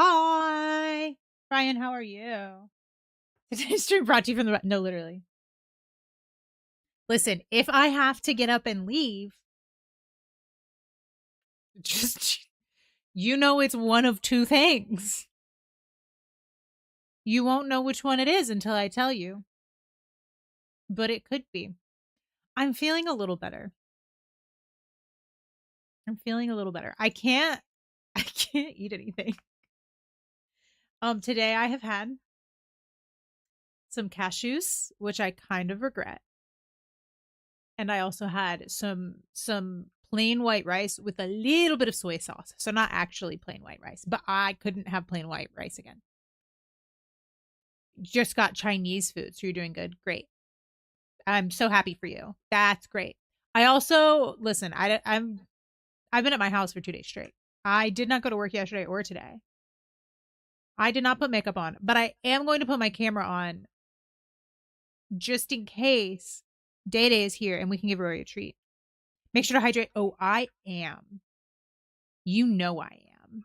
Hi, Brian. How are you? Today's stream brought to you from the no, literally. Listen, if I have to get up and leave, just it's one of two things. You won't know which one it is until I tell you, but it could be. I'm feeling a little better. I'm feeling a little better. I can't eat anything. Today I have had some cashews, which I kind of regret. And I also had some plain white rice with a little bit of soy sauce. So not actually plain white rice, but I couldn't have plain white rice again. Just got Chinese food, so you're doing good. Great. I'm so happy for you. That's great. I also listen. I've been at my house for 2 days straight. I did not go to work yesterday or today. I did not put makeup on, but I am going to put my camera on just in case Day Day is here and we can give her a treat. Make sure to hydrate. Oh, I am. You know I am.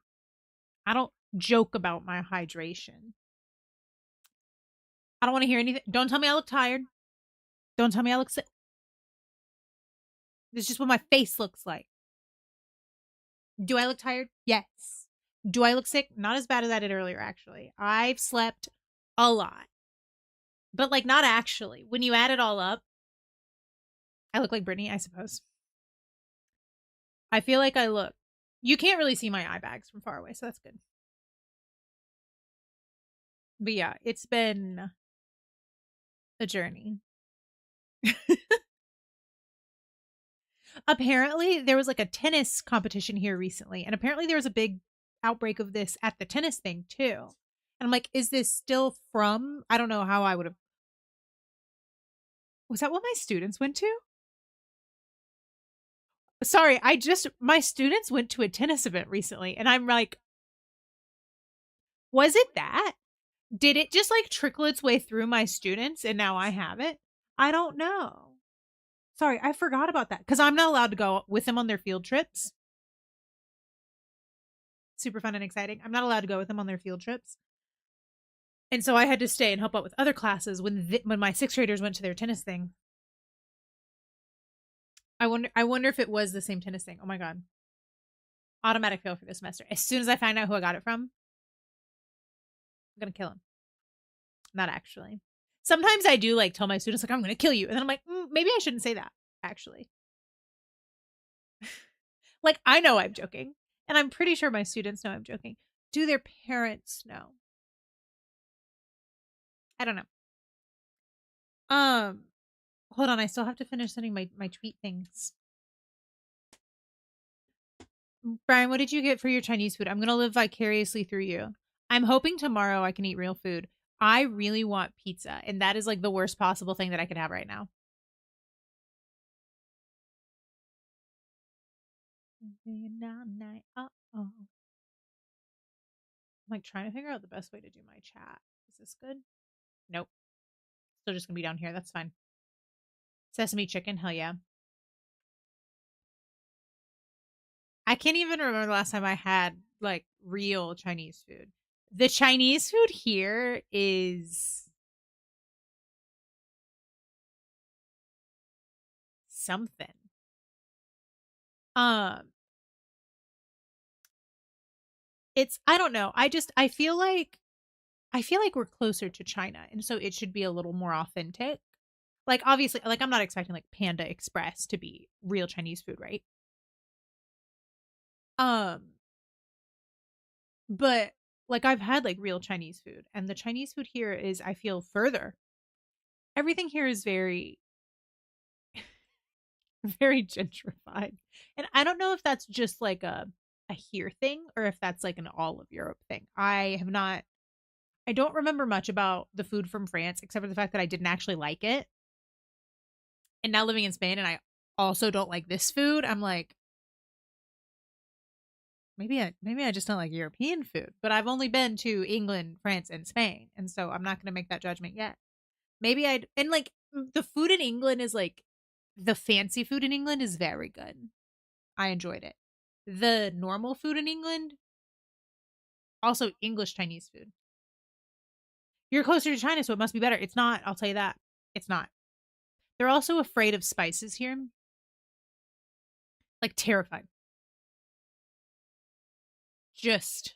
I don't joke about my hydration. I don't want to hear anything. Don't tell me I look tired. Don't tell me I look sick. This is just what my face looks like. Do I look tired? Yes. Do I look sick? Not as bad as I did earlier, actually. I've slept a lot. But, like, not actually. When you add it all up, I look like Brittany, I suppose. I feel like I look. You can't really see my eye bags from far away, so that's good. But yeah, it's been a journey. Apparently, there was like a tennis competition here recently, and apparently there was a big outbreak of this at the tennis thing too. And I'm like, is this still from? I don't know how I would have. Was that what my students went to? Sorry, my students went to a tennis event recently, and I'm like, was it that? Did it just like trickle its way through my students and now I have it? I don't know. Sorry, I forgot about that because I'm not allowed to go with them on their field trips. Super fun and exciting. I'm not allowed to go with them on their field trips. And so I had to stay and help out with other classes when my sixth graders went to their tennis thing. I wonder if it was the same tennis thing. Oh my god. Automatic fail for this semester. As soon as I find out who I got it from, I'm gonna kill him. Not actually. Sometimes I do like tell my students like I'm gonna kill you, and then I'm like, maybe I shouldn't say that. Actually, like I know I'm joking, and I'm pretty sure my students know I'm joking. Do their parents know? I don't know. Hold on, I still have to finish sending my tweet things. Brian, what did you get for your Chinese food? I'm gonna live vicariously through you. I'm hoping tomorrow I can eat real food. I really want pizza, and that is like the worst possible thing that I could have right now. I'm like trying to figure out the best way to do my chat. Is this good? Nope. Still just gonna be down here. That's fine. Sesame chicken, hell yeah. I can't even remember the last time I had like real Chinese food. The Chinese food here is something. Um it's I don't know. I feel like we're closer to China and so it should be a little more authentic. Like obviously like I'm not expecting like Panda Express to be real Chinese food, right? Um but like I've had like real Chinese food and the Chinese food here is I feel further. Everything here is very very gentrified. And I don't know if that's just like a here thing or if that's like an all of Europe thing. I don't remember much about the food from France except for the fact that I didn't actually like it. And now living in Spain and I also don't like this food, I'm like maybe I just don't like European food. But I've only been to England, France, and Spain, and so I'm not going to make that judgment yet. Maybe I'd and like the food in England is like the fancy food in England is very good. I enjoyed it. The normal food in England Also, English Chinese food. You're closer to China, so it must be better. It's not. I'll tell you that. It's not. They're also afraid of spices here. Like terrified. Just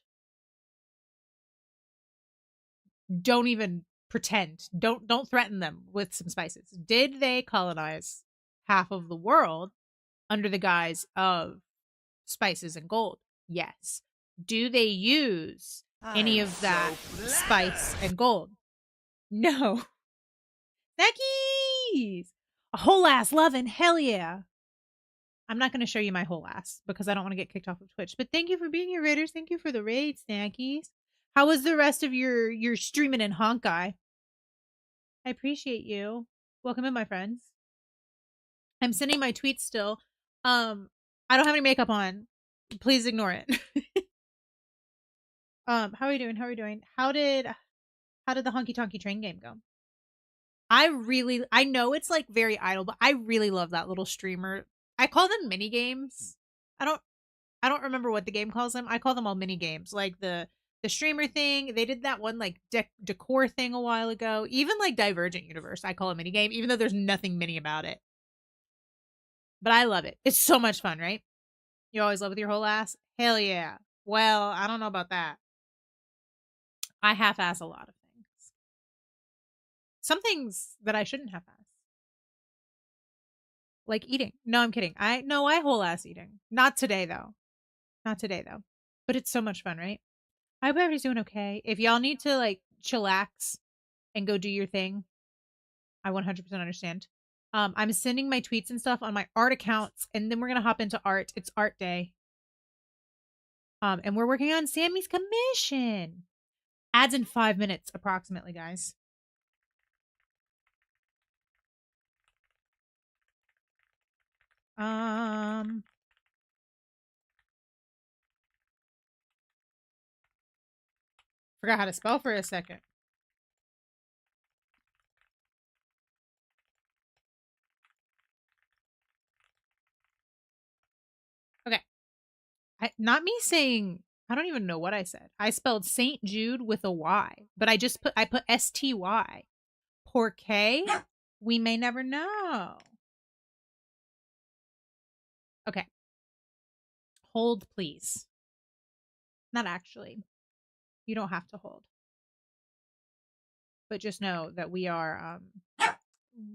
don't even pretend. Don't threaten them with some spices. Did they colonize half of the world under the guise of spices and gold? Yes. Do they use any of that spice and gold? No. Becky's a whole ass loving. Hell yeah. I'm not going to show you my whole ass because I don't want to get kicked off of Twitch. But thank you for being here, Raiders. Thank you for the raid, Snackies. How was the rest of your streaming in Honkai? I appreciate you. Welcome in, my friends. I'm sending my tweets still. I don't have any makeup on. Please ignore it. How are you doing? How are you doing? How did the Honky Tonky Train game go? I know it's like very idle, but I really love that little streamer. I call them mini games. I don't remember what the game calls them. I call them all mini games. Like the streamer thing, they did that one like decor thing a while ago. Even like Divergent Universe, I call a mini game, even though there's nothing mini about it. But I love it. It's so much fun, right? You always love with your whole ass? Hell yeah. Well, I don't know about that. I half-ass a lot of things. Some things that I shouldn't half-ass. Like eating. No, I'm kidding. I whole ass eating. Not today though. Not today though. But it's so much fun, right? I hope everybody's doing okay. If y'all need to like chillax and go do your thing, I 100% understand. I'm sending my tweets and stuff on my art accounts, and then we're gonna hop into art. It's art day. And we're working on Sammy's commission. Ads in 5 minutes, approximately, guys. Forgot how to spell for a second. Okay. Not me saying, I don't even know what I said. I spelled St Jude with a Y, but I put STY. Porque we may never know. Okay. Hold, please. Not actually. You don't have to hold. But just know that we are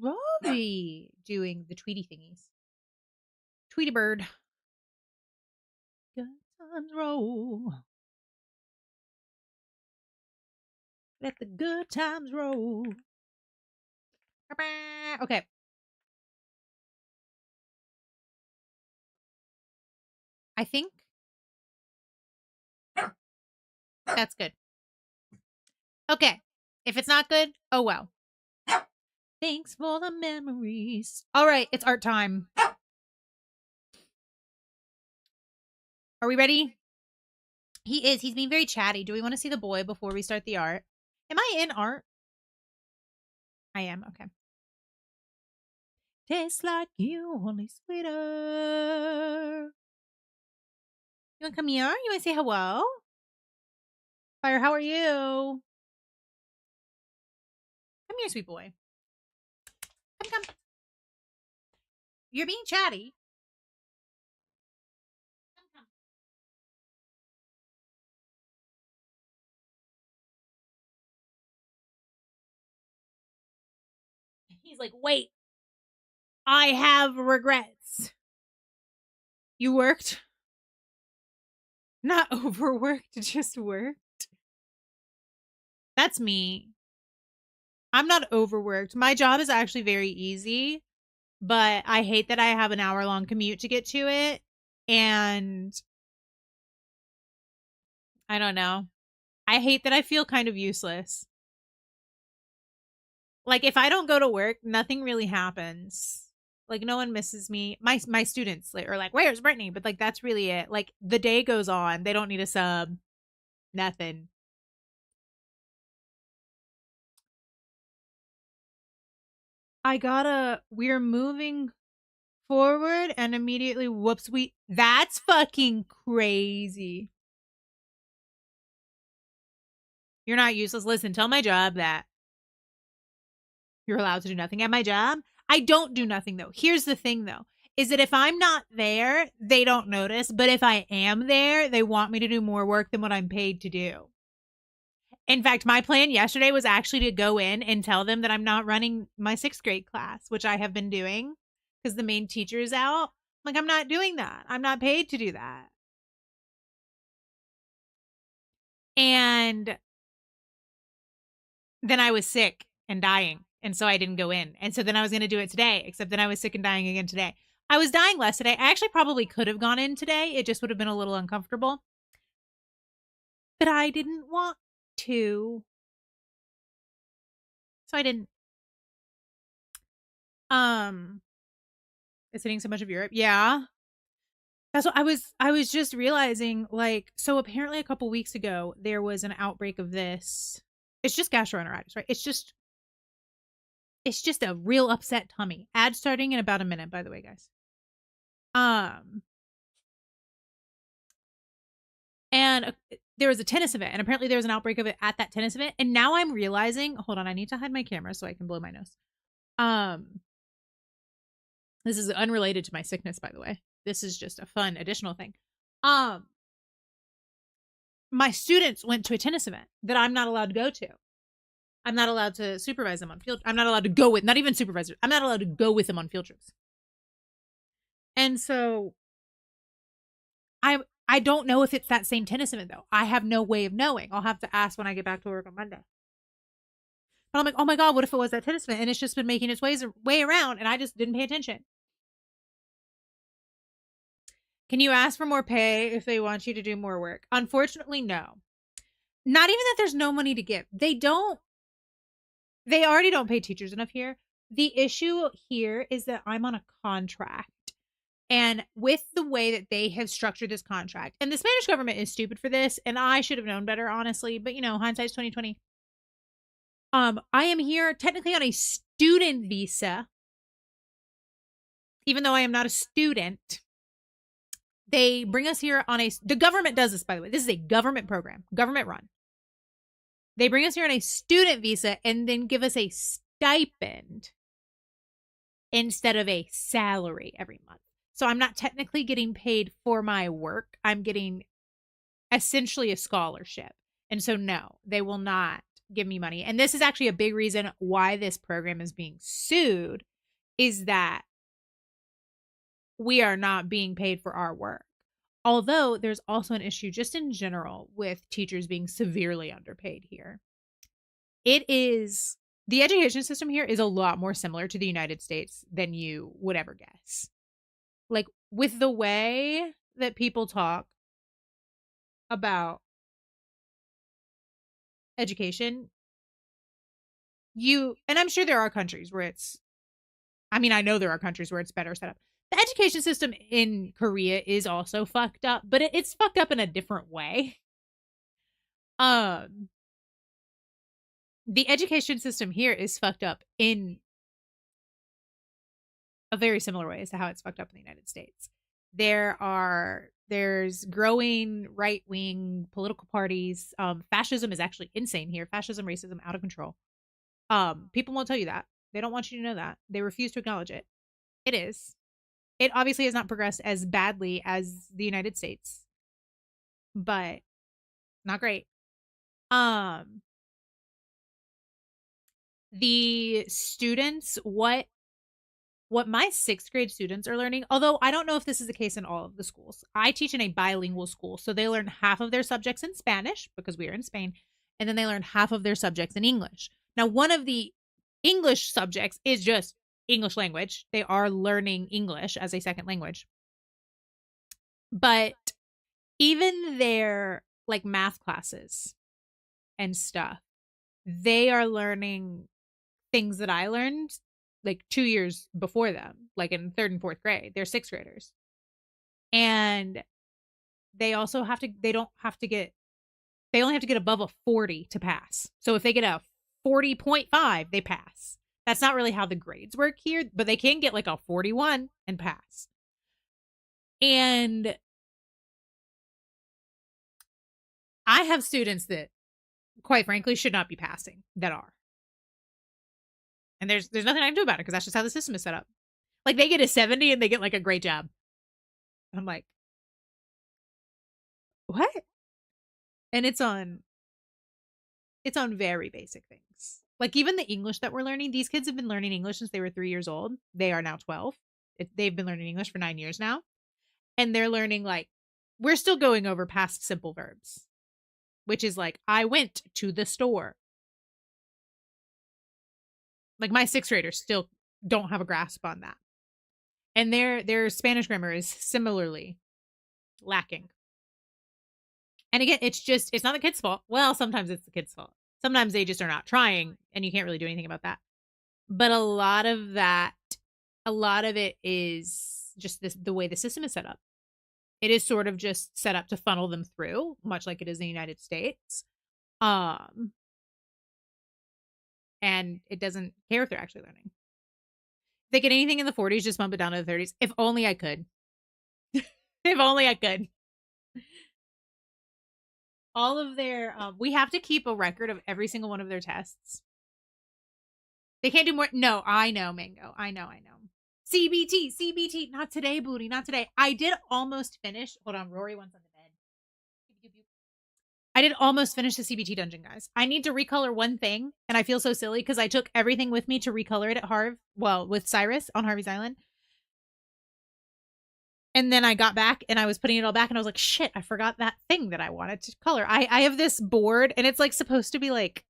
Robbie doing the Tweety thingies. Tweety bird. Good times roll. Let the good times roll. Okay. I think that's good. Okay. If it's not good, oh well. Thanks for the memories. All right, it's art time. Are we ready? He is. He's being very chatty. Do we want to see the boy before we start the art? Am I in art? I am. Okay. Tastes like you, only sweeter. You want to come here? You want to say hello? Fire, how are you? Come here, sweet boy. Come. You're being chatty. Come. He's like, wait. I have regrets. You worked? Not overworked, just worked. That's me. I'm not overworked. My job is actually very easy, but I hate that I have an hour-long commute to get to it. And I don't know. I hate that I feel kind of useless. Like if I don't go to work, nothing really happens. Like no one misses me. My students are like, "Where's Brittany?" But like that's really it. Like the day goes on. They don't need a sub. Nothing. We're moving forward and immediately whoops, that's fucking crazy. You're not useless. Listen, tell my job that you're allowed to do nothing at my job. I don't do nothing though. Here's the thing though, is that if I'm not there, they don't notice. But if I am there, they want me to do more work than what I'm paid to do. In fact, my plan yesterday was actually to go in and tell them that I'm not running my 6th grade class, which I have been doing because the main teacher is out. Like, I'm not doing that. I'm not paid to do that. And then I was sick and dying. And so I didn't go in. And so then I was going to do it today, except then I was sick and dying again today. I was dying less today. I actually probably could have gone in today. It just would have been a little uncomfortable. But I didn't want to. So I didn't. It's hitting so much of Europe. Yeah. That's what I was just realizing, like, so apparently a couple weeks ago there was an outbreak of this. It's just gastroenteritis, right? It's just a real upset tummy. Ad starting in about a minute, by the way, guys. And there was a tennis event, and apparently there was an outbreak of it at that tennis event. And now I'm realizing, hold on, I need to hide my camera so I can blow my nose. This is unrelated to my sickness, by the way. This is just a fun additional thing. My students went to a tennis event that I'm not allowed to go to. I'm not allowed to supervise them on field. I'm not allowed to go with, not even supervisor. I'm not allowed to go with them on field trips. And so I don't know if it's that same tennis event though. I have no way of knowing. I'll have to ask when I get back to work on Monday. But I'm like, oh my God, what if it was that tennis event and it's just been making its way around and I just didn't pay attention? Can you ask for more pay if they want you to do more work? Unfortunately, no. Not even that there's no money to give. They already don't pay teachers enough here. The issue here is that I'm on a contract. And with the way that they have structured this contract, and the Spanish government is stupid for this, and I should have known better, honestly, but hindsight's 2020. I am here technically on a student visa, even though I am not a student. They bring us here on the government does this, by the way. This is a government program, government run. They bring us here on a student visa and then give us a stipend instead of a salary every month. So I'm not technically getting paid for my work. I'm getting essentially a scholarship. And so no, they will not give me money. And this is actually a big reason why this program is being sued, is that we are not being paid for our work. Although there's also an issue just in general with teachers being severely underpaid here. The education system here is a lot more similar to the United States than you would ever guess. Like, with the way that people talk about education, and I'm sure there are countries where I know there are countries where it's better set up. The education system in Korea is also fucked up, but it's fucked up in a different way. The education system here is fucked up in a very similar way as to how it's fucked up in the United States. There's growing right-wing political parties. Fascism is actually insane here. Fascism, racism, out of control. People won't tell you that. They don't want you to know that. They refuse to acknowledge it. It is. It obviously has not progressed as badly as the United States, but not great. The students, what my 6th grade students are learning, although I don't know if this is the case in all of the schools. I teach in a bilingual school, so they learn half of their subjects in Spanish because we are in Spain, and then they learn half of their subjects in English. Now, one of the English subjects is just English language. They are learning English as a second language. But even their math classes and stuff, they are learning things that I learned 2 years before them, in 3rd and 4th grade. They're 6th graders. And they also they only have to get above a 40 to pass. So if they get a 40.5, they pass. That's not really how the grades work here, but they can get a 41 and pass. And I have students that quite frankly, should not be passing that are. And there's nothing I can do about it because that's just how the system is set up. Like they get a 70 and they get like a great job. I'm like, what? And it's on very basic things. Like even the English that we're learning, these kids have been learning English since they were 3 years old. They are now 12. They've been learning English for 9 years now. And they're learning like, we're still going over past simple verbs, which is like, I went to the store. Like my 6th graders still don't have a grasp on that. And their Spanish grammar is similarly lacking. And again, it's not the kid's fault. Well, sometimes it's the kid's fault. Sometimes they just are not trying and you can't really do anything about that. But a lot of it is just the way the system is set up. It is sort of just set up to funnel them through, much like it is in the United States. And it doesn't care if they're actually learning. If they get anything in the 40s, just bump it down to the 30s. If only I could. If only I could. All of their, we have to keep a record of every single one of their tests. They can't do more. No, I know, Mango. I know. CBT. Not today, Booty. Not today. I did almost finish. Hold on. Rory wants on the bed. I did almost finish the CBT dungeon, guys. I need to recolor one thing. And I feel so silly because I took everything with me to recolor it at with Cyrus on Harvey's Island. And then I got back and I was putting it all back and I was like, shit, I forgot that thing that I wanted to color. I have this board and it's like supposed to be like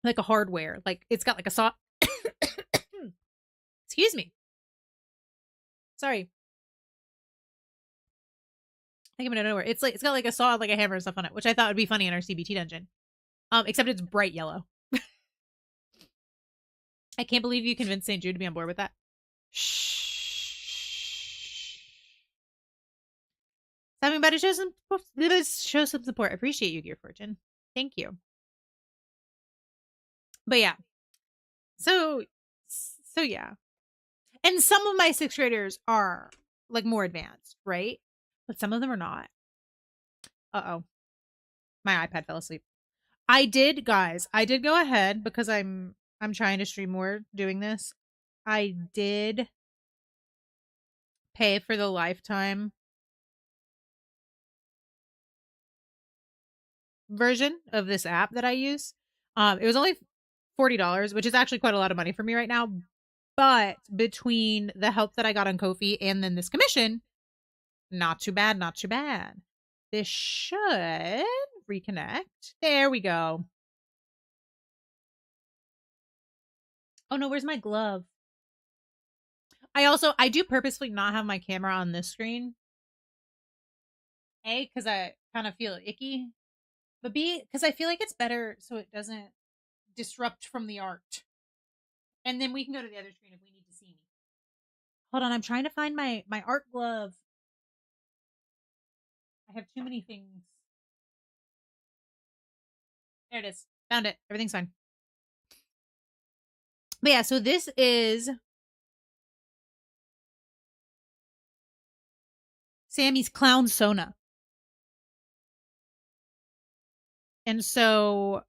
a hardware. Like it's got like a saw. Excuse me. Sorry. I think I'm gonna know where. It's got like a saw, like a hammer and stuff on it, which I thought would be funny in our CBT dungeon. Except it's bright yellow. I can't believe you convinced St Jude to be on board with that. Shh. Something about to show some support. I appreciate you, Gear Fortune. Thank you. But yeah. So yeah. And some of my 6th graders are like more advanced, right? But some of them are not. Uh-oh. My iPad fell asleep. I did go ahead because I'm trying to stream more doing this. I did pay for the lifetime version of this app that I use. It was only $40, which is actually quite a lot of money for me right now. But between the help that I got on Ko-fi and then this commission, not too bad, not too bad. This should reconnect. There we go. Oh no, where's my glove? I do purposefully not have my camera on this screen. A, because I kind of feel icky. But B, because I feel like it's better so it doesn't disrupt from the art. And then we can go to the other screen if we need to see me. Hold on, I'm trying to find my art glove. I have too many things. There it is. Found it. Everything's fine. But yeah, so this is Sammy's Clown Sona. And so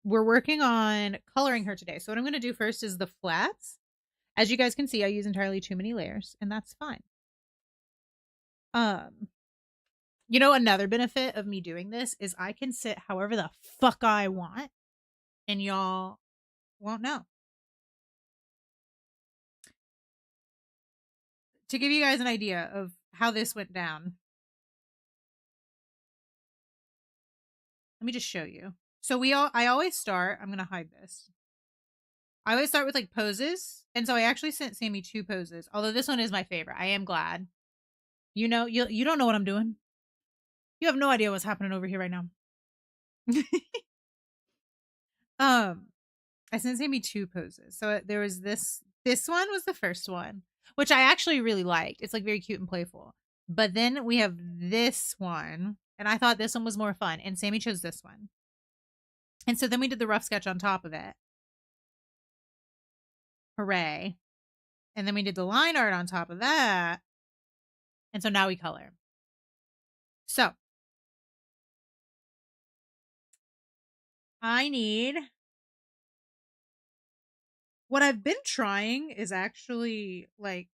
we're working on coloring her today. So what I'm going to do first is the flats. As you guys can see, I use entirely too many layers, and that's fine. You know, another benefit of me doing this is I can sit however the fuck I want, and y'all won't know. To give you guys an idea of how this went down, let me just show you. So I always start, I'm going to hide this. I always start with like poses. And so I actually sent Sammy 2 poses, although this one is my favorite. I am glad. You know, you don't know what I'm doing. You have no idea what's happening over here right now. I sent Sammy 2 poses. So there was this one was the first one, which I actually really liked. It's like very cute and playful. But then we have this one, and I thought this one was more fun, and Sammy chose this one. And so then we did the rough sketch on top of it. Hooray. And then we did the line art on top of that. And so now we color. So I need what I've been trying is actually like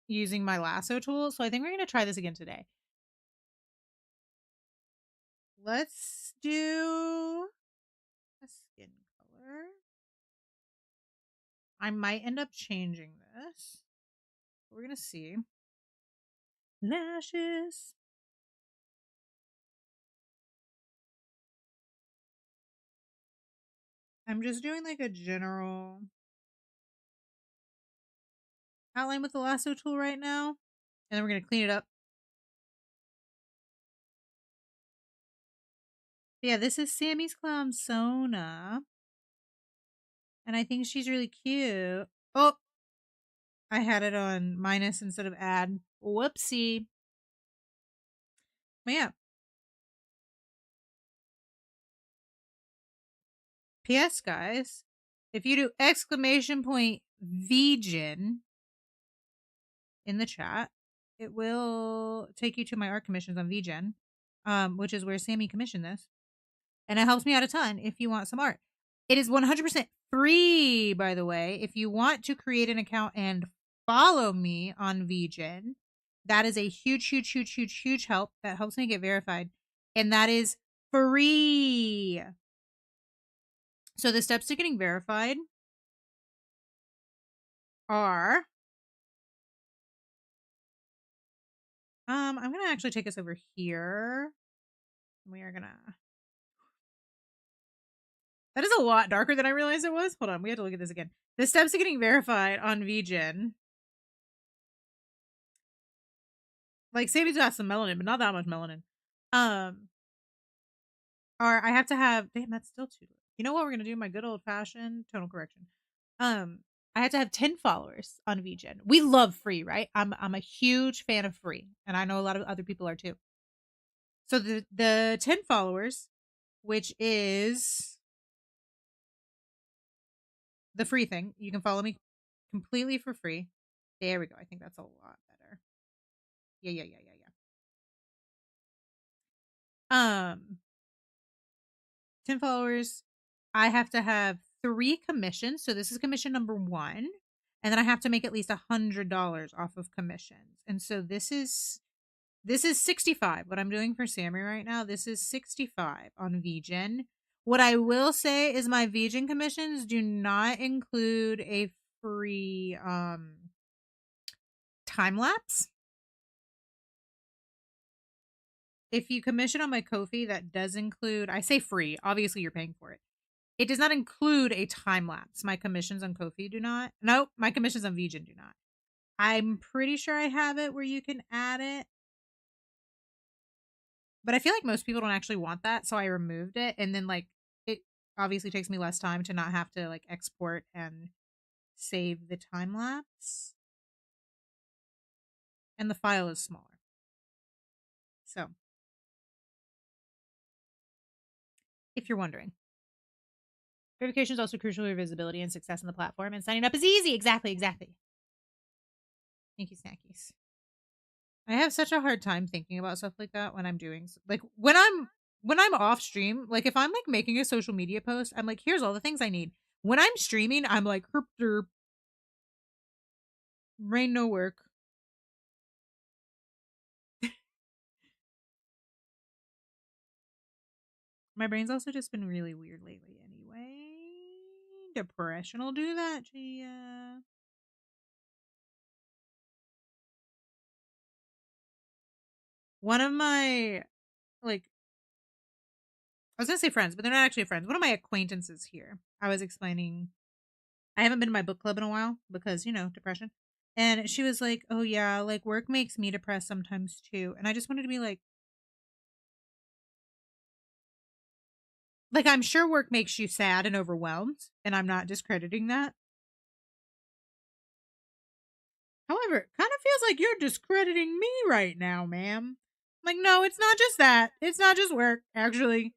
using my lasso tool. So I think we're going to try this again today. Let's do a skin color. I might end up changing this. We're going to see. Lashes. I'm just doing like a general outline with the lasso tool right now. And then we're going to clean it up. But yeah, this is Sammy's Clown Sona. And I think she's really cute. Oh, I had it on minus instead of add. Whoopsie. But yeah. P.S. guys, if you do exclamation point VGen in the chat, it will take you to my art commissions on VGen, which is where Sammy commissioned this. And it helps me out a ton if you want some art. It is 100% free, by the way. If you want to create an account and follow me on VGen, that is a huge, huge, huge, huge, huge help. That helps me get verified. And that is free. So the steps to getting verified are I'm gonna actually take us over here. We are gonna that is a lot darker than I realized it was. Hold on, we have to look at this again. The steps to getting verified on VGen. Like Sadie's got some melanin, but not that much melanin. Or I have to have damn, that's still too. You know what we're gonna do? My good old fashioned tonal correction. I have to have 10 followers on VGen. We love free, right? I'm a huge fan of free, and I know a lot of other people are too. So the 10 followers, which is the free thing, you can follow me completely for free. There we go. I think that's a lot better. Yeah. 10 followers. I have to have 3 commissions. So this is commission number 1. And then I have to make at least $100 off of commissions. And so this is 65. What I'm doing for Sammy right now, this is 65 on VGen. What I will say is my VGen commissions do not include a free time lapse. If you commission on my Ko-fi, that does include, I say free, obviously you're paying for it. It does not include a time lapse. My commissions on Ko-fi do not. Nope, my commissions on VGen do not. I'm pretty sure I have it where you can add it. But I feel like most people don't actually want that, so I removed it. And then like it obviously takes me less time to not have to like export and save the time lapse. And the file is smaller. So if you're wondering. Verification is also crucial for visibility and success in the platform, and signing up is easy. Exactly. Thank you, Snackies. I have such a hard time thinking about stuff like that when I'm doing like when I'm off stream, like if I'm like making a social media post, I'm like, here's all the things I need. When I'm streaming, I'm like, herp derp, rain no work. My brain's also just been really weird lately anyway. Depression will do that to ya. One of my, like, I was gonna say friends, but they're not actually friends. One of my acquaintances here, I was explaining, I haven't been to my book club in a while because, depression. And she was like, oh yeah, like work makes me depressed sometimes too. And I just wanted to be like, I'm sure work makes you sad and overwhelmed, and I'm not discrediting that. However, it kind of feels like you're discrediting me right now, ma'am. Like, no, it's not just that. It's not just work, actually.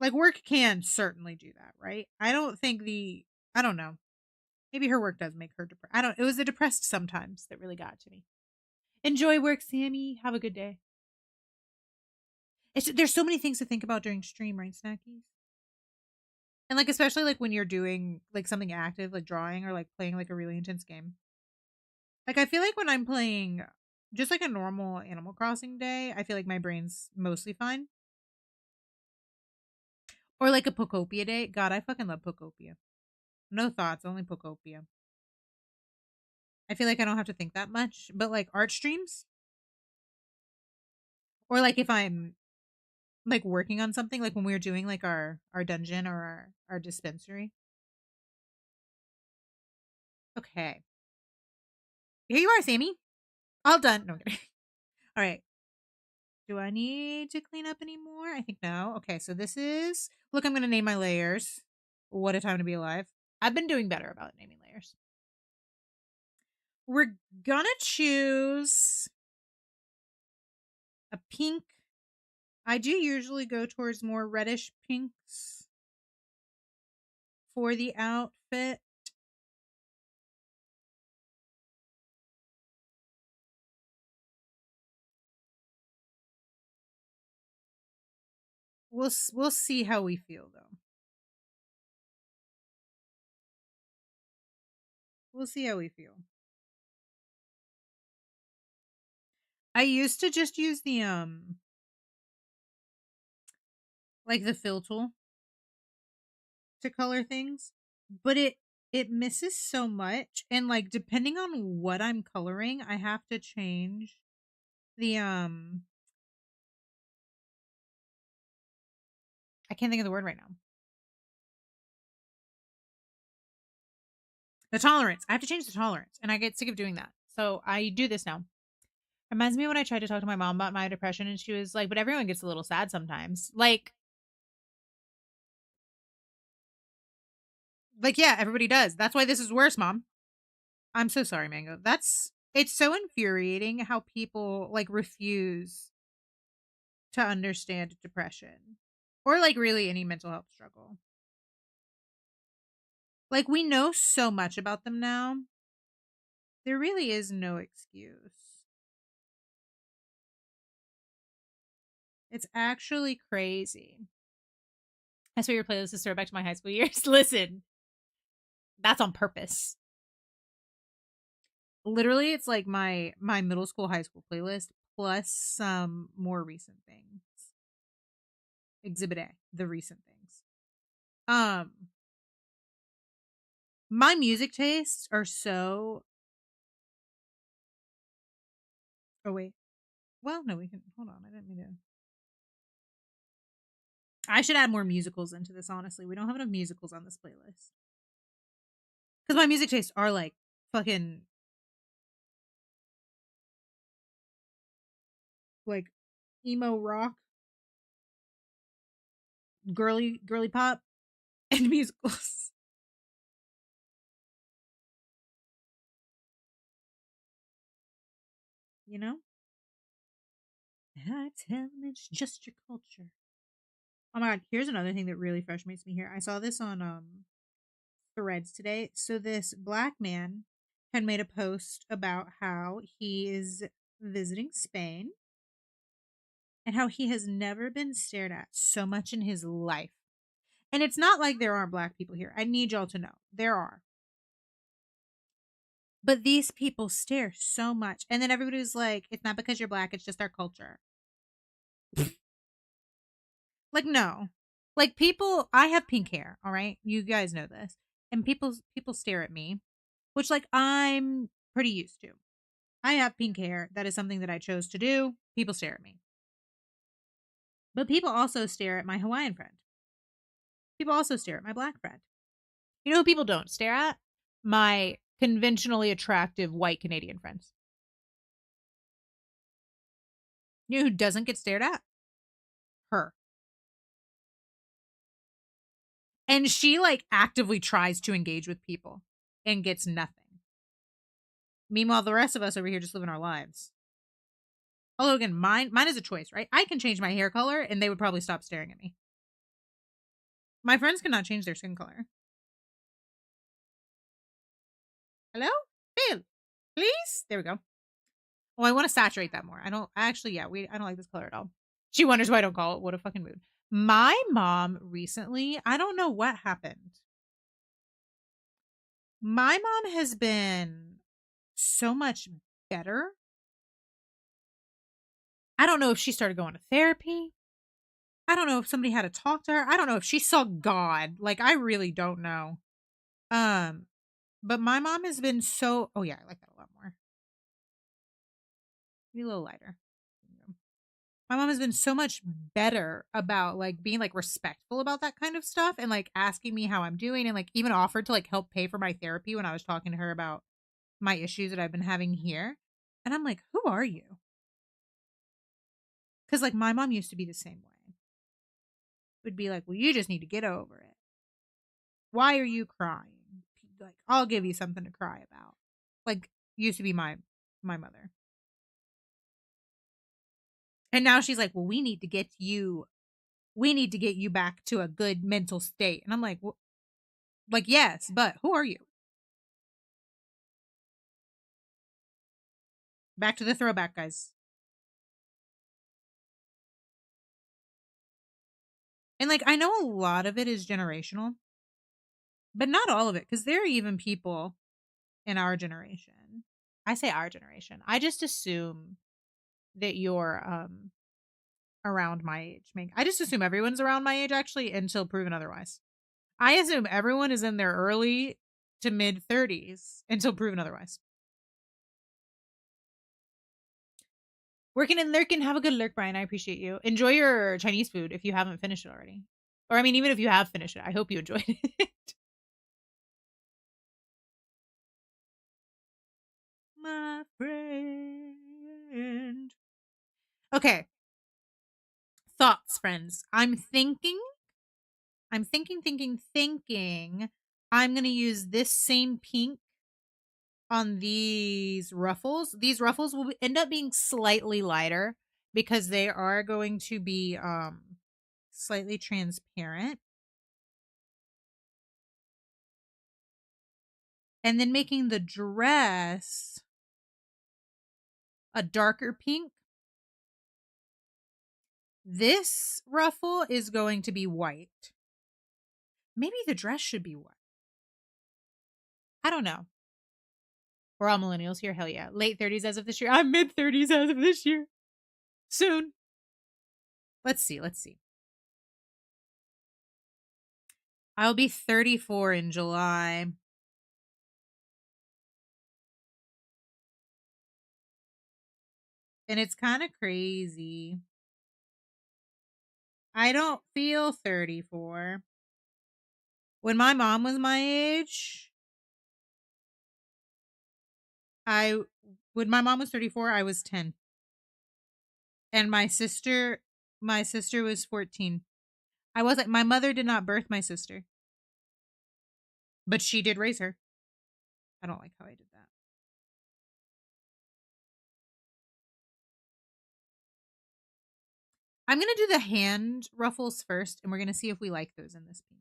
Like, work can certainly do that, right? I don't think I don't know. Maybe her work does make her depressed. It was the depressed sometimes that really got to me. Enjoy work, Sammy. Have a good day. There's so many things to think about during stream, right, Snackies? And like especially like when you're doing like something active, like drawing or like playing like a really intense game. Like I feel like when I'm playing just like a normal Animal Crossing day, I feel like my brain's mostly fine. Or like a Pokopia day. God, I fucking love Pokopia. No thoughts, only Pokopia. I feel like I don't have to think that much. But like art streams, or like if I'm like working on something, like when we were doing like our dungeon or our dispensary. Okay. Here you are, Sammy. All done. No, I'm kidding. All right. Do I need to clean up anymore? I think no. Okay, so this is look, I'm gonna name my layers. What a time to be alive. I've been doing better about naming layers. We're gonna choose a pink. I do usually go towards more reddish pinks for the outfit. We'll see how we feel though. We'll see how we feel. I used to just use the like the fill tool to color things, but it misses so much and like depending on what I'm coloring, I have to change the I can't think of the word right now. The tolerance. I have to change the tolerance and I get sick of doing that. So I do this now. Reminds me when I tried to talk to my mom about my depression and she was like, "But everyone gets a little sad sometimes." Like yeah, everybody does. That's why this is worse, mom. I'm so sorry, Mango. That's it's so infuriating how people like refuse to understand depression or like really any mental health struggle. Like we know so much about them now. There really is no excuse. It's actually crazy. I swear your playlist is throwback to my high school years. Listen, that's on purpose. Literally, it's like my middle school, high school playlist plus some more recent things. Exhibit A, the recent things. Um, my music tastes are so. Oh wait, well, no, we can hold on. I didn't mean to. I should add more musicals into this. Honestly, we don't have enough musicals on this playlist because my music tastes are like fucking like emo rock, girly pop, and musicals. You know, I tell them it's just your culture. Oh my god, here's another thing that really frustrates me here. I saw this on threads today. So this black man had made a post about how he is visiting Spain and how he has never been stared at so much in his life. And it's not like there aren't black people here. I need y'all to know there are. But these people stare so much. And then everybody's like, it's not because you're black, it's just our culture. Like, no. Like people I have pink hair, all right? You guys know this. And people stare at me, which like I'm pretty used to. I have pink hair. That is something that I chose to do. People stare at me. But people also stare at my Hawaiian friend. People also stare at my black friend. You know who people don't stare at? My conventionally attractive white Canadian friends. You know who doesn't get stared at? Her. And she like actively tries to engage with people and gets nothing. Meanwhile, the rest of us over here just living our lives. Although again, mine is a choice, right? I can change my hair color and they would probably stop staring at me. My friends cannot change their skin color. Hello? Bill, please? There we go. Oh, I want to saturate that more. I don't actually, yeah, I don't like this color at all. She wonders why I don't call it. What a fucking mood. My mom recently, I don't know what happened. My mom has been so much better. I don't know if she started going to therapy. I don't know if somebody had to talk to her. I don't know if she saw God. Like, I really don't know. Um, but my mom has been so, oh yeah, I like that a lot more. Be a little lighter. My mom has been so much better about like being like respectful about that kind of stuff and like asking me how I'm doing and like even offered to like help pay for my therapy when I was talking to her about my issues that I've been having here. And I'm like, who are you? Because like my mom used to be the same way. Would be like, well, you just need to get over it. Why are you crying? Like, I'll give you something to cry about. Like, used to be my mother. And now she's like, well, we need to get you back to a good mental state. And I'm like, well, like, yes, but who are you? Back to the throwback, guys. And like, I know a lot of it is generational, but not all of it, because there are even people in our generation. I say our generation. I just assume that you're around my age. I just assume everyone's around my age actually until proven otherwise. I assume everyone is in their early to mid 30s until proven otherwise. Working and lurking. Have a good lurk, Brian. I appreciate you. Enjoy your Chinese food if you haven't finished it already. Or, I mean, even if you have finished it, I hope you enjoyed it. My friend. Okay. Thoughts, friends. I'm thinking. I'm going to use this same pink on these ruffles. These ruffles will end up being slightly lighter because they are going to be slightly transparent. And then making the dress a darker pink. This ruffle is going to be white. Maybe the dress should be white. I don't know. We're all millennials here. Hell yeah. Late 30s as of this year. I'm mid 30s as of this year. Soon. Let's see. I'll be 34 in July. And it's kind of crazy. I don't feel 34. When my mom was my age, I when my mom was 34, I was 10. And my sister was 14. I wasn't My mother did not birth my sister, but she did raise her. I don't like how I did that. I'm going to do the hand ruffles first and we're going to see if we like those in this pink.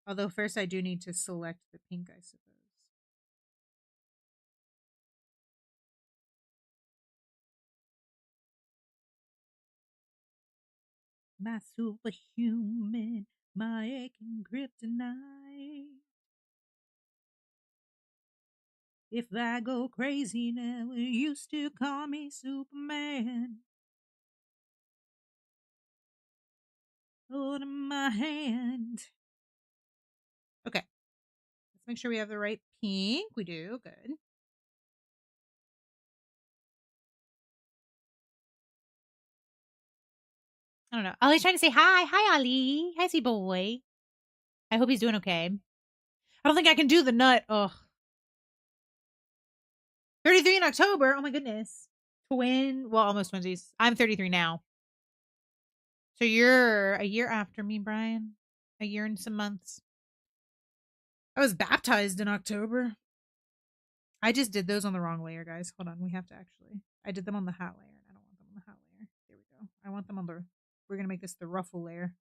Although first I do need to select the pink, I suppose. My superhuman, my aching kryptonite. If I go crazy now, you used to call me Superman. Hold my hand. Okay. Let's make sure we have the right pink. We do. Good. I don't know. Ollie's trying to say hi. Hi, Ollie. Hi, Z boy. I hope he's doing okay. I don't think I can do the nut. Ugh. 33 in October. Oh my goodness. Twin. Well, almost twinsies. I'm 33 now. So you're a year after me, Brian. A year and some months. I was baptized in October. I just did those on the wrong layer, guys. Hold on. We have to actually. I did them on the hat layer. And I don't want them on the hat layer. There we go. I want them on the. We're going to make this the ruffle layer.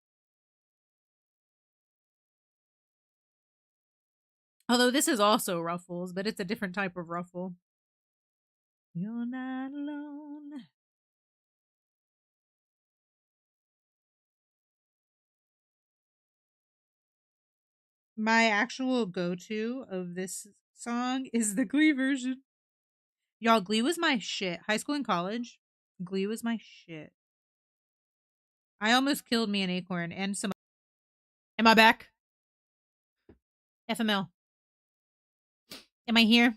Although this is also ruffles, but it's a different type of ruffle. You're not alone. My actual go-to of this song is the Glee version. Y'all, Glee was my shit. High school and college, Glee was my shit. I almost killed me an acorn and some. Am I back? FML. Am I here?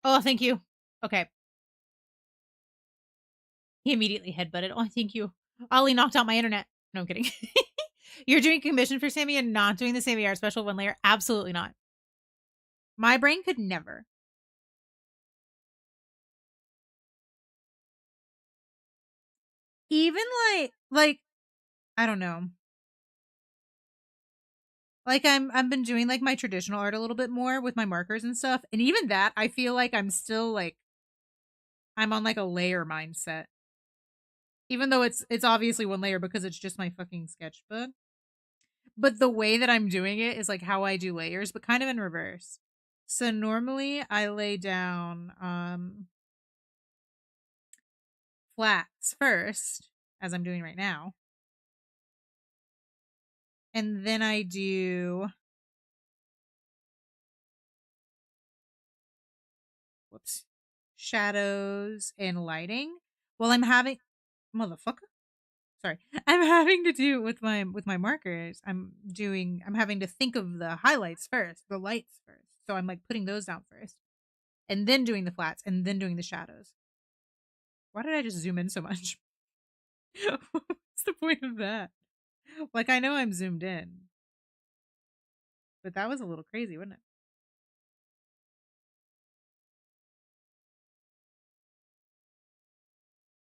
Oh, thank you. Okay. He immediately headbutted. Oh, thank you. Ollie knocked out my internet. No, I'm kidding. You're doing commission for Sammy and not doing the Sammy art special one layer? Absolutely not. My brain could never. Even like I don't know. Like I've been doing like my traditional art a little bit more with my markers and stuff. And even that, I feel like I'm still like I'm on like a layer mindset. Even though it's obviously one layer because it's just my fucking sketchbook. But the way that I'm doing it is like how I do layers, but kind of in reverse. So normally I lay down flats first, as I'm doing right now. And then I do whoops, shadows and lighting. Well, I'm having motherfucker. Sorry. I'm having to do with my markers. I'm having to think of the highlights first, the lights first. So I'm like putting those down first and then doing the flats and then doing the shadows. Why did I just zoom in so much? What's the point of that? Like I know I'm zoomed in. But that was a little crazy, wasn't it?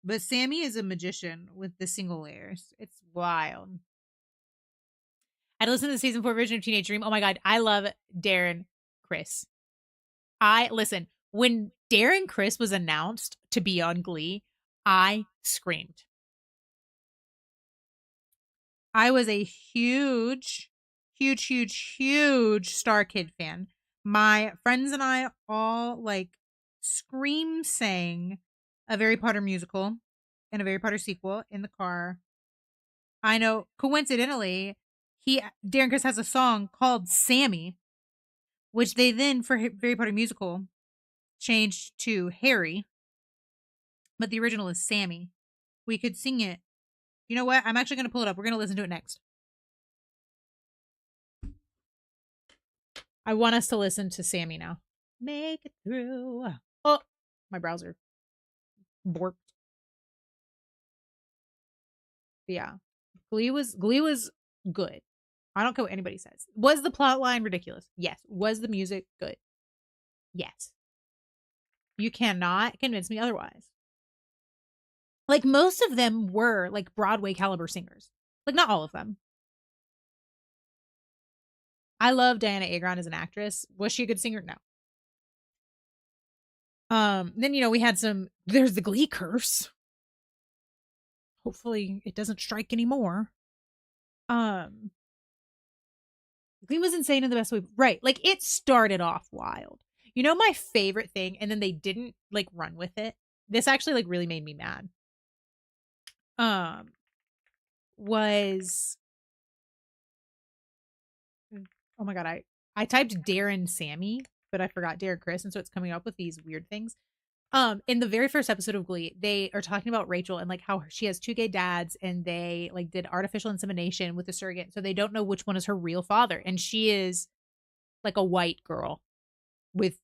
But Sammy is a magician with the single layers. It's wild. I listened to the season 4 version of Teenage Dream. Oh my god, I love Darren Chris. I listen, when Darren Chris was announced to be on Glee, I screamed. I was a huge Star Kid fan. My friends and I all like scream sang a Harry Potter musical and a Harry Potter sequel in the car. I know coincidentally, he Darren Chris has a song called Sammy, which they then for Harry Potter musical changed to Harry, but the original is Sammy. We could sing it. You know what? I'm actually going to pull it up. We're going to listen to it next. I want us to listen to Sammy now. Make it through. Oh, my browser borked. Yeah. Glee was good. I don't care what anybody says. Was the plot line ridiculous? Yes. Was the music good? Yes. You cannot convince me otherwise. Like most of them were like Broadway caliber singers. Like not all of them. I love Diana Agron as an actress. Was she a good singer? No. Then we had there's the Glee curse. Hopefully it doesn't strike anymore. Um Glee was insane in the best way. Right. Like it started off wild. My favorite thing, and then they didn't like run with it. This actually like really made me mad. Um was oh my god, I typed Darren Sammy, but I forgot Darren Chris, and so it's coming up with these weird things. In the very first episode of Glee, they are talking about Rachel and like how she has two gay dads and they like did artificial insemination with a surrogate. So they don't know which one is her real father. And she is like a white girl with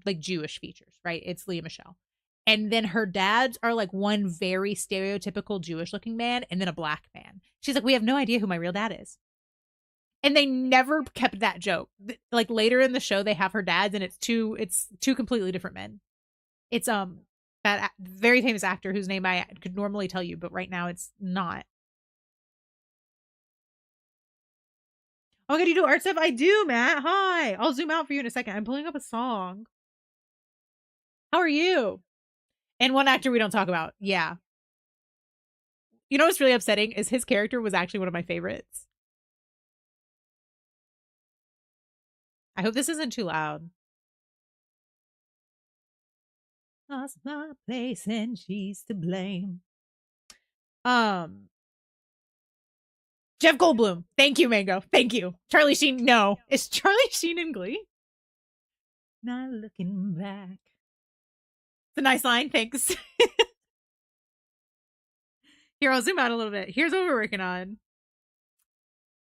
like Jewish features, right? It's Leah Michelle. And then her dads are like one very stereotypical Jewish looking man and then a black man. She's like, we have no idea who my real dad is. And they never kept that joke. Like later in the show, they have her dads and it's two completely different men. It's that very famous actor whose name I could normally tell you, but right now it's not. Oh my god, you do art stuff? I do, Matt. Hi. I'll zoom out for you in a second. I'm pulling up a song. How are you? And one actor we don't talk about. Yeah. You know what's really upsetting is his character was actually one of my favorites. I hope this isn't too loud. Lost my place and she's to blame. Um, Jeff Goldblum. Thank you, Mango. Thank you. Charlie Sheen. No. Is Charlie Sheen in Glee? Not looking back. It's a nice line. Thanks. Here, I'll zoom out a little bit. Here's what we're working on.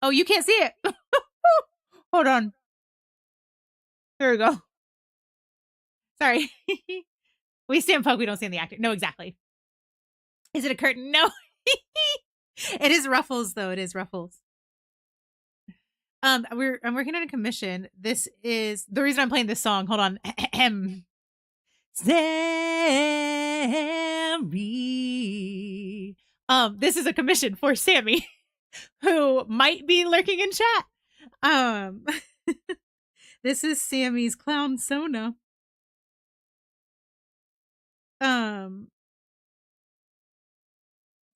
Oh, you can't see it. Hold on. There we go. Sorry. We stand poke, we don't stand the actor. No, exactly. Is it a curtain? No. It is Ruffles, though. It is Ruffles. I'm working on a commission. This is the reason I'm playing this song. Hold on. Sammy. This is a commission for Sammy, who might be lurking in chat. This is Sammy's clown Sona.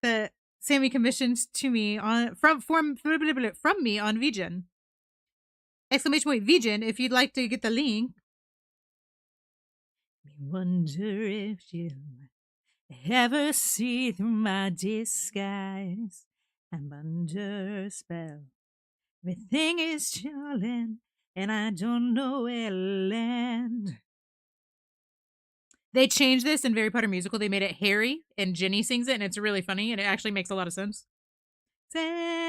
That Sammy commissioned to me on from me on VGen. Exclamation point VGen if you'd like to get the link. I wonder if you'll ever see through my disguise. I'm under a spell. Everything is chilling, and I don't know where to land. They changed this in Harry Potter musical. They made it Harry, and Ginny sings it, and it's really funny, and it actually makes a lot of sense. Sammy.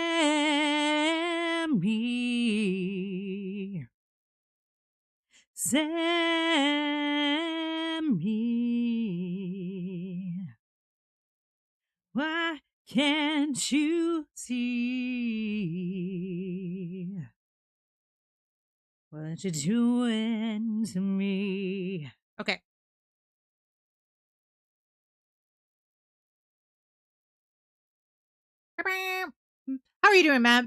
Sammy. Why can't you see what you're doing to me? Okay. How are you doing, Matt?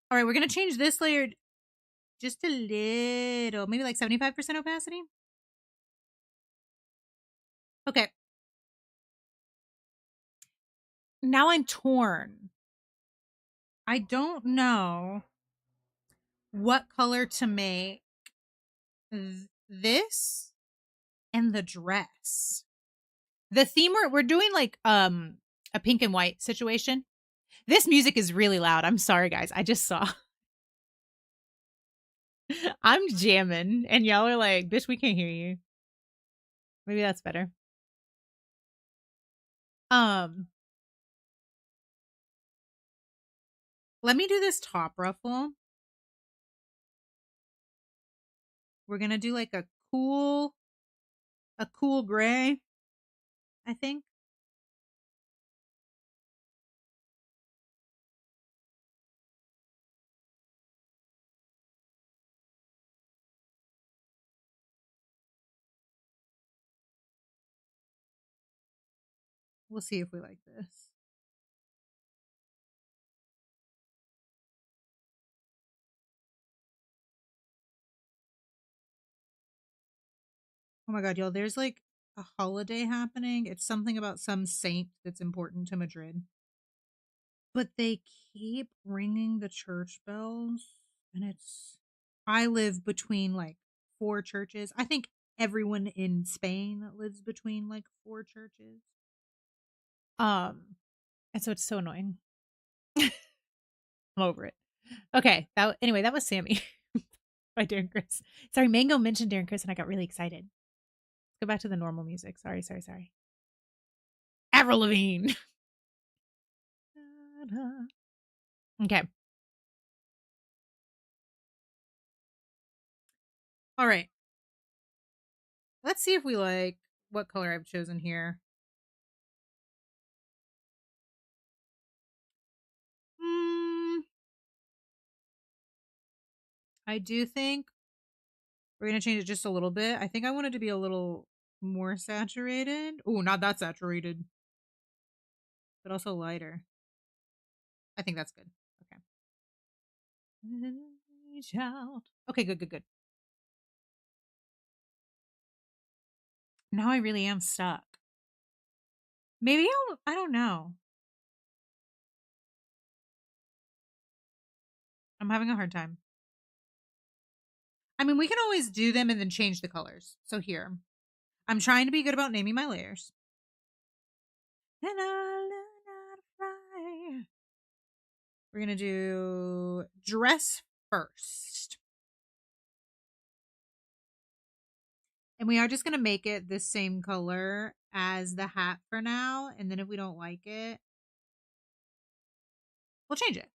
All right, we're going to change this layer just a little, maybe like 75% opacity. Okay. Now I'm torn. I don't know what color to make this and the dress. The theme we're doing like a pink and white situation. This music is really loud. I'm sorry, guys. I just saw. I'm jamming, and y'all are like, "Bitch, we can't hear you." Maybe that's better. Let me do this top ruffle. We're gonna do like a cool gray, I think. We'll see if we like this. Oh my god, y'all, there's like a holiday happening. It's something about some saint that's important to Madrid. But they keep ringing the church bells, and I live between like 4 churches. I think everyone in Spain lives between like 4 churches. And so it's so annoying. I'm over it. Okay, that was Sammy by Darren Chris. Sorry, Mango mentioned Darren Chris and I got really excited. Let's go back to the normal music. Sorry. Avril Lavigne. Okay. All right. Let's see if we like what color I've chosen here. I do think we're going to change it just a little bit. I think I want it to be a little more saturated. Oh, not that saturated, but also lighter. I think that's good. Okay. Okay, good. Now I really am stuck. Maybe I don't know. I'm having a hard time. I mean, we can always do them and then change the colors. So here, I'm trying to be good about naming my layers. And I learn how to fly. We're going to do dress first. And we are just going to make it the same color as the hat for now. And then if we don't like it, we'll change it.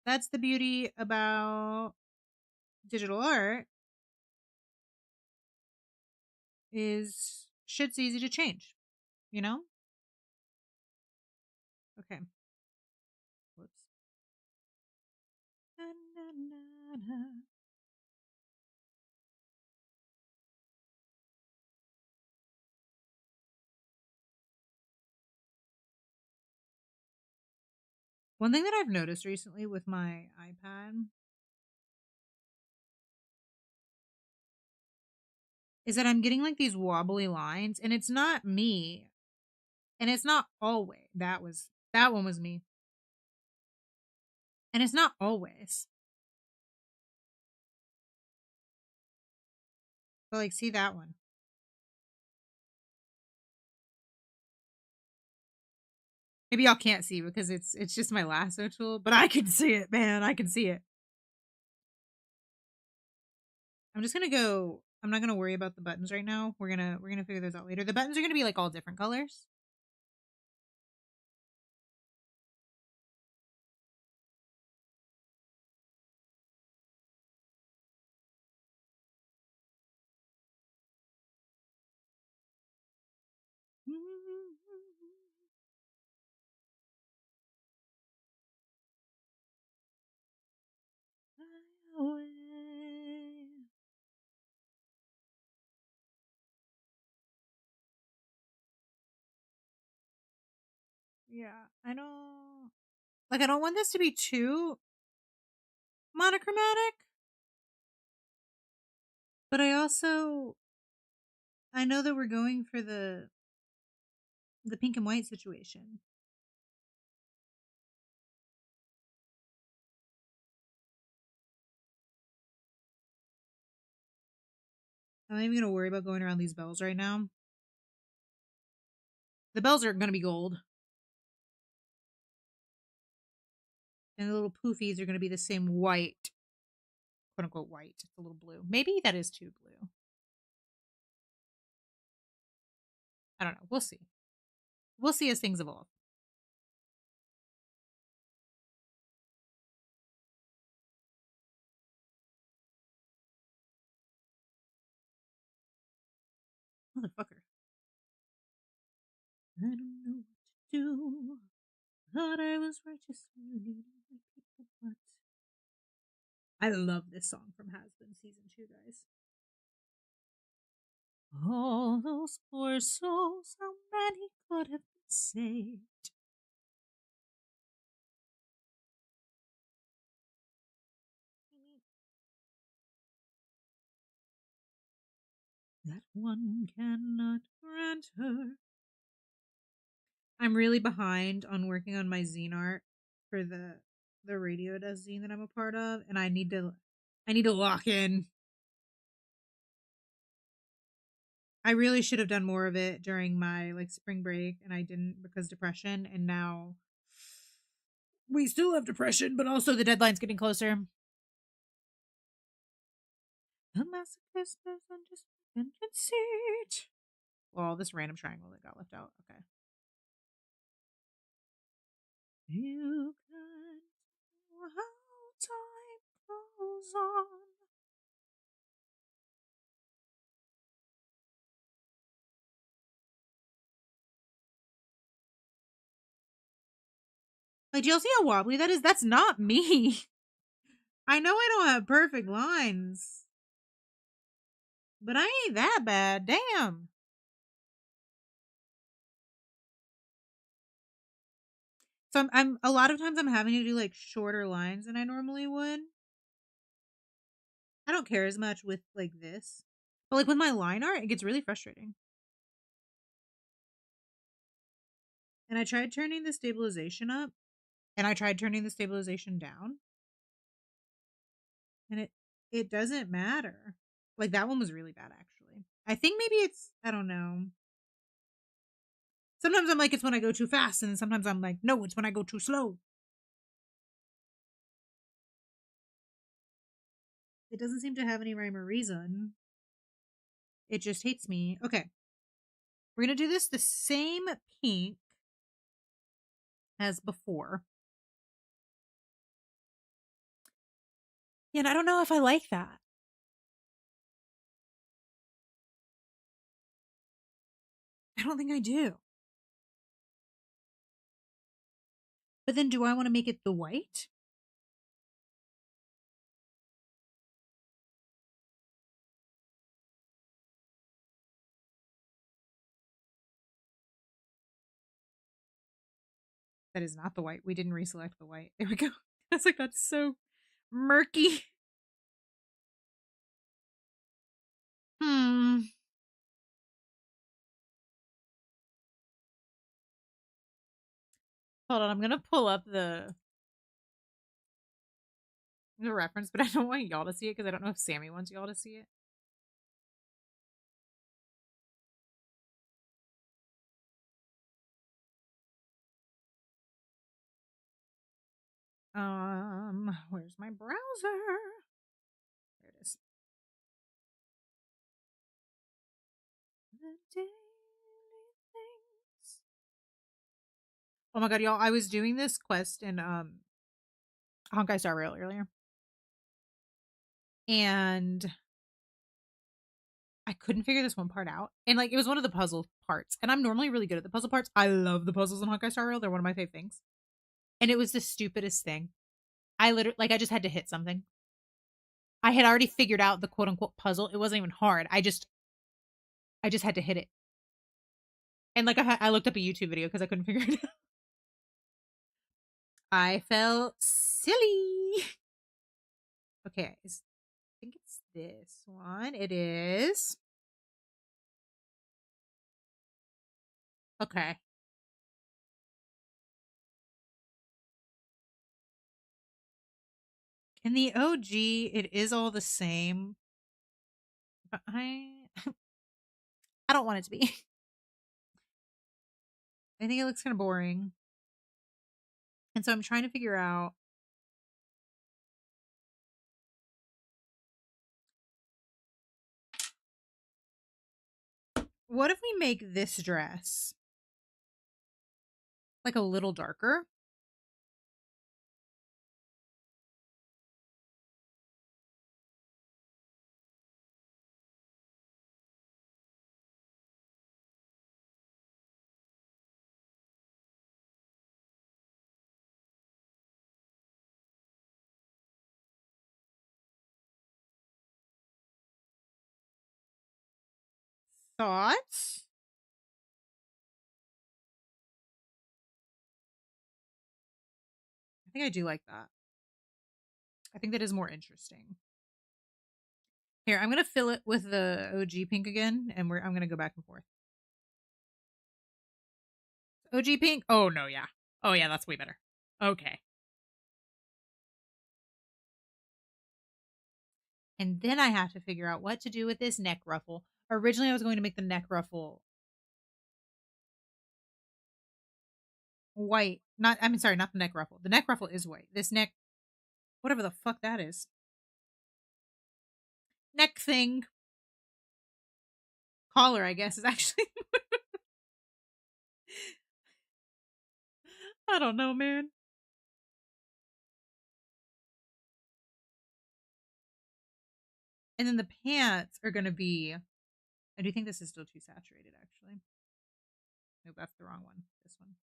That's the beauty about digital art is shit's easy to change, you know? Okay. Whoops. Na, na, na, na. One thing that I've noticed recently with my iPad is that I'm getting like these wobbly lines and it's not me. And it's not always that one was me. And it's not always. But like see that one. Maybe y'all can't see because it's just my lasso tool, but I can see it, man. I can see it. I'm just gonna go. I'm not gonna worry about the buttons right now. We're gonna figure those out later. The buttons are gonna be like all different colors. Yeah, I don't like. I don't want this to be too monochromatic, but I know that we're going for the pink and white situation. I'm not even gonna worry about going around these bells right now. The bells are gonna be gold, and the little poofies are gonna be the same white, quote unquote white. It's a little blue. Maybe that is too blue. I don't know. We'll see. We'll see as things evolve. Motherfucker. I don't know what to do. Thought I was righteous when leading my people, but I love this song from Has Been season 2, guys. All those poor souls, how many could have been saved? That one cannot grant her. I'm really behind on working on my zine art for the radio does zine that I'm a part of, and I need to lock in. I really should have done more of it during my like spring break, and I didn't because depression, and now we still have depression, but also the deadline's getting closer. The masochist person just conceit. Well, this random triangle that got left out. Okay. You can know how time goes on. Like, do y'all see how wobbly that is? That's not me. I know I don't have perfect lines, but I ain't that bad. Damn. So I'm a lot of times I'm having to do like shorter lines than I normally would. I don't care as much with like this, but like with my line art, it gets really frustrating. And I tried turning the stabilization up, and I tried turning the stabilization down, and It doesn't matter. Like, that one was really bad, actually. I think maybe it's I don't know. Sometimes I'm like, it's when I go too fast, and then sometimes I'm like, no, it's when I go too slow. It doesn't seem to have any rhyme or reason. It just hates me. Okay. We're gonna do this the same pink as before. Yeah, and I don't know if I like that. I don't think I do. But then do I want to make it the white? That is not the white. We didn't reselect the white. There we go. I was like, that's so murky. Hmm. Hold on, I'm gonna pull up the reference, but I don't want y'all to see it because I don't know if Sammy wants y'all to see it. Where's my browser? There it is. The daily things. Oh my god, y'all! I was doing this quest in Honkai Star Rail earlier, and I couldn't figure this one part out. And like, it was one of the puzzle parts, and I'm normally really good at the puzzle parts. I love the puzzles in Honkai Star Rail; they're one of my favorite things. And it was the stupidest thing. I literally like I just had to hit something. I had already figured out the quote unquote puzzle. It wasn't even hard. I just had to hit it. And like I looked up a YouTube video because I couldn't figure it out. I felt silly. Okay, I think it's this one. It is. Okay. In the OG, it is all the same. But I don't want it to be. I think it looks kind of boring. And so I'm trying to figure out what if we make this dress like a little darker? Thoughts? I think I do like that. I think that is more interesting. Here, I'm gonna fill it with the OG pink again, and I'm gonna go back and forth. OG pink? Oh no, yeah. Oh yeah, that's way better. Okay. And then I have to figure out what to do with this neck ruffle. Originally, I was going to make the neck ruffle white. Not, I mean, sorry, not the neck ruffle. The neck ruffle is white. This neck, whatever the fuck that is, neck thing, collar, I guess, is actually. I don't know, man. And then the pants are gonna be. I do think this is still too saturated, actually. Nope, that's the wrong one. This one.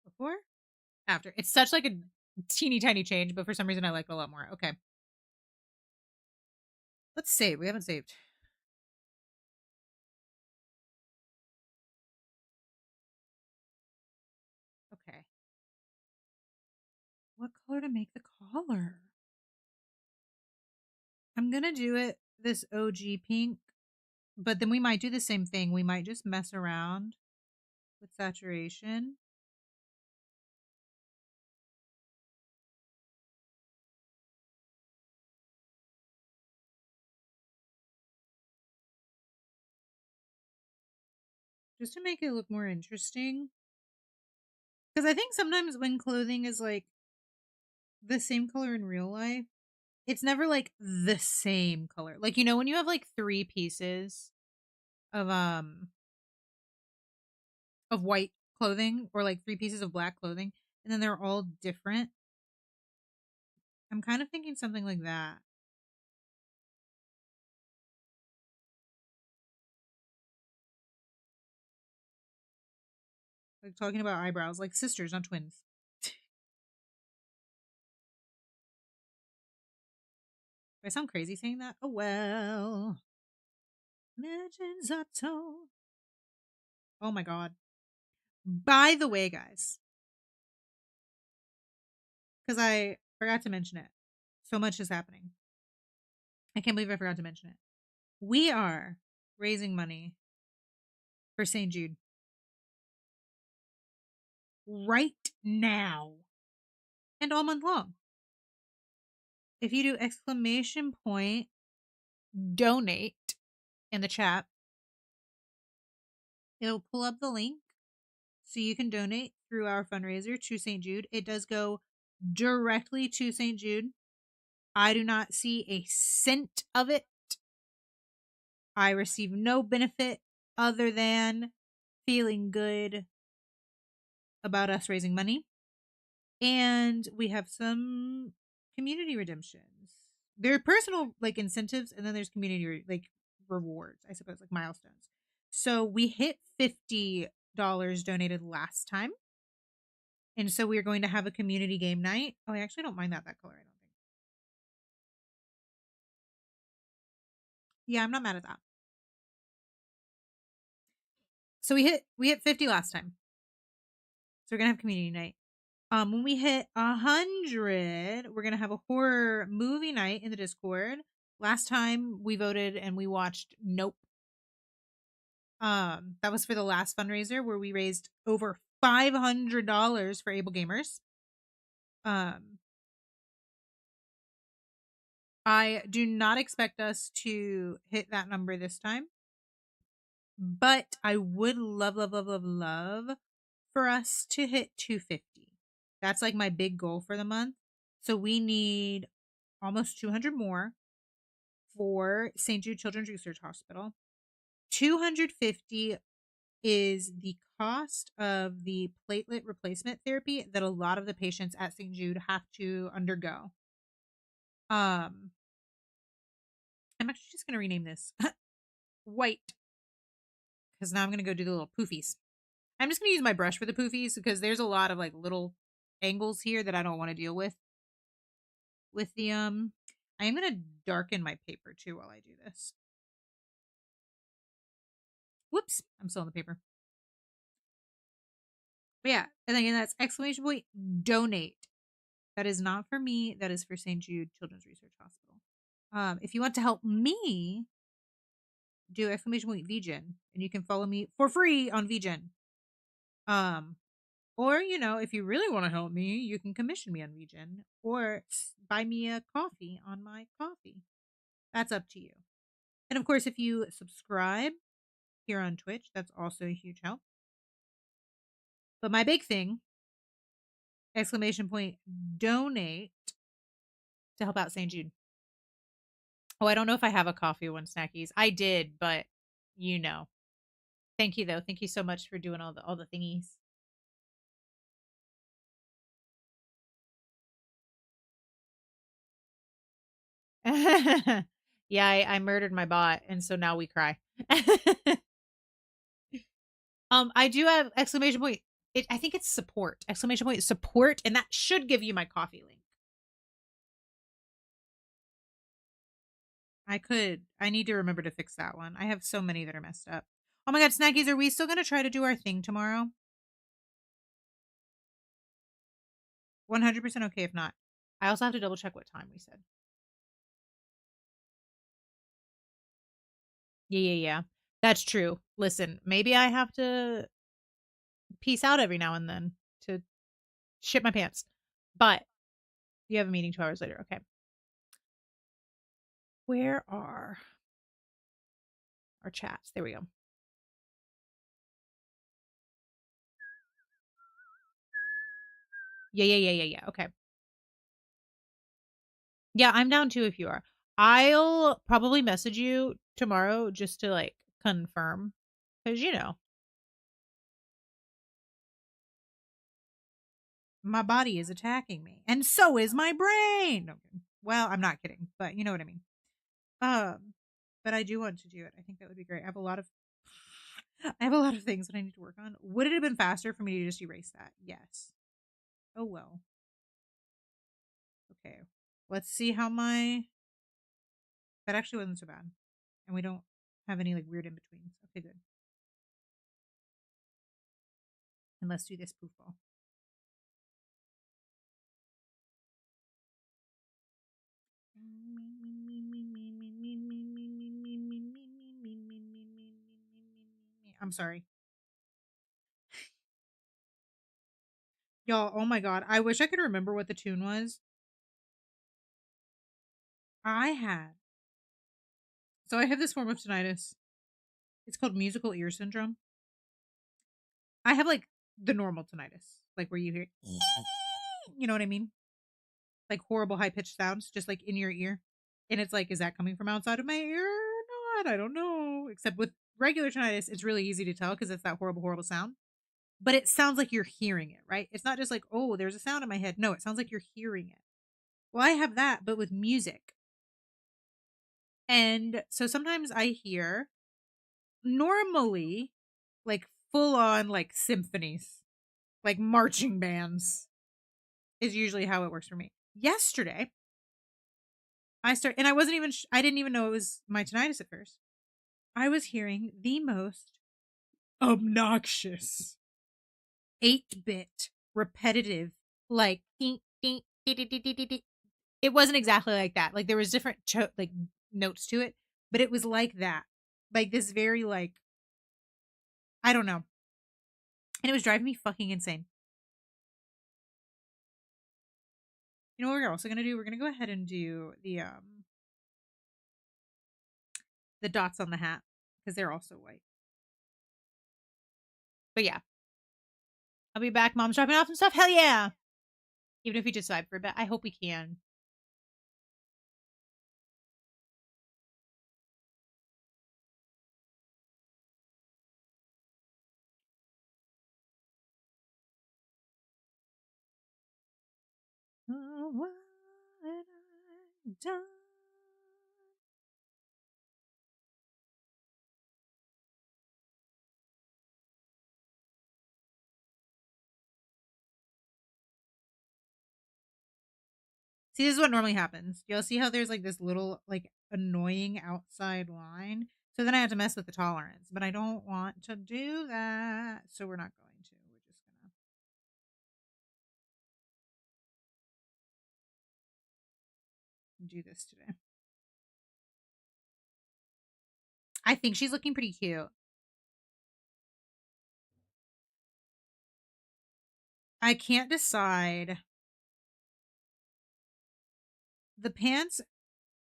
Before? After. It's such like a teeny tiny change, but for some reason I like it a lot more. Okay. Let's save. We haven't saved. Okay. What color to make the collar? I'm gonna do it this OG pink, but then we might do the same thing. We might just mess around with saturation. Just to make it look more interesting. Because I think sometimes when clothing is like the same color in real life, it's never like the same color. Like, when you have like three pieces of white clothing or like three pieces of black clothing and then they're all different. I'm kind of thinking something like that. Like talking about eyebrows, like sisters, not twins. I sound crazy saying that? Oh well. Legends are told. Oh my god. By the way, guys, because I forgot to mention it. So much is happening. I can't believe I forgot to mention it. We are raising money for St. Jude right now and all month long. If you do exclamation point donate in the chat, it'll pull up the link so you can donate through our fundraiser to St. Jude. It does go directly to St. Jude. I do not see a cent of it. I receive no benefit other than feeling good about us raising money. And we have some community redemptions. There are personal like incentives, and then there's community like rewards, I suppose, like milestones. So we hit $50 donated last time. And so we are going to have a community game night. Oh, I actually don't mind that color, I don't think. Yeah, I'm not mad at that. So we hit 50 last time. So we're gonna have community night. When we hit 100, we're gonna have a horror movie night in the Discord. Last time we voted and we watched Nope. That was for the last fundraiser where we raised over $500 for Able Gamers. Um, I do not expect us to hit that number this time, but I would love, love, love, love, love for us to hit 250. That's like my big goal for the month. So we need almost 200 more for St. Jude Children's Research Hospital. 250 is the cost of the platelet replacement therapy that a lot of the patients at St. Jude have to undergo. I'm actually just going to rename this white because now I'm going to go do the little poofies. I'm just going to use my brush for the poofies because there's a lot of like little angles here that I don't want to deal with the I am going to darken my paper too while I do this. Whoops, I'm still on the paper. But yeah, and again, that's exclamation point donate. That is not for me. That is for St. Jude Children's Research Hospital. If you want to help me, do exclamation point VGen, and you can follow me for free on VGen. Or if you really want to help me, you can commission me on VGen or buy me a coffee on my coffee. That's up to you. And of course, if you subscribe here on Twitch, that's also a huge help. But my big thing, exclamation point donate to help out St. Jude. Oh, I don't know if I have a coffee one snackies. I did, but you know. Thank you though. Thank you so much for doing all the thingies. Yeah, I murdered my bot, and so now we cry. I do have exclamation point. I think it's support. Exclamation point support, and that should give you my coffee link. I need to remember to fix that one. I have so many that are messed up. Oh my god, Snackies, are we still gonna try to do our thing tomorrow? 100% okay if not. I also have to double check what time we said. Yeah, yeah, yeah. That's true. Listen, maybe I have to peace out every now and then to shit my pants. But you have a meeting 2 hours later. Okay. Where are our chats? There we go. Yeah, yeah, yeah, yeah, yeah. Okay. Yeah, I'm down too if you are. I'll probably message you tomorrow just to like confirm. Because, my body is attacking me. And so is my brain. No, I'm kidding. Well, I'm not kidding, but you know what I mean. But I do want to do it. I think that would be great. I have a lot of things that I need to work on. Would it have been faster for me to just erase that? Yes. Oh well. Okay. Let's see how my that actually wasn't so bad. And we don't have any like weird in betweens. Okay, good. And let's do this poof ball. I'm sorry. Y'all, oh my god. I wish I could remember what the tune was. I had. So I have this form of tinnitus. It's called musical ear syndrome. I have like the normal tinnitus, like where you hear, you know what I mean? Like horrible high pitched sounds just like in your ear. And it's like, is that coming from outside of my ear or not? I don't know. Except with regular tinnitus, it's really easy to tell because it's that horrible, horrible sound. But it sounds like you're hearing it, right? It's not just like, oh, there's a sound in my head. No, it sounds like you're hearing it. Well, I have that, but with music. And so sometimes I hear normally like full on like symphonies, like marching bands is usually how it works for me. Yesterday, and I wasn't even, I didn't even know it was my tinnitus at first. I was hearing the most obnoxious 8-bit repetitive, like, ding, ding, ding, ding, ding, ding, ding. It wasn't exactly like that. Like, there was different, like, notes to it, but it was like that. Like, this very, like, I don't know. And it was driving me fucking insane. You know what we're also gonna do? We're gonna go ahead and do the dots on the hat because they're also white. But yeah, I'll be back. Mom's dropping off some stuff. Hell yeah! Even if we just vibe for a bit, I hope we can. Oh, what have I done? See, this is what normally happens. You'll see how there's like this little like annoying outside line. So then I have to mess with the tolerance, but I don't want to do that. So we're not going to. We're just gonna do this today. I think she's looking pretty cute. I can't decide. The pants,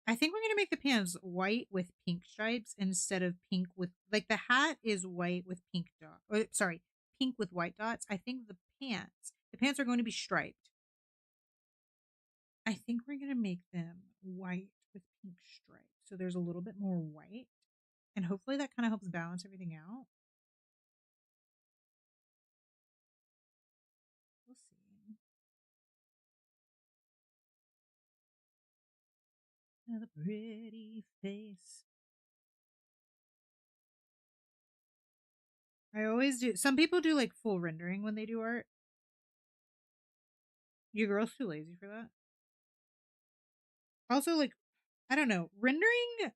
I think we're gonna make the pants white with pink stripes instead of pink with like the hat is white with pink dot. Or, sorry, pink with white dots. I think the pants are going to be striped. I think we're gonna make them white with pink stripes. So there's a little bit more white. And hopefully that kind of helps balance everything out. We'll see. Another pretty face. I always do. Some people do like full rendering when they do art. Your girl's too lazy for that. Also, like, I don't know, rendering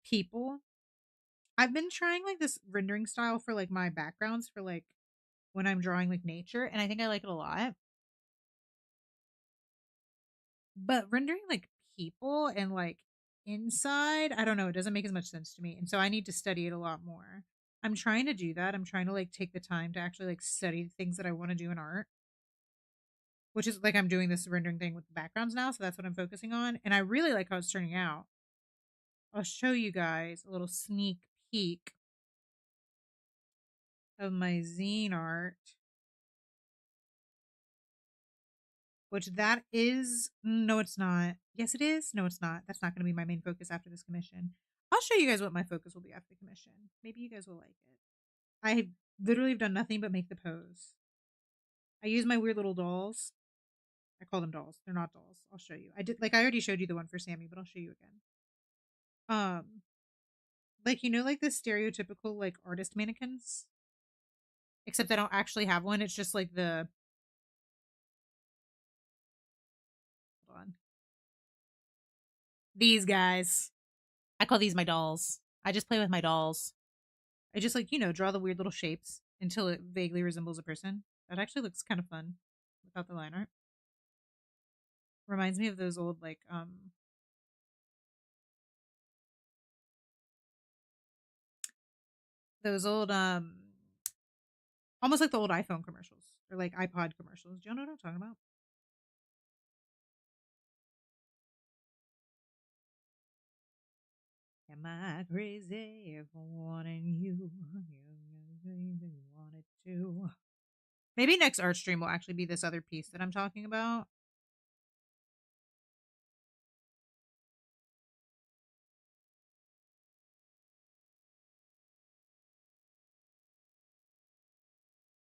people. I've been trying like this rendering style for like my backgrounds for like when I'm drawing like nature, and I think I like it a lot. But rendering like people and like inside, I don't know, it doesn't make as much sense to me. And so I need to study it a lot more. I'm trying to do that. I'm trying to like take the time to actually like study the things that I want to do in art, which is like I'm doing this rendering thing with the backgrounds now, so that's what I'm focusing on. And I really like how it's turning out. I'll show you guys a little sneak peek of my zine art, which that is, no, it's not. Yes, it is. No, it's not. That's not going to be my main focus after this commission. I'll show you guys what my focus will be after the commission. Maybe you guys will like it. I literally have done nothing but make the pose. I use my weird little dolls. I call them dolls. They're not dolls. I'll show you. I did, like, I already showed you the one for Sammy, but I'll show you again. Like, you know, like the stereotypical like artist mannequins, except I don't actually have one. It's just like the, hold on, these guys. I call these my dolls. I just play with my dolls. I just like, you know, draw the weird little shapes until it vaguely resembles a person. That actually looks kind of fun without the line art. Reminds me of those old like those old almost like the old iPhone commercials or like iPod commercials. Do you know what I'm talking about? Am I crazy for wanting you? You wanted to. Maybe next art stream will actually be this other piece that I'm talking about.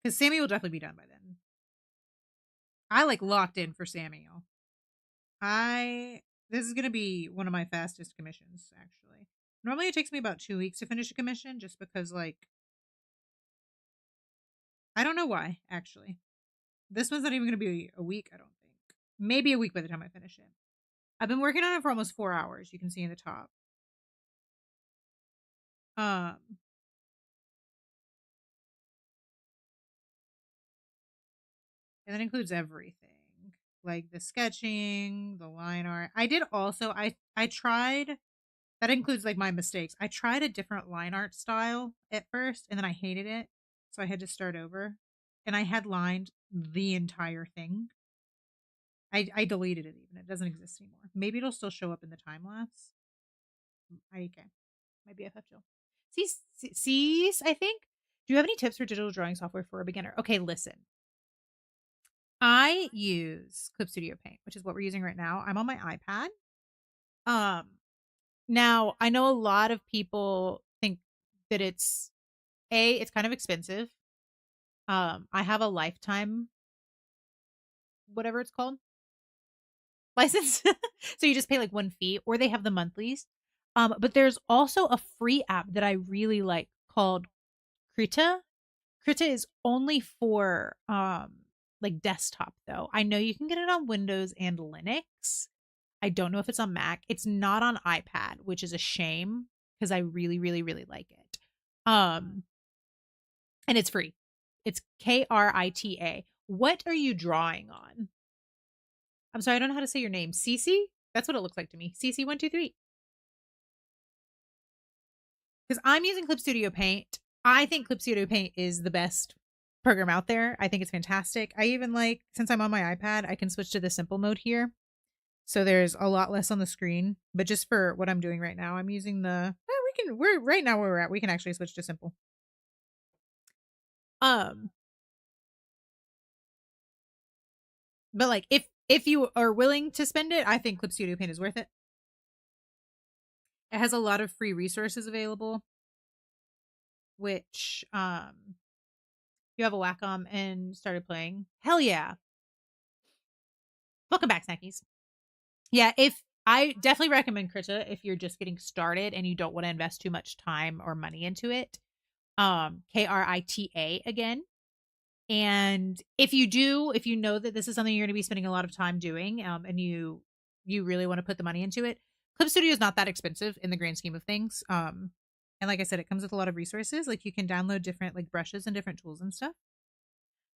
Because Sammy will definitely be done by then. I like locked in for Sammy, y'all. This is gonna be one of my fastest commissions, actually. Normally it takes me about 2 weeks to finish a commission just because like I don't know why, actually. This one's not even gonna be a week, I don't think. Maybe a week by the time I finish it. I've been working on it for almost 4 hours, you can see in the top. Um and that includes everything. Like the sketching, the line art. I did also I tried, that includes like my mistakes. I tried a different line art style at first and then I hated it. So I had to start over. And I had lined the entire thing. I deleted it even. It doesn't exist anymore. Maybe it'll still show up in the time lapse. Okay. My BFF Jill. Sees, I think. Do you have any tips for digital drawing software for a beginner? Okay, listen. I use Clip Studio Paint, which is what we're using right now. I'm on my iPad. Um, Now I know a lot of people think that it's kind of expensive. I have a lifetime, whatever it's called, license. So you just pay like one fee, or they have the monthlies. But there's also a free app that I really like called Krita. Krita is only for like desktop though. I know you can get it on Windows and Linux. I don't know if it's on Mac. It's not on iPad, which is a shame because I really, really, really like it. Um, and it's free. It's Krita. What are you drawing on? I'm sorry, I don't know how to say your name. Cece? That's what it looks like to me. Cece123. Because I'm using Clip Studio Paint. I think Clip Studio Paint is the best program out there. I think it's fantastic. I even like, since I'm on my iPad, I can switch to the simple mode here. So there's a lot less on the screen. But just for what I'm doing right now, I'm using we're right now where we're at, we can actually switch to simple. Um, but like if you are willing to spend it, I think Clip Studio Paint is worth it. It has a lot of free resources available, which you have a Wacom and started playing. Hell yeah. Welcome back, Snackies. Yeah, if I definitely recommend Krita if you're just getting started and you don't want to invest too much time or money into it. Krita again. And if you know that this is something you're going to be spending a lot of time doing, and you really want to put the money into it, Clip Studio is not that expensive in the grand scheme of things. And like I said, it comes with a lot of resources. Like you can download different like brushes and different tools and stuff.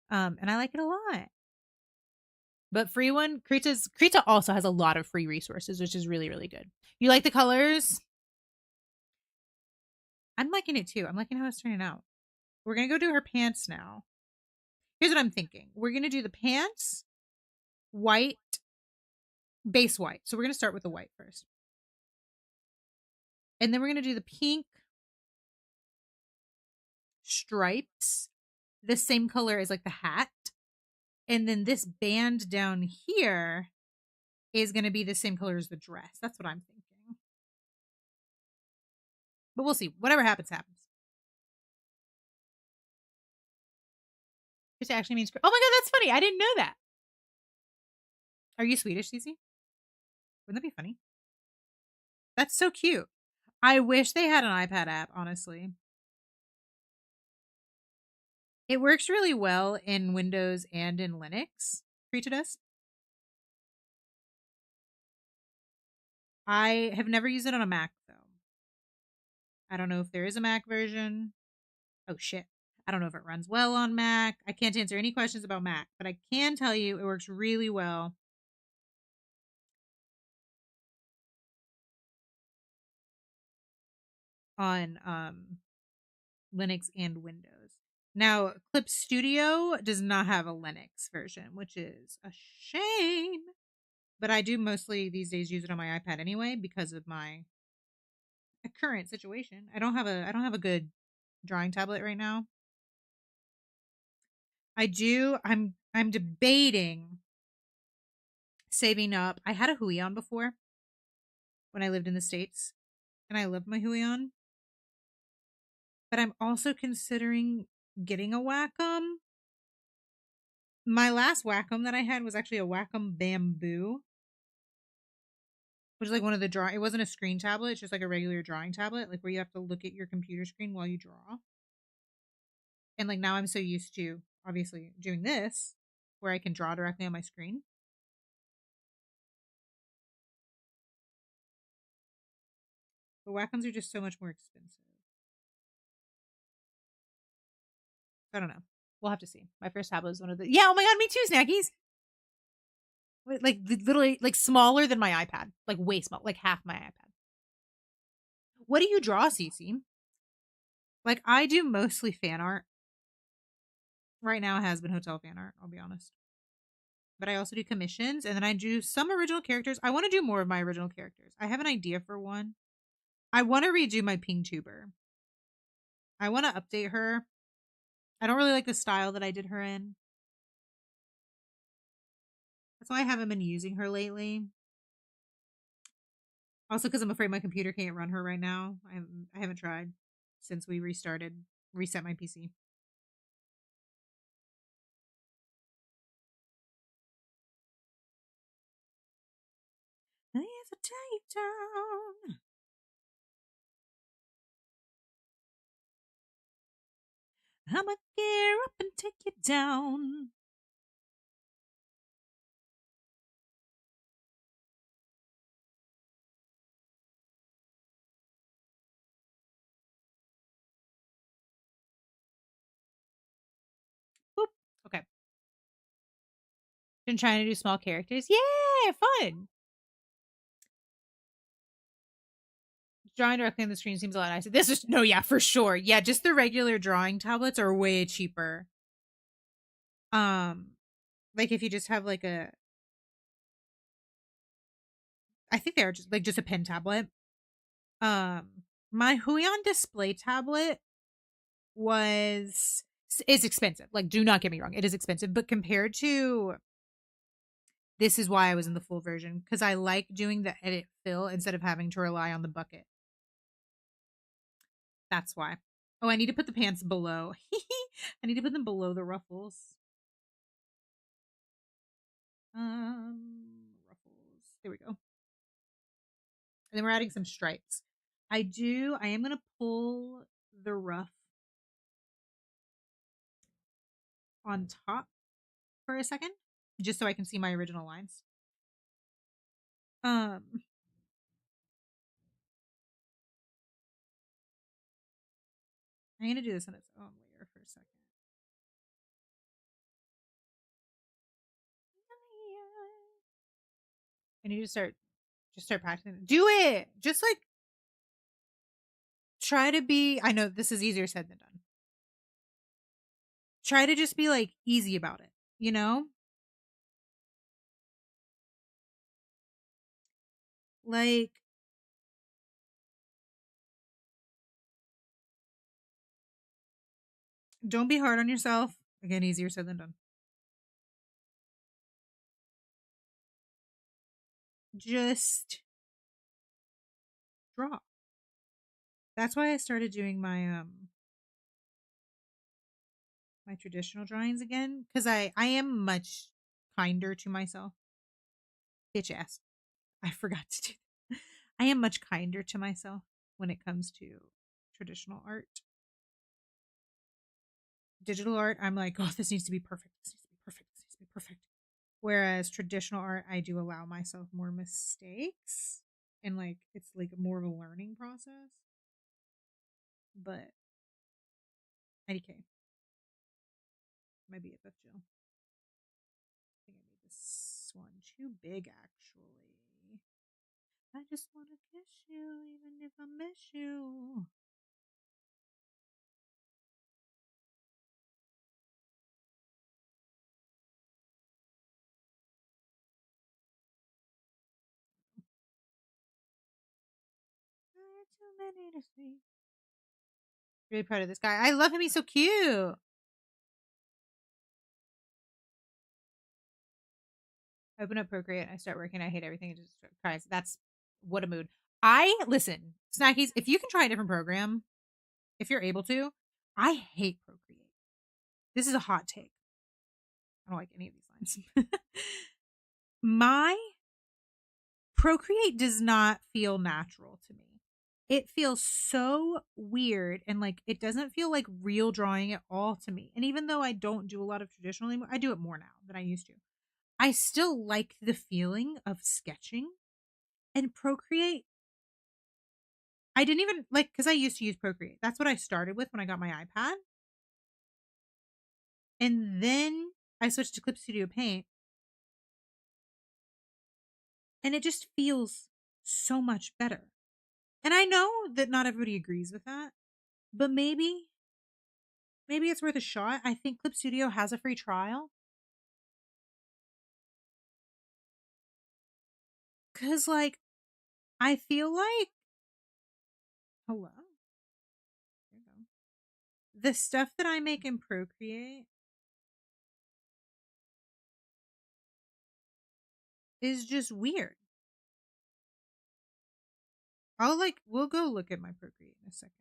And I like it a lot. But free one, Krita also has a lot of free resources, which is really, really good. You like the colors? I'm liking it too. I'm liking how it's turning out. We're gonna go do her pants now. Here's what I'm thinking. We're gonna do the pants, white, base white. So we're gonna start with the white first. And then we're gonna do the pink stripes, the same color as like the hat. And then this band down here is gonna be the same color as the dress. That's what I'm thinking. But we'll see. Whatever happens, happens. Which actually means, oh my god, that's funny. I didn't know that. Are you Swedish, Cece? Wouldn't that be funny? That's so cute. I wish they had an iPad app, honestly. It works really well in Windows and in Linux. Preach us. I have never used it on a Mac, though. I don't know if there is a Mac version. Oh, shit. I don't know if it runs well on Mac. I can't answer any questions about Mac, but I can tell you it works really well on Linux and Windows. Now, Clip Studio does not have a Linux version, which is a shame. But I do mostly these days use it on my iPad anyway because of my current situation. I don't have a good drawing tablet right now. I'm debating saving up. I had a Huion before when I lived in the States, and I loved my Huion. But I'm also considering getting a Wacom. My last Wacom that I had was actually a Wacom Bamboo, which is like one of the draw. It wasn't a screen tablet; it's just like a regular drawing tablet, like where you have to look at your computer screen while you draw. And like now, I'm so used to obviously doing this, where I can draw directly on my screen. But Wacoms are just so much more expensive. I don't know. We'll have to see. My first tablet was one of the. Yeah. Oh my god, me too, Snackies. Like literally, like smaller than my iPad, like way small, like half my iPad. What do you draw, Cece? Like I do mostly fan art. Right now, it has been hotel fan art. I'll be honest. But I also do commissions, and then I do some original characters. I want to do more of my original characters. I have an idea for one. I want to redo my ping tuber. I want to update her. I don't really like the style that I did her in. That's why I haven't been using her lately. Also, because I'm afraid my computer can't run her right now. I haven't tried since we reset my PC. There's a takedown. I'ma gear up and take you down. Boop. Okay. Been trying to do small characters. Yeah, fun. Drawing directly on the screen seems a lot nicer. This is no, yeah, for sure. Yeah, just the regular drawing tablets are way cheaper. Um, like if you just have like I think they're just a pen tablet. Um, my Huion display tablet was is expensive. Like, do not get me wrong, it is expensive, but compared to this is why I was in the full version because I like doing the edit fill instead of having to rely on the bucket. That's why. Oh, I need to put the pants below. I need to put them below the ruffles. Ruffles. There we go. And then we're adding some stripes. I am gonna pull the ruff on top for a second, just so I can see my original lines. Um, I'm gonna do this on its own layer for a second. I need to start practicing. Do it. Just like try to be. I know this is easier said than done. Try to just be like easy about it. You know, like don't be hard on yourself. Again, easier said than done. Just draw. That's why I started doing my traditional drawings again because I am much kinder to myself. Bitch ass. I forgot to do that. I am much kinder to myself when it comes to traditional art. Digital art, I'm like, oh, this needs to be perfect. This needs to be perfect. This needs to be perfect. Whereas traditional art, I do allow myself more mistakes and like it's like more of a learning process. But IDK, my BFF Jill. I think I made this one too big actually. I just want to kiss you even if I miss you. I had too many to see. Really proud of this guy. I love him. He's so cute. I open up Procreate and I start working. I hate everything. It just cries. That's what a mood. I listen, Snackies. If you can try a different program, if you're able to, I hate Procreate. This is a hot take. I don't like any of these lines. My Procreate does not feel natural to me. It feels so weird and like it doesn't feel like real drawing at all to me. And even though I don't do a lot of traditional anymore, I do it more now than I used to. I still like the feeling of sketching and Procreate. I didn't even like because I used to use Procreate. That's what I started with when I got my iPad. And then I switched to Clip Studio Paint and it just feels so much better. And I know that not everybody agrees with that, but maybe it's worth a shot. I think Clip Studio has a free trial. Cause like I feel like hello. There you go. The stuff that I make in Procreate is just weird. We'll go look at my Procreate in a second.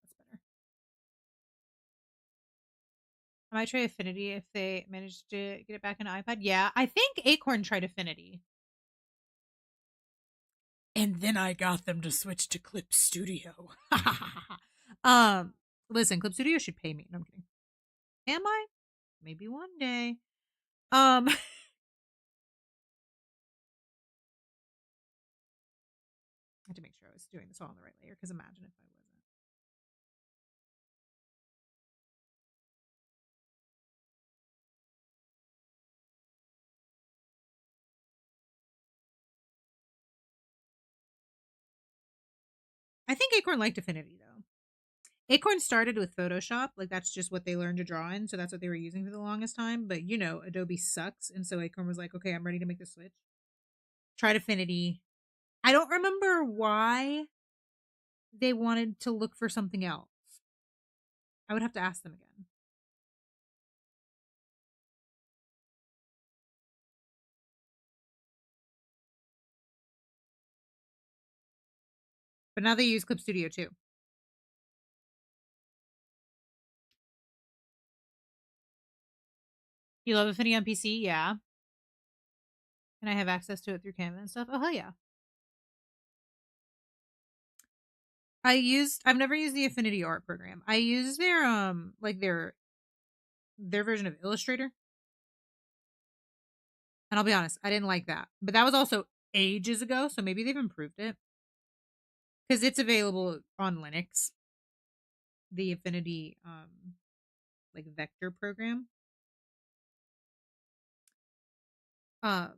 That's better. I might try Affinity if they manage to get it back on iPad. Yeah, I think Acorn tried Affinity. And then I got them to switch to Clip Studio. um, listen, Clip Studio should pay me. No, I'm kidding. Am I? Maybe one day. I had to make sure I was doing this all on the right layer because imagine if I wasn't. I think Acorn liked Affinity though. Acorn started with Photoshop, like that's just what they learned to draw in, so that's what they were using for the longest time. But you know, Adobe sucks, and so Acorn was like, "Okay, I'm ready to make the switch." Tried Affinity. I don't remember why they wanted to look for something else. I would have to ask them again. But now they use Clip Studio too. You love Affinity on PC? Yeah. And I have access to it through Canva and stuff. Oh hell yeah. I've never used the Affinity art program. I use their like their version of Illustrator. And I'll be honest, I didn't like that. But that was also ages ago, so maybe they've improved it. Because it's available on Linux. the affinity like vector program. Um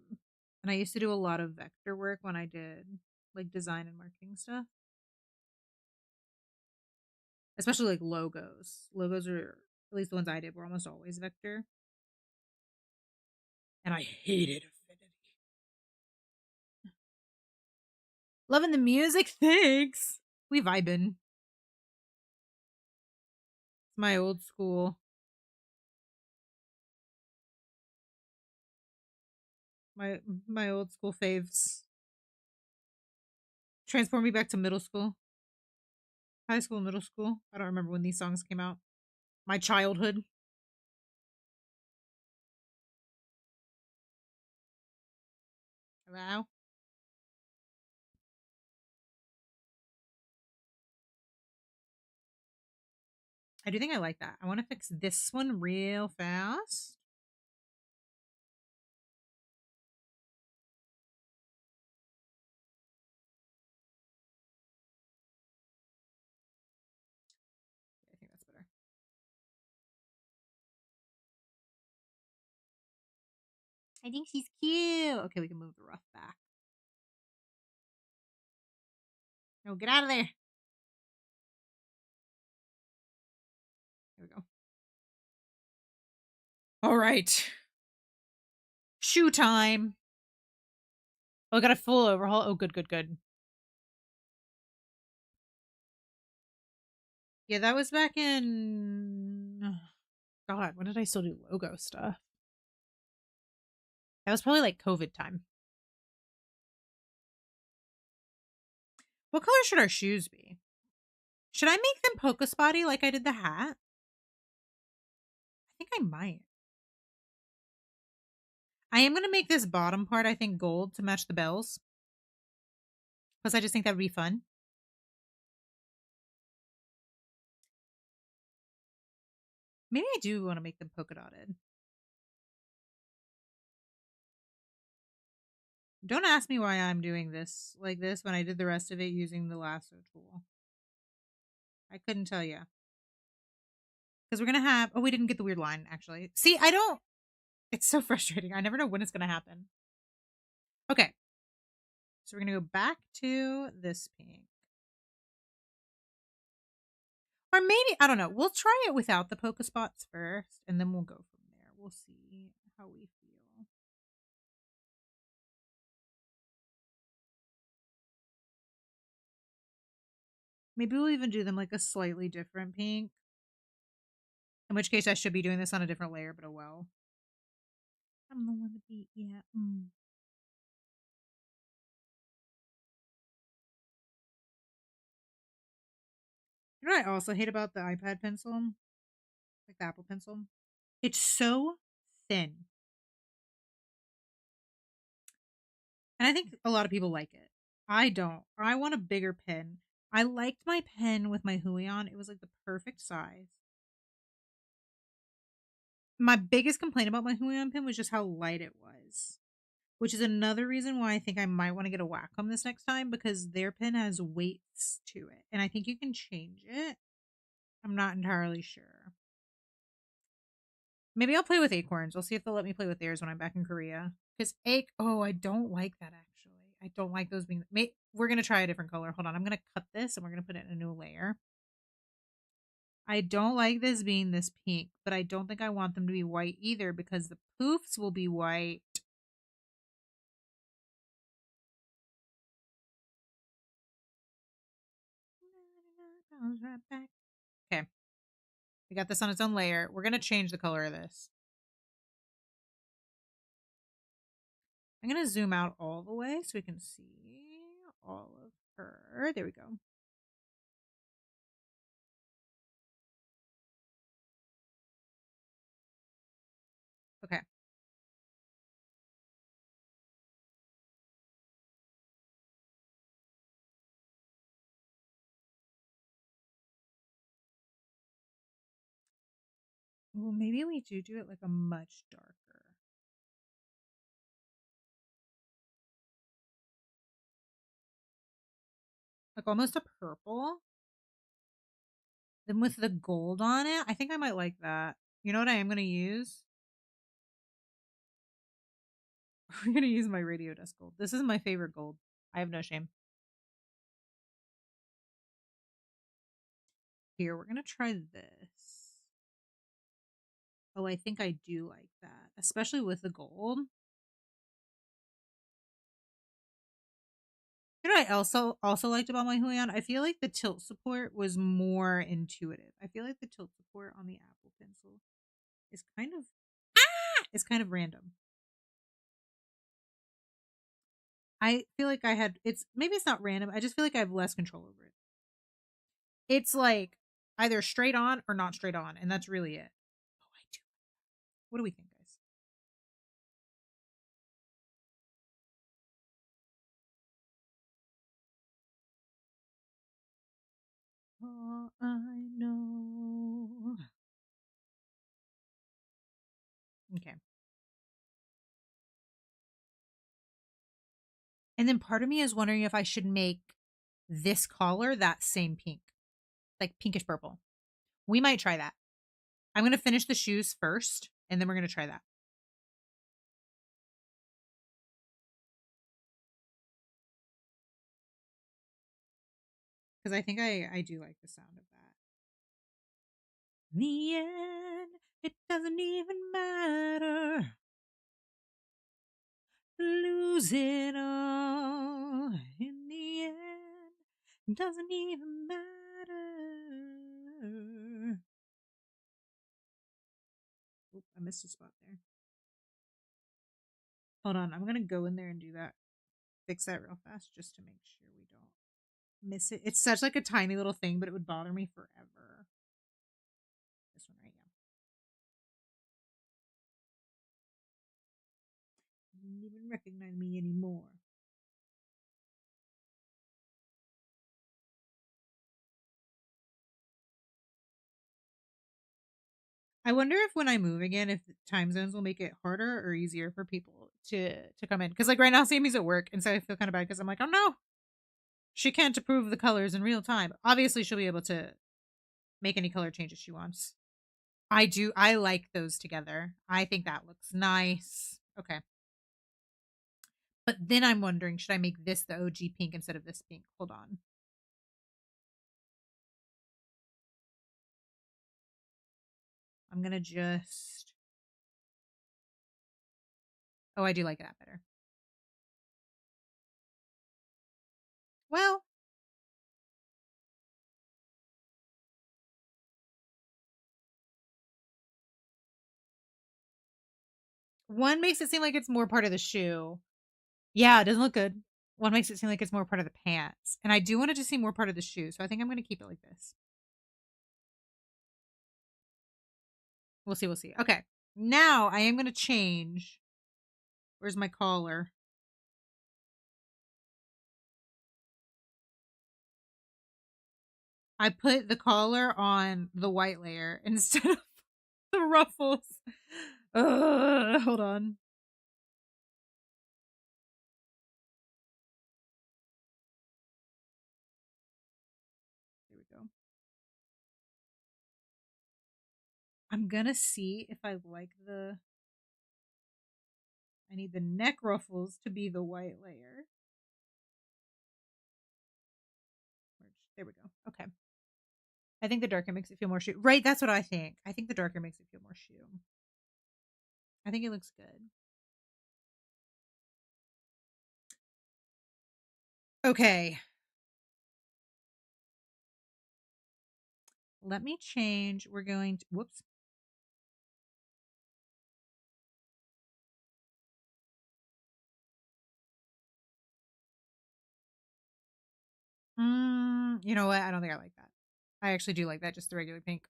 and I used to do a lot of vector work when I did like design and marketing stuff, especially like logos. Logos are, at least the ones I did, were almost always vector, and I hated affinity. Loving the music, thanks. We vibing. It's my old school. My my old school faves. Transform me back to middle school, high school, middle school. I don't remember when these songs came out. My childhood. Wow. I do think I like that. I want to fix this one real fast. I think that's better. I think she's cute. Okay, we can move the rough back. No, get out of there. There we go. All right. Shoe time. Oh, I got a full overhaul. Oh, good, good, good. Yeah, that was back in. God, when did I still do logo stuff? That was probably like COVID time. What color should our shoes be? Should I make them polka spotty like I did the hat? I think I might. I am going to make this bottom part, I think, gold to match the bells. Because I just think that would be fun. Maybe I do want to make them polka dotted. Don't ask me why I'm doing this like this when I did the rest of it using the lasso tool. I couldn't tell you. Because we're going to have. Oh, we didn't get the weird line, actually. See, I don't. It's so frustrating. I never know when it's going to happen. Okay. So we're going to go back to this pink. Or maybe, I don't know. We'll try it without the polka spots first, and then we'll go from there. We'll see how we feel. Maybe we'll even do them like a slightly different pink. In which case, I should be doing this on a different layer, but oh well. I'm the one to beat, yeah. You know what I also hate about the iPad pencil? Like the Apple pencil? It's so thin. And I think a lot of people like it. I don't. I want a bigger pen. I liked my pen with my Huion. It was like the perfect size. My biggest complaint about my Huion pen was just how light it was, which is another reason why I think I might want to get a Wacom this next time because their pen has weights to it. And I think you can change it. I'm not entirely sure. Maybe I'll play with acorns. I'll see if they'll let me play with theirs when I'm back in Korea. Because oh, I don't like that actually. I don't like those being. We're gonna try a different color. Hold on, I'm gonna cut this and we're gonna put it in a new layer. I don't like this being this pink, but I don't think I want them to be white either because the poofs will be white. Okay, we got this on its own layer. We're gonna change the color of this. I'm gonna zoom out all the way so we can see all of her. There we go. Okay. Well, maybe we do it like a much darker. Like almost a purple. Then with the gold on it, I think I might like that. You know what I am gonna use? I'm gonna use my radio dust gold. This is my favorite gold. I have no shame. Here, we're gonna try this. Oh, I think I do like that, especially with the gold. You know what I also liked about my Huion? I feel like the tilt support was more intuitive. I feel like the tilt support on the Apple Pencil is kind of random. I feel like it's maybe it's not random. I just feel like I have less control over it. It's like either straight on or not straight on, and that's really it. Oh, I do. What do we think, guys? All I know. Okay. And then part of me is wondering if I should make this collar that same pink, like pinkish purple. We might try that. I'm going to finish the shoes first, and then we're going to try that. Because I think I do like the sound of that. In the end, it doesn't even matter. Lose it all. In the end, it doesn't even matter. Oop, I missed a spot there. Hold on, I'm going to go in there and do that. Fix that real fast just to make sure we don't miss it. It's such like a tiny little thing, but it would bother me forever. This one right here. You didn't even recognize me anymore. I wonder if when I move again, if time zones will make it harder or easier for people to come in. Because like right now, Sammy's at work, and so I feel kind of bad because I'm like, oh no, she can't approve the colors in real time. Obviously, she'll be able to make any color changes she wants. I do. I like those together. I think that looks nice. Okay. But then I'm wondering, should I make this the OG pink instead of this pink? Hold on. I'm gonna just. Oh, I do like that better. Well, one makes it seem like it's more part of the shoe. Yeah, it doesn't look good. One makes it seem like it's more part of the pants. And I do want it to seem more part of the shoe. So I think I'm gonna keep it like this. We'll see, we'll see. Okay. Now I am gonna change. Where's my collar? I put the collar on the white layer instead of the ruffles. Hold on. There we go. I'm gonna see if I like the. I need the neck ruffles to be the white layer. There we go. Okay. I think the darker makes it feel more shoe. Right, that's what I think. I think the darker makes it feel more shoe. I think it looks good. Okay. Let me change. We're going to, whoops. You know what? I don't think I like that. I actually do like that, just the regular pink.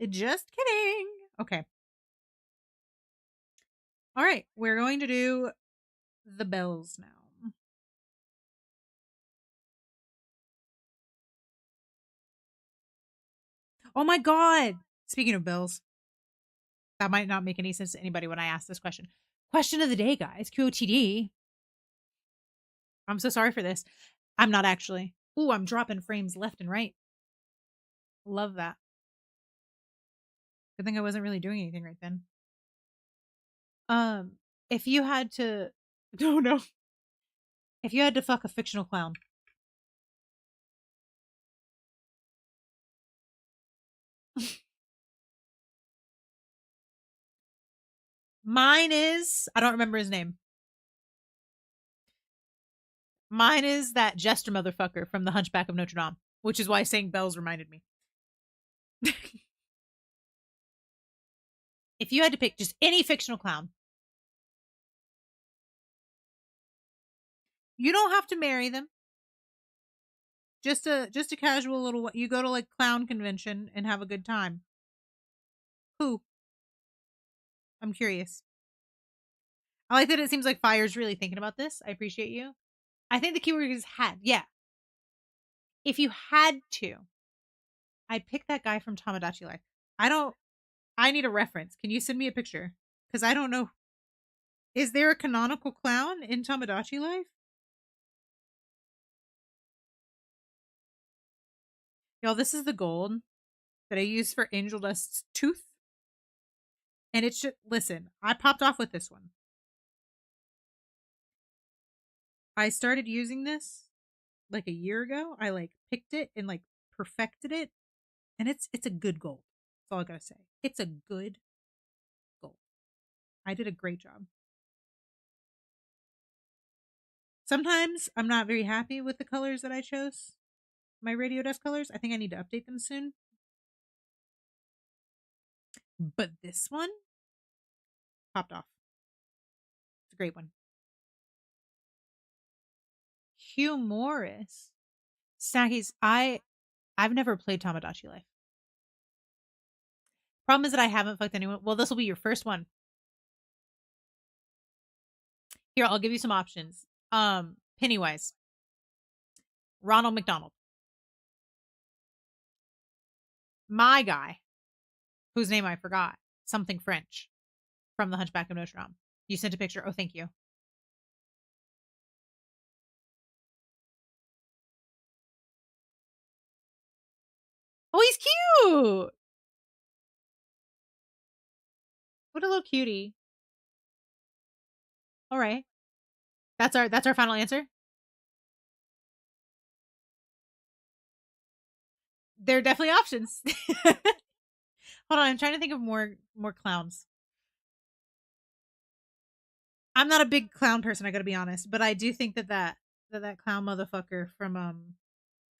Just kidding. Okay. All right. We're going to do the bells now. Oh my God. Speaking of bells, that might not make any sense to anybody when I ask this question. Question of the day, guys. QOTD. I'm so sorry for this. I'm not actually. Ooh, I'm dropping frames left and right. Love that. Good thing I wasn't really doing anything right then. Um, if you had to, no, no, if you had to fuck a fictional clown, mine is I don't remember his name. Mine is that jester motherfucker from The Hunchback of Notre Dame, which is why saying bells reminded me. If you had to pick just any fictional clown, you don't have to marry them. Just a casual little. You go to like clown convention and have a good time. Who? I'm curious. I like that it seems like Fire's really thinking about this. I appreciate you. I think the keyword is had. Yeah. If you had to, I'd pick that guy from Tamagotchi Life. I don't. I need a reference. Can you send me a picture? Because I don't know. Is there a canonical clown in Tamagotchi Life? Y'all, this is the gold that I use for Angel Dust's tooth. And it's just, listen, I popped off with this one. I started using this like a year ago. I like picked it and like perfected it. And it's a good gold. That's all I gotta say. It's a good gold. I did a great job. Sometimes I'm not very happy with the colors that I chose. My radio dust colors. I think I need to update them soon. But this one popped off. It's a great one. Hugh Morris. Snackies, I've never played Tamagotchi Life. Problem is that I haven't fucked anyone. Well, this will be your first one. Here, I'll give you some options. Pennywise, Ronald McDonald, my guy, whose name I forgot, something French, from The Hunchback of Notre Dame. You sent a picture. Oh, thank you. Oh, he's cute. What a little cutie. All right, that's our final answer. There are definitely options. Hold on, I'm trying to think of more clowns. I'm not a big clown person, I gotta be honest, but I do think that clown motherfucker from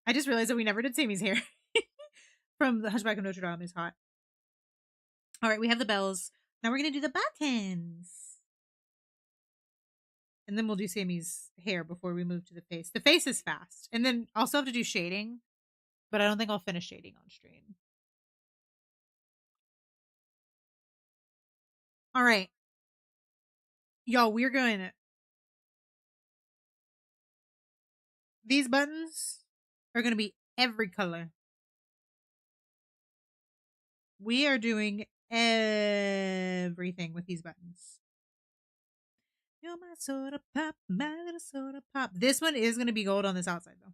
I just realized that we never did Sammy's hair from the Hunchback of Notre Dame is hot. All right, we have the bells. Now we're gonna do the buttons, and then we'll do Sammy's hair before we move to the face. The face is fast, and then also have to do shading, but I don't think I'll finish shading on stream. All right, y'all, we're going. These buttons are gonna be every color. We are doing everything with these buttons. You're my soda pop, my little soda pop. This one is going to be gold on this outside, though.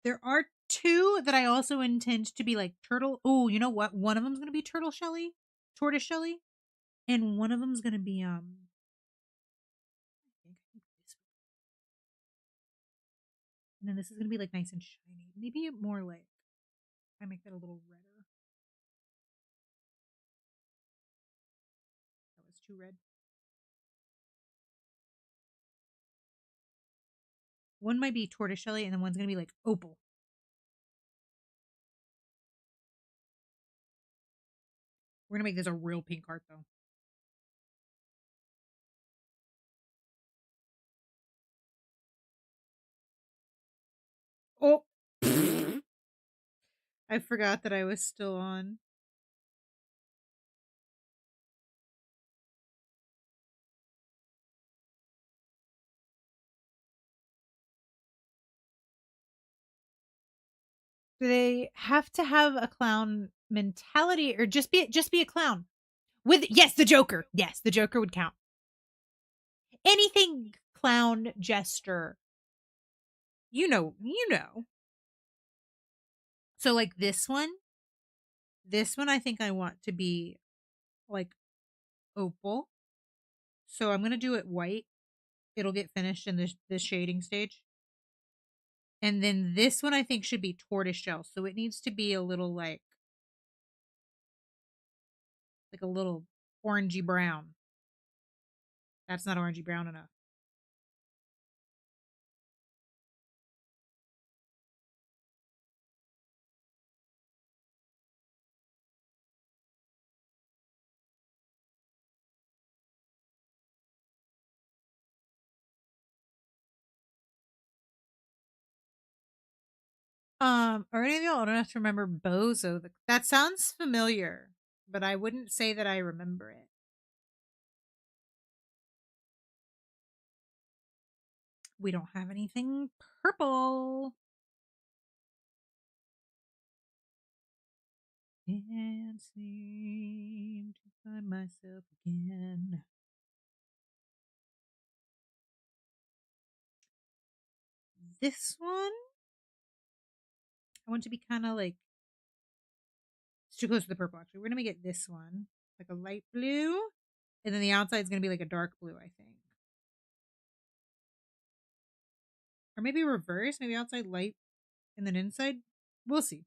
There are two that I also intend to be like turtle. Oh, you know what? One of them's going to be turtle shelly, tortoise shelly, and one of them's going to be and then this is going to be like nice and shiny. Maybe more like I make that a little redder. That was too red. One might be tortoise shelly, and then one's going to be like opal. We're going to make this a real pink heart, though. Oh, I forgot that I was still on. Do they have to have a clown mentality or just be a clown? With yes, the Joker. Yes, the Joker would count. Anything clown jester. You know. So like this one I think I want to be like opal. So I'm gonna do it white. It'll get finished in this shading stage. And then this one I think should be tortoiseshell. So it needs to be a little like a little orangey brown. That's not orangey brown enough. Are any of y'all old enough to remember Bozo? That sounds familiar, but I wouldn't say that I remember it. We don't have anything purple. Can't seem to find myself again. This one, I want to be kind of like it's too close to the purple. Actually, we're gonna make it this one, like a light blue, and then the outside is gonna be like a dark blue, I think, or maybe reverse. Maybe outside light and then inside. We'll see.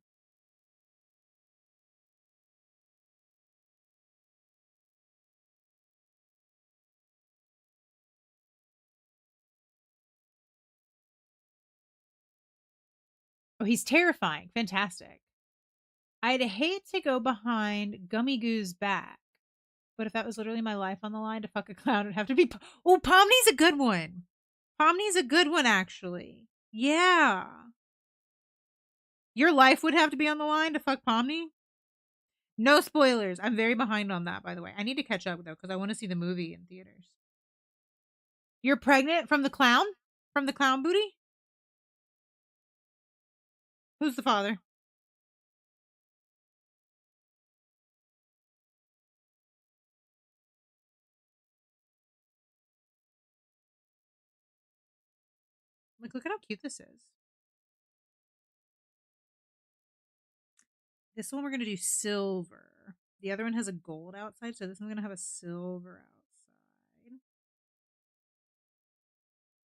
Oh, he's terrifying. Fantastic. I'd hate to go behind Gummy Goo's back, but if that was literally my life on the line to fuck a clown, it'd have to be. Oh, Pomni's a good one. Pomni's a good one, actually. Yeah. Your life would have to be on the line to fuck Pomni? No spoilers. I'm very behind on that, by the way. I need to catch up, though, because I want to see the movie in theaters. You're pregnant from the clown? From the clown booty? Who's the father? Like, look at how cute this is. This one we're gonna do silver. The other one has a gold outside, so this one's gonna have a silver outside.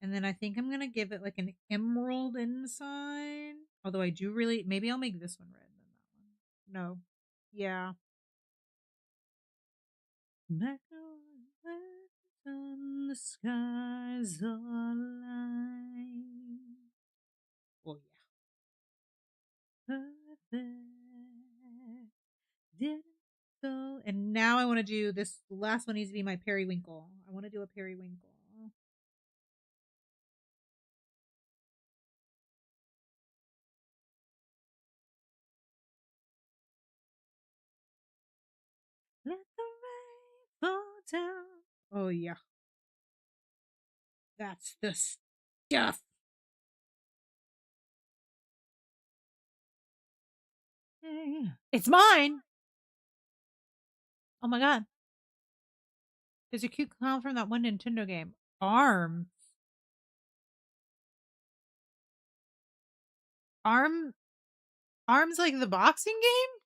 And then I think I'm gonna give it like an emerald inside. Although I do really maybe I'll make this one red than that one. No. Yeah. Back on the skies are light. Oh yeah. Perfect. Didn't go. And now I want to do this last one needs to be my periwinkle. I want to do a periwinkle. Let the rain fall down. Oh yeah. That's the stuff. It's mine. Oh my god. There's a cute clown from that one Nintendo game. Arm. Arm Arms like the boxing game?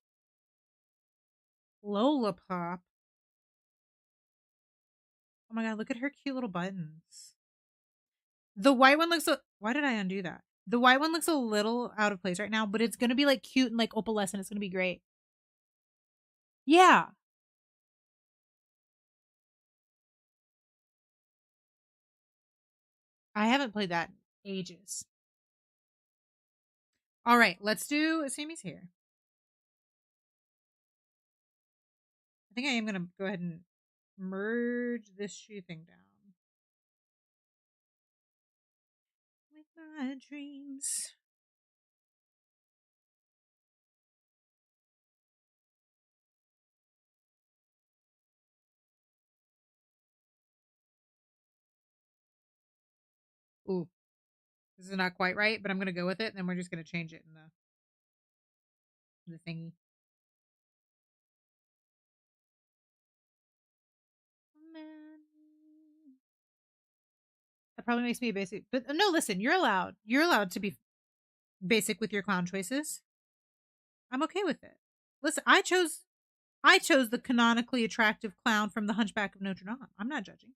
Lola Pop. Oh my god, look at her cute little buttons. The white one looks why did I undo that? The white one looks a little out of place right now, but it's gonna be like cute and like opalescent. It's gonna be great. Yeah. I haven't played that in ages. All right, let's do Sammy's hair. I think I am gonna go ahead and merge this shoe thing down. With my dreams. Ooh, this is not quite right, but I'm gonna go with it, and then we're just gonna change it in the thingy. probably makes me a basic. But no, listen, you're allowed. You're allowed to be basic with your clown choices. I'm okay with it. Listen, I chose the canonically attractive clown from The Hunchback of Notre Dame. I'm not judging.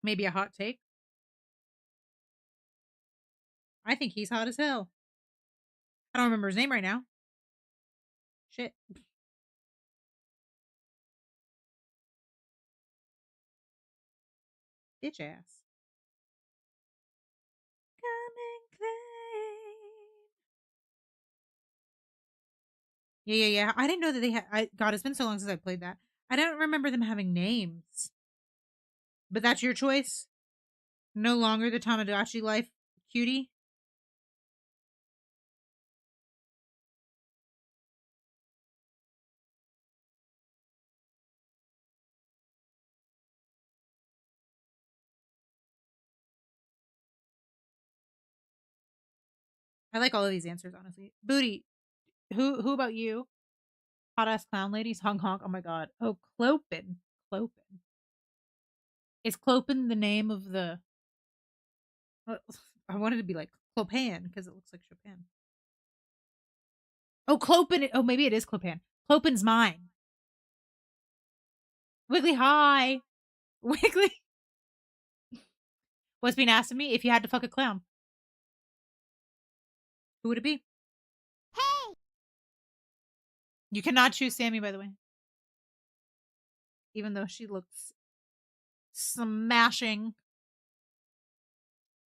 Maybe a hot take. I think he's hot as hell. I don't remember his name right now. Shit. Bitch ass. Coming clean. Yeah. I didn't know that they had. God, it's been so long since I played that. I don't remember them having names. But that's your choice. No longer the Tamagotchi life cutie. I like all of these answers, honestly. Booty. Who about you? Hot ass clown ladies. Honk honk. Oh my god. Oh, Clopin. Clopin. Is Clopin the name of the? uh, I wanted to be like Clopin because it looks like Chopin. Oh, Clopin. Oh, maybe it is Clopin. Clopin's mine. Wiggly, hi. Wiggly. What's being asked of me? If you had to fuck a clown, who would it be? You cannot choose Sammy, by the way. Even though she looks smashing.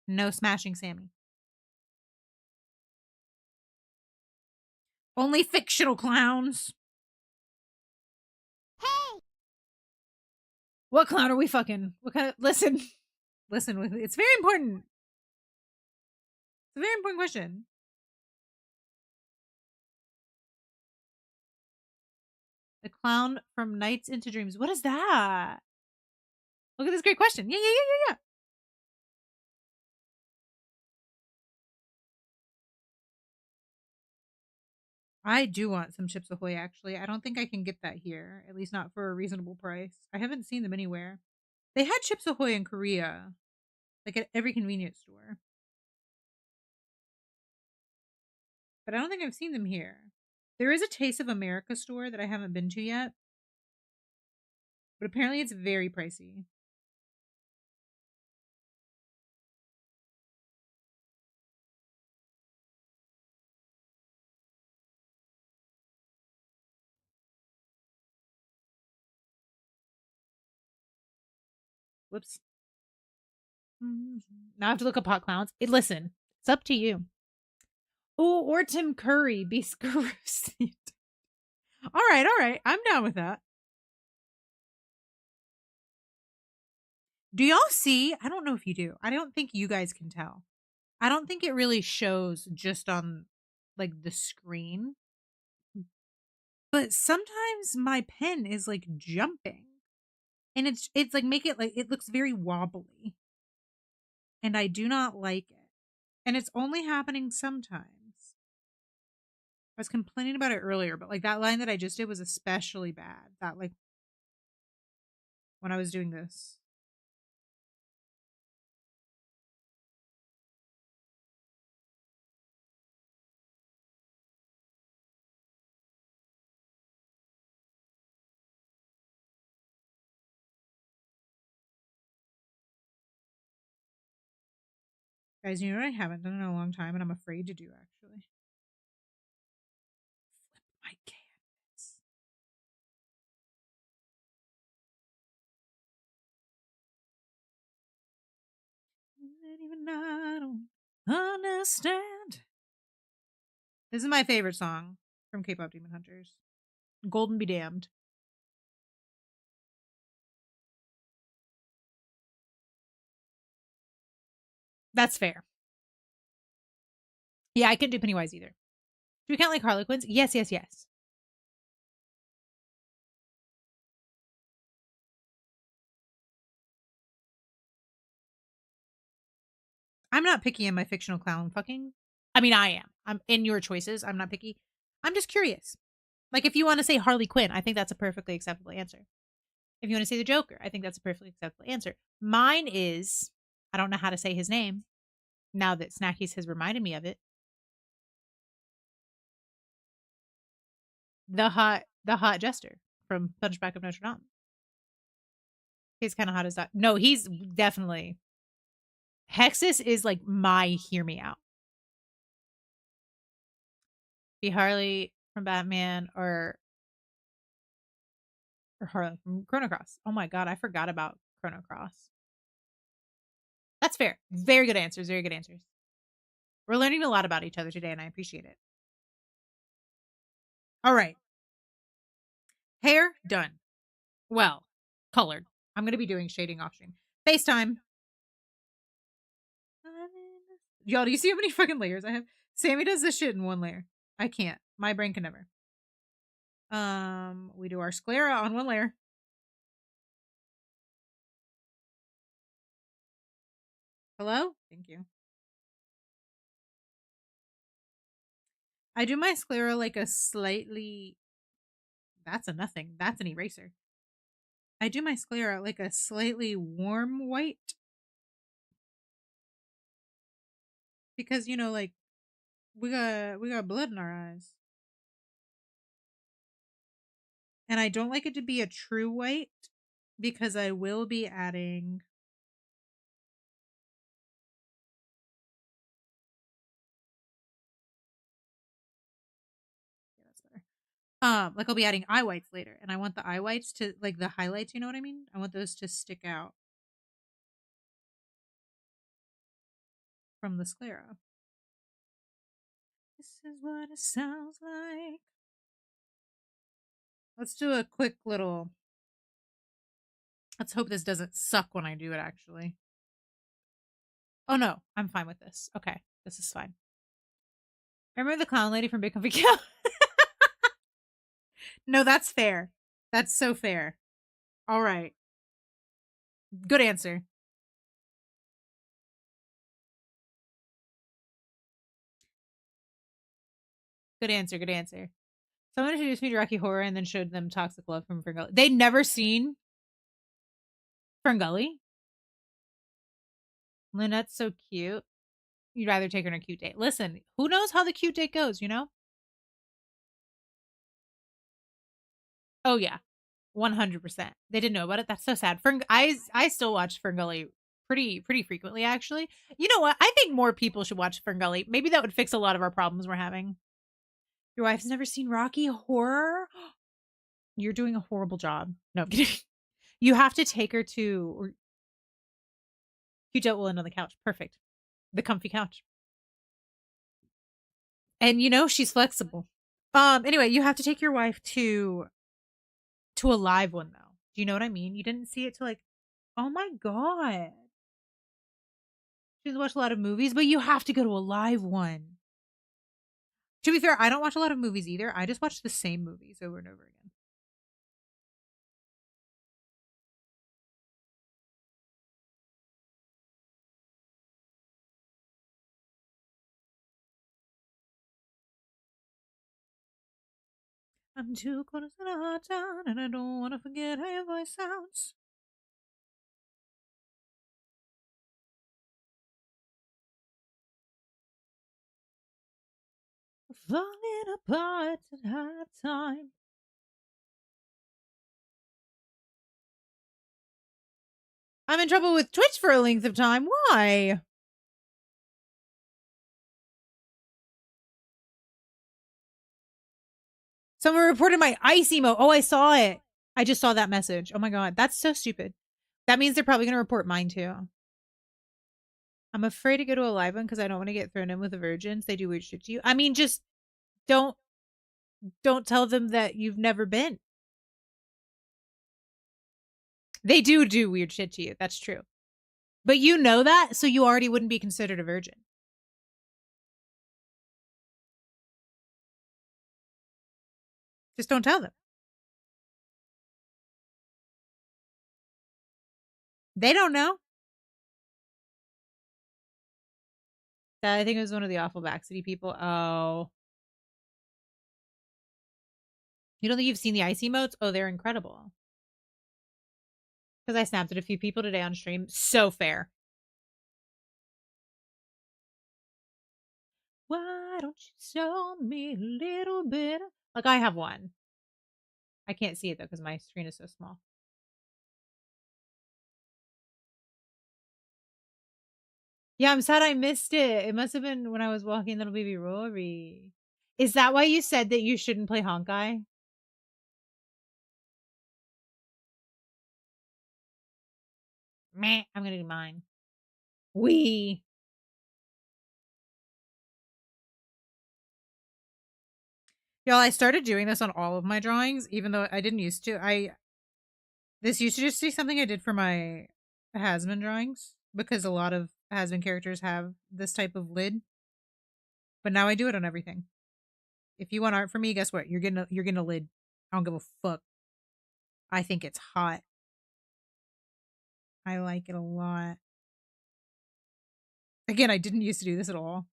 No smashing Sammy. Only fictional clowns. What clown are we fucking? What kind of listen? Listen, it's very important. It's a very important question. The clown from Nights into Dreams. What is that? Look at this great question. Yeah. I do want some Chips Ahoy, actually. I don't think I can get that here, at least not for a reasonable price. I haven't seen them anywhere. They had Chips Ahoy in Korea, like at every convenience store. But I don't think I've seen them here. There is a Taste of America store that I haven't been to yet, but apparently it's very pricey. Whoops. Now I have to look up hot clowns. Listen, it's up to you. Oh, or Tim Curry be screwed. All right. I'm down with that. Do y'all see? I don't know if you do. I don't think you guys can tell. I don't think it really shows just on like the screen. But sometimes my pen is like jumping. And it's like make it like it looks very wobbly. And I do not like it. And it's only happening sometimes. I was complaining about it earlier, but like that line that I just did was especially bad. That like when I was doing this. Guys, you know what I haven't done in a long time and I'm afraid to do actually? Flip my canvas. And even I don't understand. This is my favorite song from K-pop Demon Hunters. Golden Be Damned. That's fair. Yeah, I couldn't do Pennywise either. Do we count like Harlequins? Yes. I'm not picky in my fictional clown fucking. I mean, I am. I'm in your choices. I'm not picky. I'm just curious. Like, if you want to say Harley Quinn, I think that's a perfectly acceptable answer. If you want to say the Joker, I think that's a perfectly acceptable answer. Mine is, I don't know how to say his name now that Snackies has reminded me of it. The hot jester from Hunchback of Notre Dame. He's kind of hot as that. No, he's definitely Hexus is like my hear me out. Be Harley from Batman or Harley from Chrono Cross. Oh my god, I forgot about Chrono Cross. That's fair. Very good answers. Very good answers. We're learning a lot about each other today, and I appreciate it. All right. Hair done. Well, colored. I'm gonna be doing shading off stream. FaceTime. Y'all, do you see how many fucking layers I have? Sammy does this shit in one layer. I can't. My brain can never. We do our sclera on one layer. Hello? Thank you. I do my sclera like a slightly. That's a nothing. That's an eraser. I do my sclera like a slightly warm white. Because, like, we got blood in our eyes. And I don't like it to be a true white because I will be adding. Yeah, that's better. Like I'll be adding eye whites later, and I want the eye whites to, like, the highlights, you know what I mean? I want those to stick out from the sclera. This is what it sounds like. Let's do a quick little. Let's hope this doesn't suck when I do it, actually. Oh no, I'm fine with this. Okay, this is fine. Remember the clown lady from Big Comfy Cow? No, that's fair. That's so fair. All right. Good answer. Good answer. Good answer. Someone introduced me to Rocky Horror and then showed them Toxic Love from Ferngully. They'd never seen Ferngully. Lynette's so cute. You'd rather take her on a cute date. Listen, who knows how the cute date goes, you know? Oh yeah. 100%. They didn't know about it. That's so sad. I still watch Ferngully pretty frequently, actually. You know what? I think more people should watch Ferngully. Maybe that would fix a lot of our problems we're having. Your wife's never seen Rocky Horror? You're doing a horrible job. No, I'm kidding. You have to take her to, or Q-Jet will end on the couch. Perfect. The comfy couch. And she's flexible. Anyway, you have to take your wife to a live one though. Do you know what I mean? You didn't see it till, like, oh my god. She doesn't watch a lot of movies, but you have to go to a live one. To be fair, I don't watch a lot of movies either. I just watch the same movies over and over again. I'm too close to the hot town, and I don't want to forget how your voice sounds. Falling apart at high time. I'm in trouble with Twitch for a length of time. Why? Someone reported my ice emote. Oh, I saw it. I just saw that message. Oh my god, that's so stupid. That means they're probably going to report mine too. I'm afraid to go to a live one because I don't want to get thrown in with the virgins. They do weird shit to you. I mean, just don't tell them that you've never been. They do weird shit to you. That's true. But you know that, so you already wouldn't be considered a virgin. Just don't tell them. They don't know. I think it was one of the awful back city people. Oh. You don't think you've seen the ice emotes? Oh, they're incredible. Because I snapped at a few people today on stream. So fair. Why don't you show me a little bit? Like, I have one. I can't see it though because my screen is so small. Yeah, I'm sad I missed it. It must have been when I was walking little baby Rory. Is that why you said that you shouldn't play Honkai? Meh, I'm gonna do mine. We. Y'all, I started doing this on all of my drawings, even though I didn't used to. This used to just be something I did for my Hasbin drawings because a lot of Hasbin characters have this type of lid. But now I do it on everything. If you want art from me, guess what? You're getting a lid. I don't give a fuck. I think it's hot. I like it a lot. Again, I didn't used to do this at all.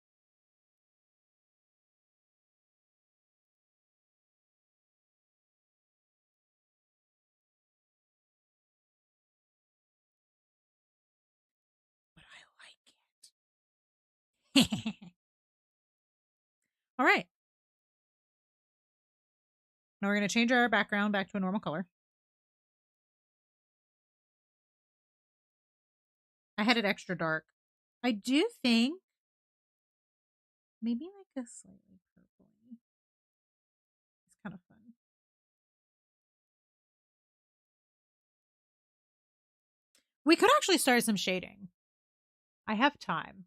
But I like it. All right. Now we're going to change our background back to a normal color. I had it extra dark. I do think maybe like a slightly purple. It's kind of fun. We could actually start some shading. I have time.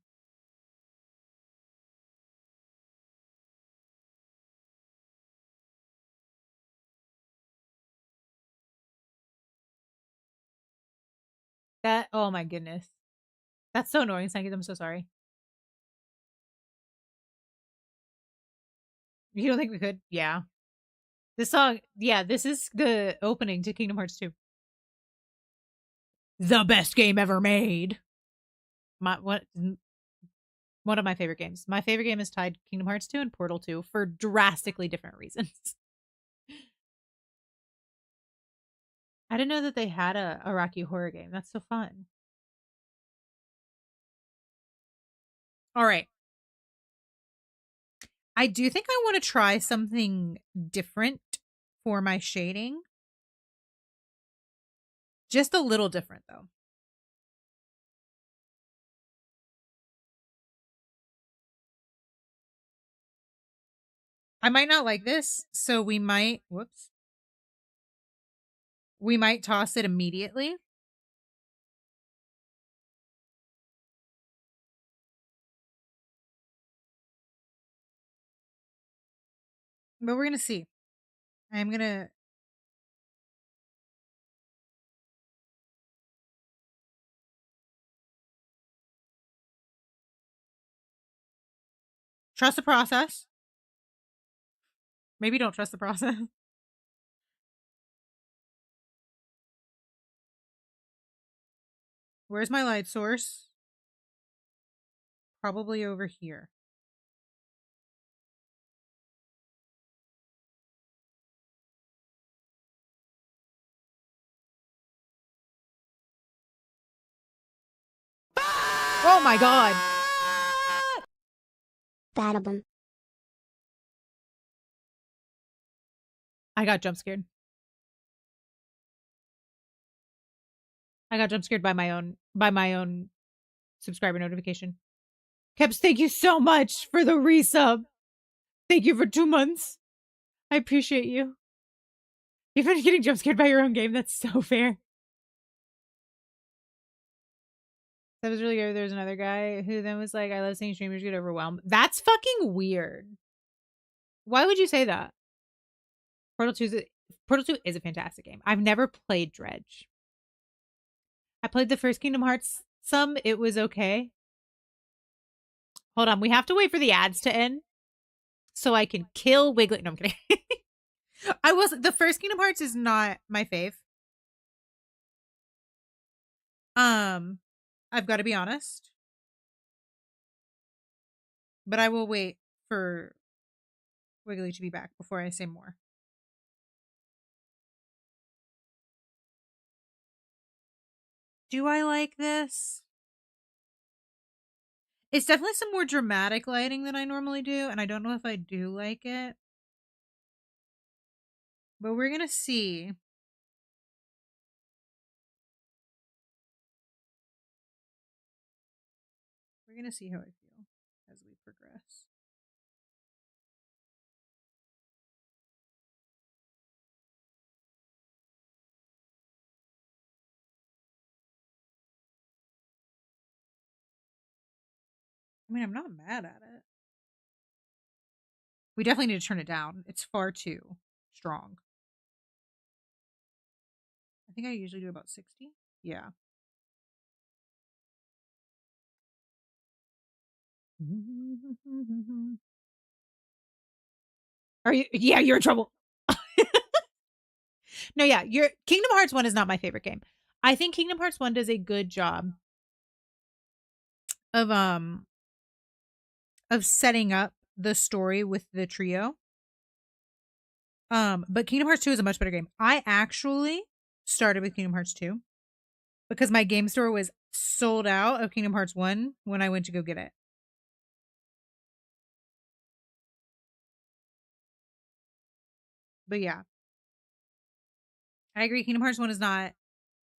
That, oh my goodness. That's so annoying, Sangeet. I'm so sorry. You don't think we could? Yeah. This song, yeah, this is the opening to Kingdom Hearts 2. The best game ever made. One of my favorite games. My favorite game is tied Kingdom Hearts 2 and Portal 2 for drastically different reasons. I didn't know that they had a Rocky horror game. That's so fun. All right. I do think I want to try something different for my shading. Just a little different, though. I might not like this, so we might, whoops. We might toss it immediately. But we're going to see. I'm going to trust the process. Maybe don't trust the process. Where's my light source? Probably over here. Oh my god. Badabum. I got jump scared. I got jump scared by my own subscriber notification. Keps, thank you so much for the resub. Thank you for 2 months. I appreciate you. You've been getting jump scared by your own game. That's so fair. That was really good. There's another guy who then was like, I love seeing streamers get overwhelmed. That's fucking weird. Why would you say that? Portal 2 is a fantastic game. I've never played Dredge. I played the first Kingdom Hearts some. It was okay. Hold on. We have to wait for the ads to end so I can kill Wiggly. No, I'm kidding. The first Kingdom Hearts is not my fave. I've got to be honest. But I will wait for Wiggly to be back before I say more. Do I like this? It's definitely some more dramatic lighting than I normally do, and I don't know if I do like it. But we're gonna see. We're gonna see how I feel as we progress. I mean, I'm not mad at it. We definitely need to turn it down. It's far too strong. I think I usually do about 60. Yeah. Are you? Yeah, you're in trouble. No, yeah, your Kingdom Hearts 1 is not my favorite game. I think Kingdom Hearts 1 does a good job of setting up the story with the trio. But Kingdom Hearts 2 is a much better game. I actually started with Kingdom Hearts 2 because my game store was sold out of Kingdom Hearts 1 when I went to go get it. But yeah, I agree. Kingdom Hearts 1 is not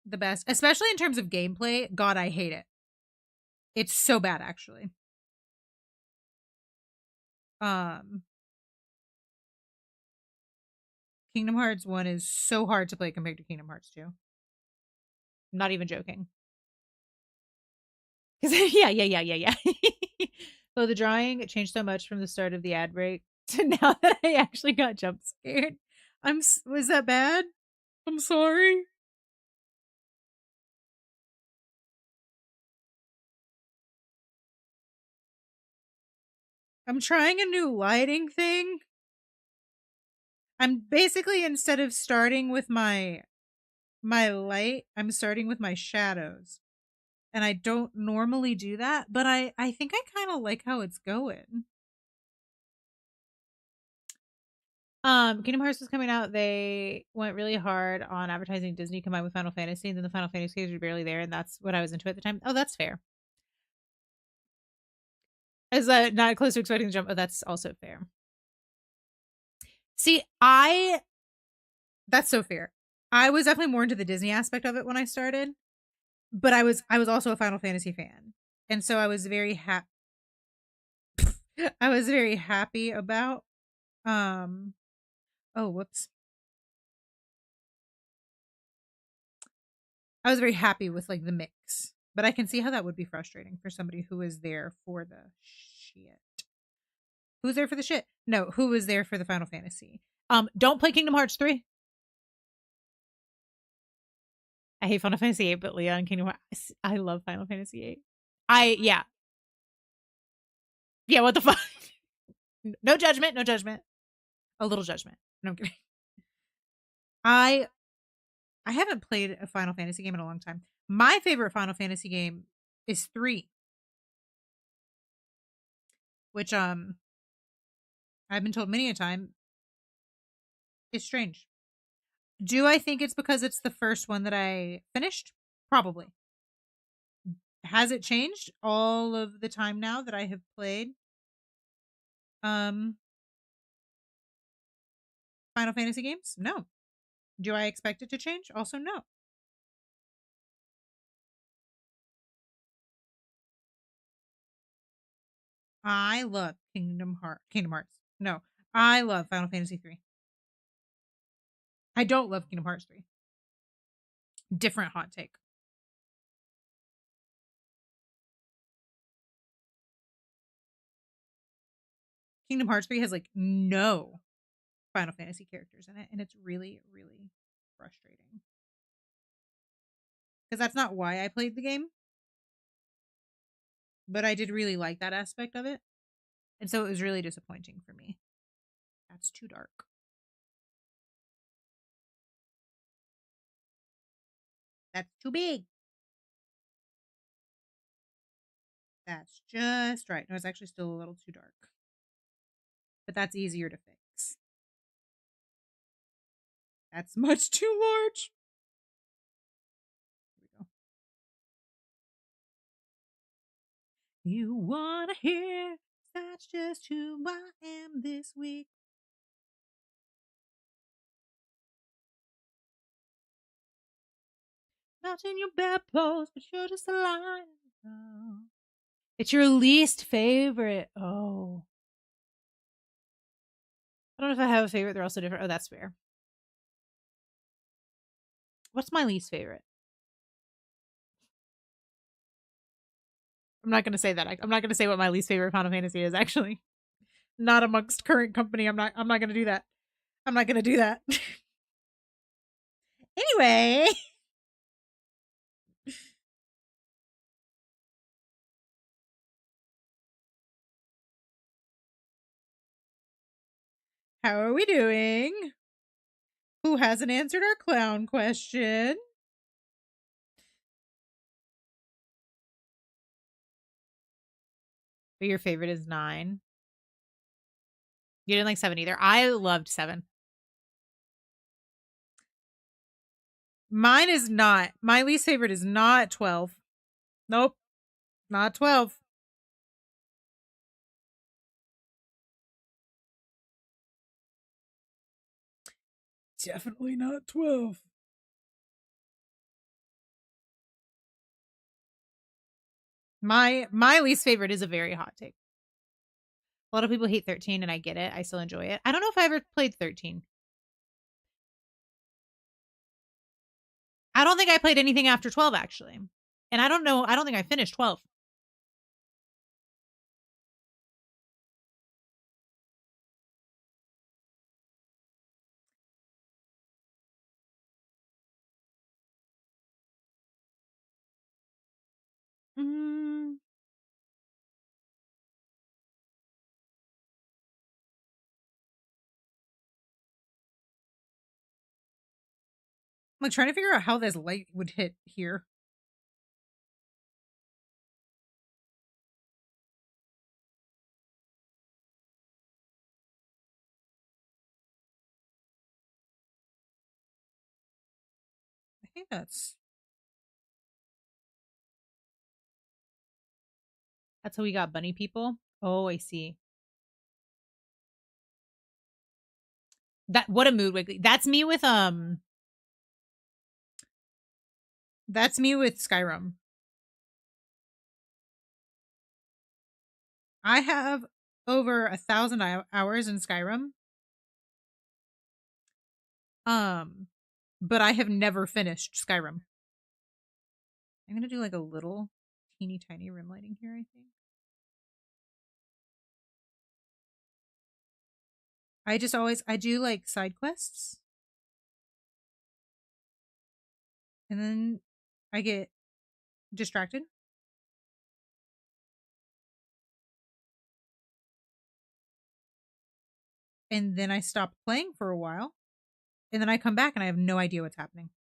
the best, especially in terms of gameplay. God, I hate it. It's so bad, actually. Um, Kingdom Hearts 1 is so hard to play compared to Kingdom Hearts 2. I'm not even joking. Yeah. So the drawing changed so much from the start of the ad break to now that I actually got jump scared. Was that bad? I'm sorry. I'm trying a new lighting thing. I'm basically, instead of starting with my light, I'm starting with my shadows. And I don't normally do that, but I think I kind of like how it's going. Kingdom Hearts was coming out. They went really hard on advertising Disney combined with Final Fantasy, and then the Final Fantasy games were barely there, and that's what I was into at the time. Oh, that's fair. Is that not close to expecting the jump? Oh, that's also fair. See, that's so fair. I was definitely more into the Disney aspect of it when I started, but I was also a Final Fantasy fan, and so I was very happy. I was very happy about. Um. Oh, whoops. I was very happy with like the mix, but I can see how that would be frustrating for somebody who is there for the shit. Who's there for the shit? No, who was there for the Final Fantasy? Don't play Kingdom Hearts 3. I hate Final Fantasy 8, but Leon Kingdom Hearts. I love Final Fantasy 8. Yeah. Yeah, what the fuck? No judgment, no judgment. A little judgment. No, I'm kidding. I I haven't played a Final Fantasy game in a long time. My favorite Final Fantasy game is 3, which I've been told many a time is strange. Do I think it's because it's the first one that I finished? Probably. Has it changed all of the time now that I have played um Final Fantasy games? No. Do I expect it to change? Also no. I love Kingdom Hearts. No. I love Final Fantasy 3. I don't love Kingdom Hearts 3. Different hot take. Kingdom Hearts 3 has like no Final Fantasy characters in it, and it's really, really frustrating. Because that's not why I played the game, but I did really like that aspect of it. And so it was really disappointing for me. That's too dark. That's too big. That's just right. No, it's actually still a little too dark. But that's easier to fix. That's much too large. Here we go. You wanna hear? That's just who I am this week. Not in your bedpost, but you're just a line. It's your least favorite. Oh. I don't know if I have a favorite. They're also different. Oh, that's fair. What's my least favorite? I'm not going to say that. I'm not going to say what my least favorite Final Fantasy is, actually. Not amongst current company. I'm not going to do that. I'm not going to do that. Anyway. How are we doing? Who hasn't answered our clown question? But your favorite is 9. You didn't like 7 either. I loved 7. Mine is not. My least favorite is not 12. Nope. Not 12. Definitely not 12. My least favorite is a very hot take. A lot of people hate 13 and I get it. I still enjoy it. I don't know if I ever played 13. I don't think I played anything after 12 actually. And I don't think I finished 12. Mm. I'm like trying to figure out how this light would hit here. I think that's how we got bunny people. Oh, I see. That what a mood wiggly. That's me with Skyrim. I have over 1,000 hours in Skyrim. But I have never finished Skyrim. I'm gonna do like a little teeny tiny rim lighting here, I think. I do like side quests. And then I get distracted. And then I stop playing for a while. And then I come back and I have no idea what's happening.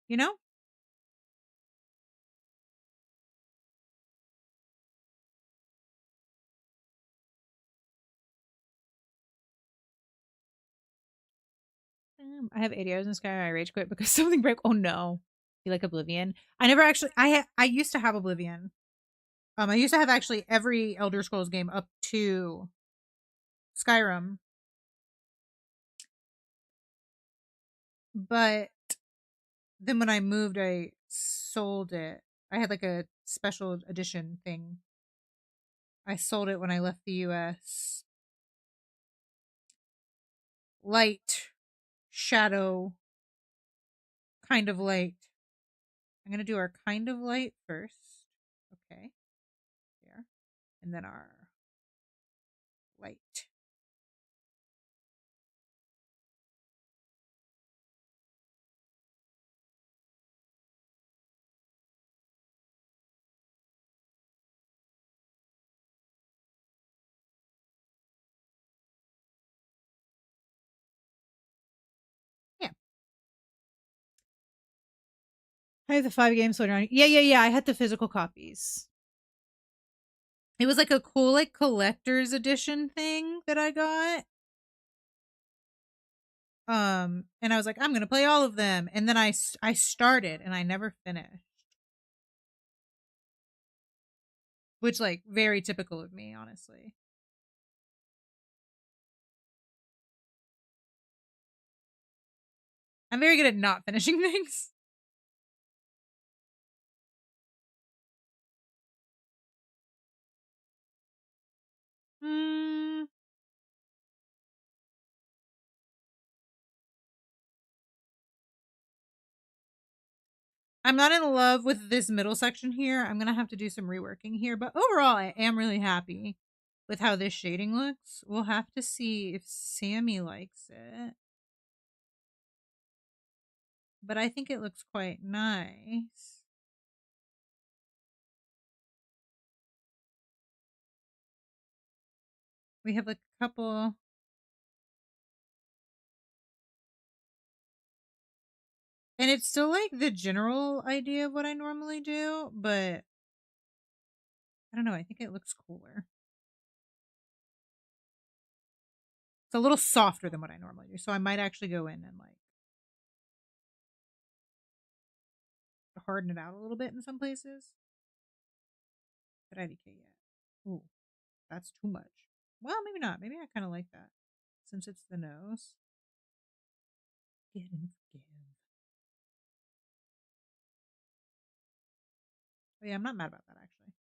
You know? I have 8 hours in Skyrim. I rage quit because something broke. Oh no. You like Oblivion? I never actually I used to have Oblivion. I used to have actually every Elder Scrolls game up to Skyrim. But then when I moved, I sold it. I had like a special edition thing. I sold it when I left the US. Light, shadow, kind of light. I'm going to do our kind of light first. Okay. There. And then our light. Yeah. I have the 5 games sold around. Yeah. I had the physical copies. It was like a cool like collector's edition thing that I got. And I was like, I'm gonna play all of them, and then I started and I never finished, which like very typical of me, honestly. I'm very good at not finishing things. Mm, I'm not in love with this middle section here. I'm gonna have to do some reworking here, but overall, I am really happy with how this shading looks. We'll have to see if Sammy likes it, but I think it looks quite nice. We have like a couple. And it's still like the general idea of what I normally do, but I don't know. I think it looks cooler. It's a little softer than what I normally do. So I might actually go in and like harden it out a little bit in some places. Did I decay yet? Ooh, that's too much. Well, maybe not. Maybe I kind of like that since it's the nose. Get and forgive. Oh, yeah, I'm not mad about that actually.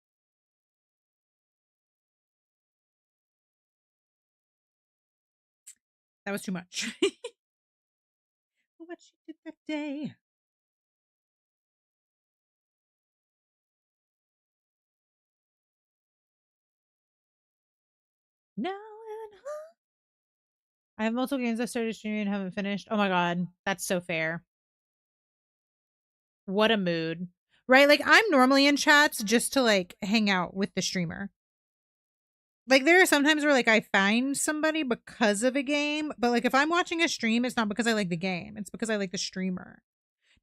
That was too much. What she did that day. No. I have multiple games I started streaming and haven't finished. Oh my god, that's so fair. What a mood. Right? Like I'm normally in chats just to like hang out with the streamer. Like there are sometimes where like I find somebody because of a game, but like if I'm watching a stream, it's not because I like the game. It's because I like the streamer.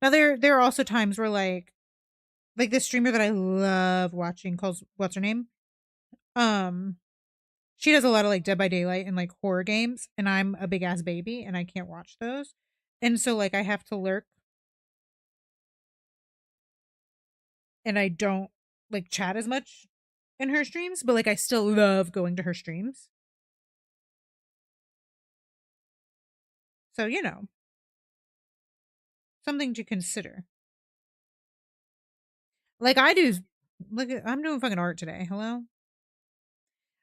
Now there are also times where like this streamer that I love watching calls what's her name? Um she does a lot of like Dead by Daylight and like horror games, and I'm a big ass baby and I can't watch those. And so like I have to lurk and I don't like chat as much in her streams, but like I still love going to her streams. So, something to consider. Like I do look at, I'm doing fucking art today. Hello?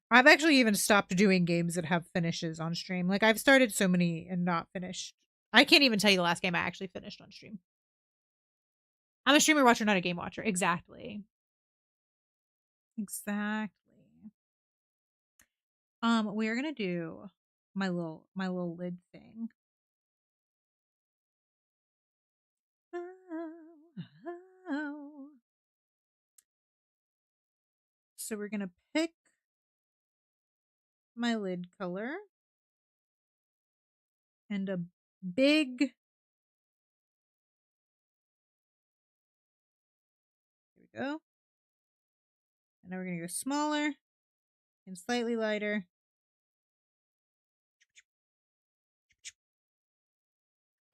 I've actually even stopped doing games that have finishes on stream. Like I've started so many and not finished. I can't even tell you the last game I actually finished on stream. I'm a streamer watcher, not a game watcher. Exactly. Exactly. We're gonna do my little lid thing. Oh. So we're gonna pick my lid color and a big. Here we go. And now we're gonna go smaller and slightly lighter.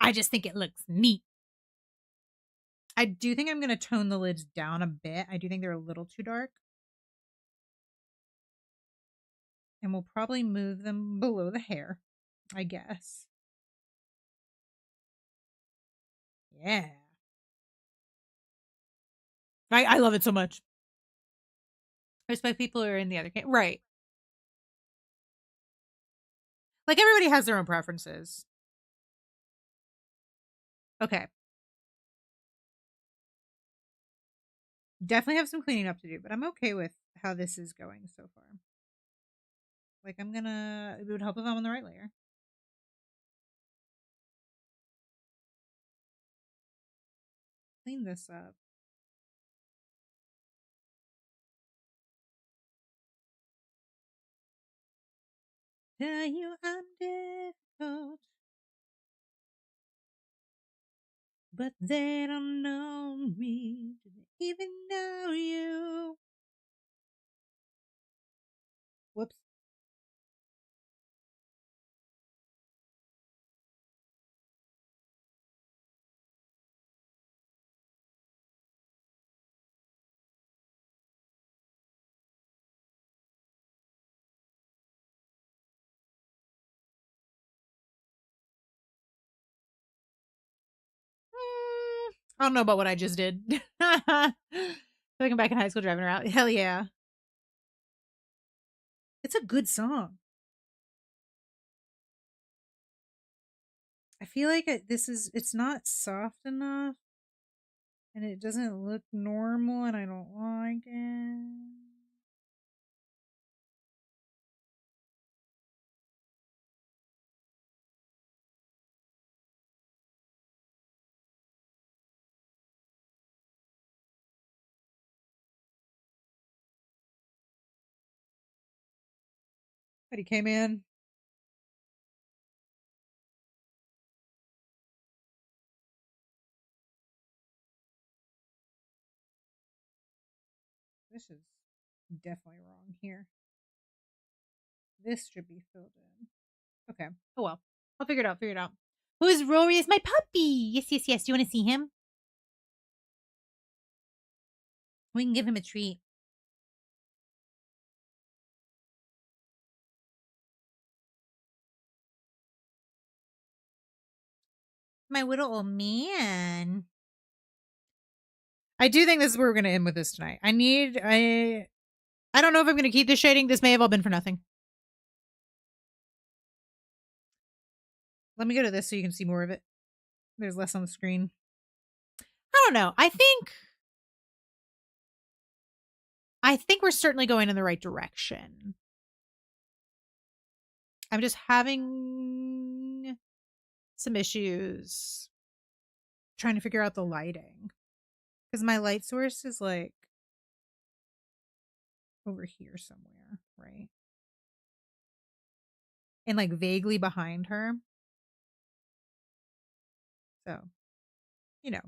I just think it looks neat. I do think I'm gonna tone the lids down a bit. I do think they're a little too dark. And we'll probably move them below the hair, I guess. Yeah. I love it so much. I respect people who are in the other game. Right. Like everybody has their own preferences. Okay. Definitely have some cleaning up to do, but I'm okay with how this is going so far. Like it would help if I'm on the right layer. Clean this up. Tell you I'm difficult, but they don't know me. Do they even know you? Whoops. I don't know about what I just did. Like I'm back in high school driving around. Hell yeah. It's a good song. I feel like it's not soft enough and it doesn't look normal and I don't like it. But he came in. This is definitely wrong here. This should be filled in. Okay. Oh well. I'll figure it out. Figure it out. Who's Rory? Is my puppy. Yes, yes, yes. Do you want to see him? We can give him a treat. My little old man. I do think this is where we're gonna end with this tonight. I don't know if I'm gonna keep this shading. This may have all been for nothing. Let me go to this so you can see more of it. There's less on the screen. I don't know. I think we're certainly going in the right direction. I'm just having some issues trying to figure out the lighting. Because my light source is like over here somewhere, right? And like vaguely behind her. So, you know,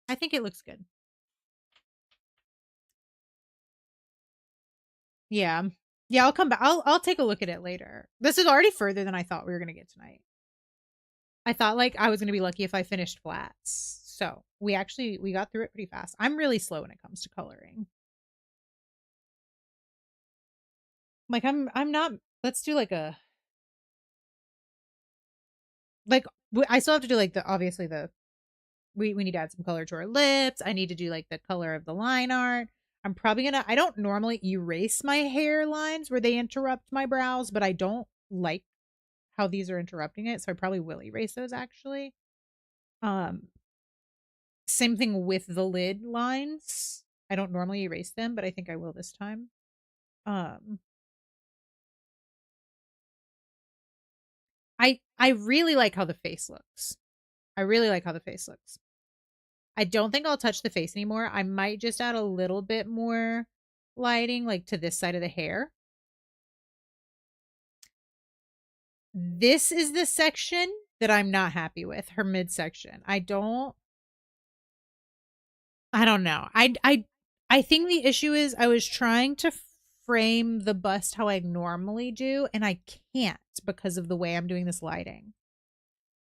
I think it looks good. Yeah. Yeah, I'll come back. I'll take a look at it later. This is already further than I thought we were gonna get tonight. I thought like I was gonna be lucky if I finished flats. So we got through it pretty fast. I'm really slow when it comes to coloring. Like I'm not. Let's do like a like I still have to do like the obviously the we need to add some color to our lips. I need to do like the color of the line art. I'm probably gonna I don't normally erase my hairlines where they interrupt my brows, but I don't like how these are interrupting it, so I probably will erase those actually. Um Same thing with the lid lines. I don't normally erase them, but I think I will this time. Um I really like how the face looks. I really like how the face looks. I don't think I'll touch the face anymore. I might just add a little bit more lighting like to this side of the hair. This is the section that I'm not happy with, her midsection. I don't know. I think the issue is I was trying to frame the bust how I normally do and I can't because of the way I'm doing this lighting.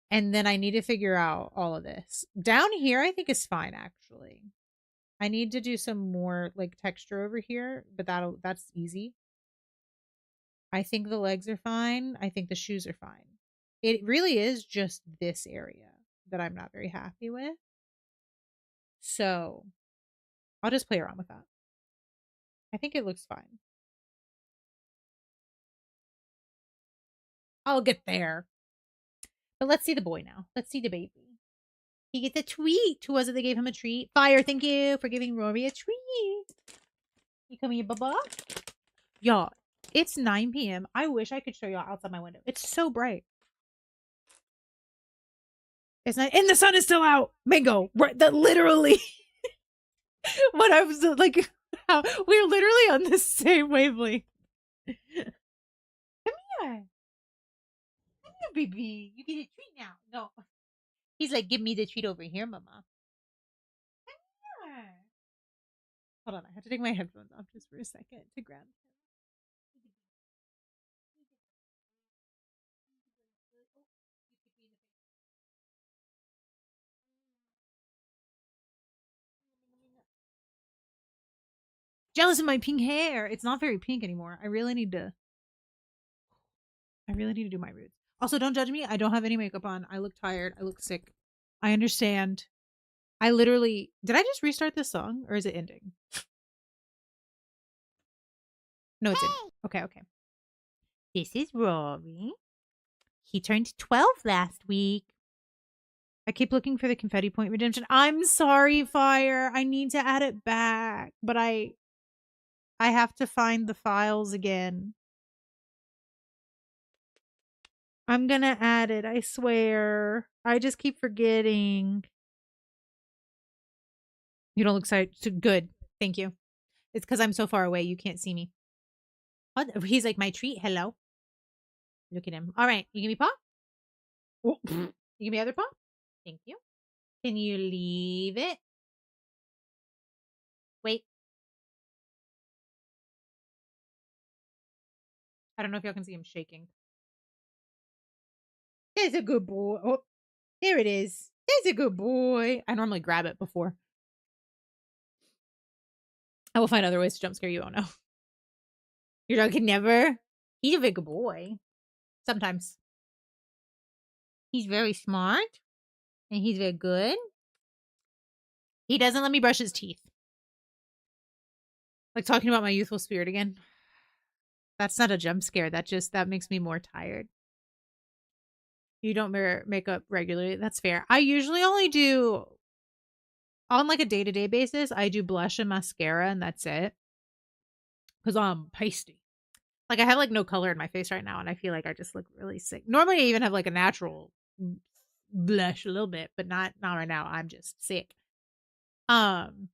And then I need to figure out all of this. Down here I think is fine actually. I need to do some more like texture over here, but that's easy. I think the legs are fine. I think the shoes are fine. It really is just this area that I'm not very happy with. So I'll just play around with that. I think it looks fine. I'll get there. But let's see the boy now. Let's see the baby. He gets a treat. Who was it that gave him a treat? Fire, thank you for giving Rory a treat. You come here, Bubba. Y'all, it's 9 p.m. I wish I could show y'all outside my window. It's so bright. It's not, and the sun is still out. Bingo. Right, that literally what I was like, how we're literally on the same wavelength. Come here. Come here, baby. You get a treat now. No. He's like, give me the treat over here, mama. Come here. Hold on, I have to take my headphones off just for a second to ground. Jealous of my pink hair. It's not very pink anymore. I really need to do my roots. Also, don't judge me. I don't have any makeup on. I look tired. I look sick. I understand. I literally did I just restart this song or is it ending? No, it's ending. Okay, okay. This is Rory. He turned 12 last week. I keep looking for the confetti point redemption. I'm sorry, Fire. I need to add it back, but I have to find the files again. I'm gonna add it, I swear. I just keep forgetting. You don't look excited. Good. Thank you. It's because I'm so far away. You can't see me. What? He's like, my treat. Hello. Look at him. All right. You give me paw? Oh, you give me other paw? Thank you. Can you leave it? Wait. I don't know if y'all can see him shaking. There's a good boy. Oh, there it is. There's a good boy. I normally grab it before. I will find other ways to jump scare you. Oh no. Your dog can never. He's a big boy. Sometimes. He's very smart. And he's very good. He doesn't let me brush his teeth. Like talking about my youthful spirit again. That's not a jump scare. That makes me more tired. You don't wear makeup regularly. That's fair. I usually only do on like a day-to-day basis, I do blush and mascara and that's it. Cuz I'm pasty. Like I have like no color in my face right now and I feel like I just look really sick. Normally I even have like a natural blush a little bit, but not right now. I'm just sick. Um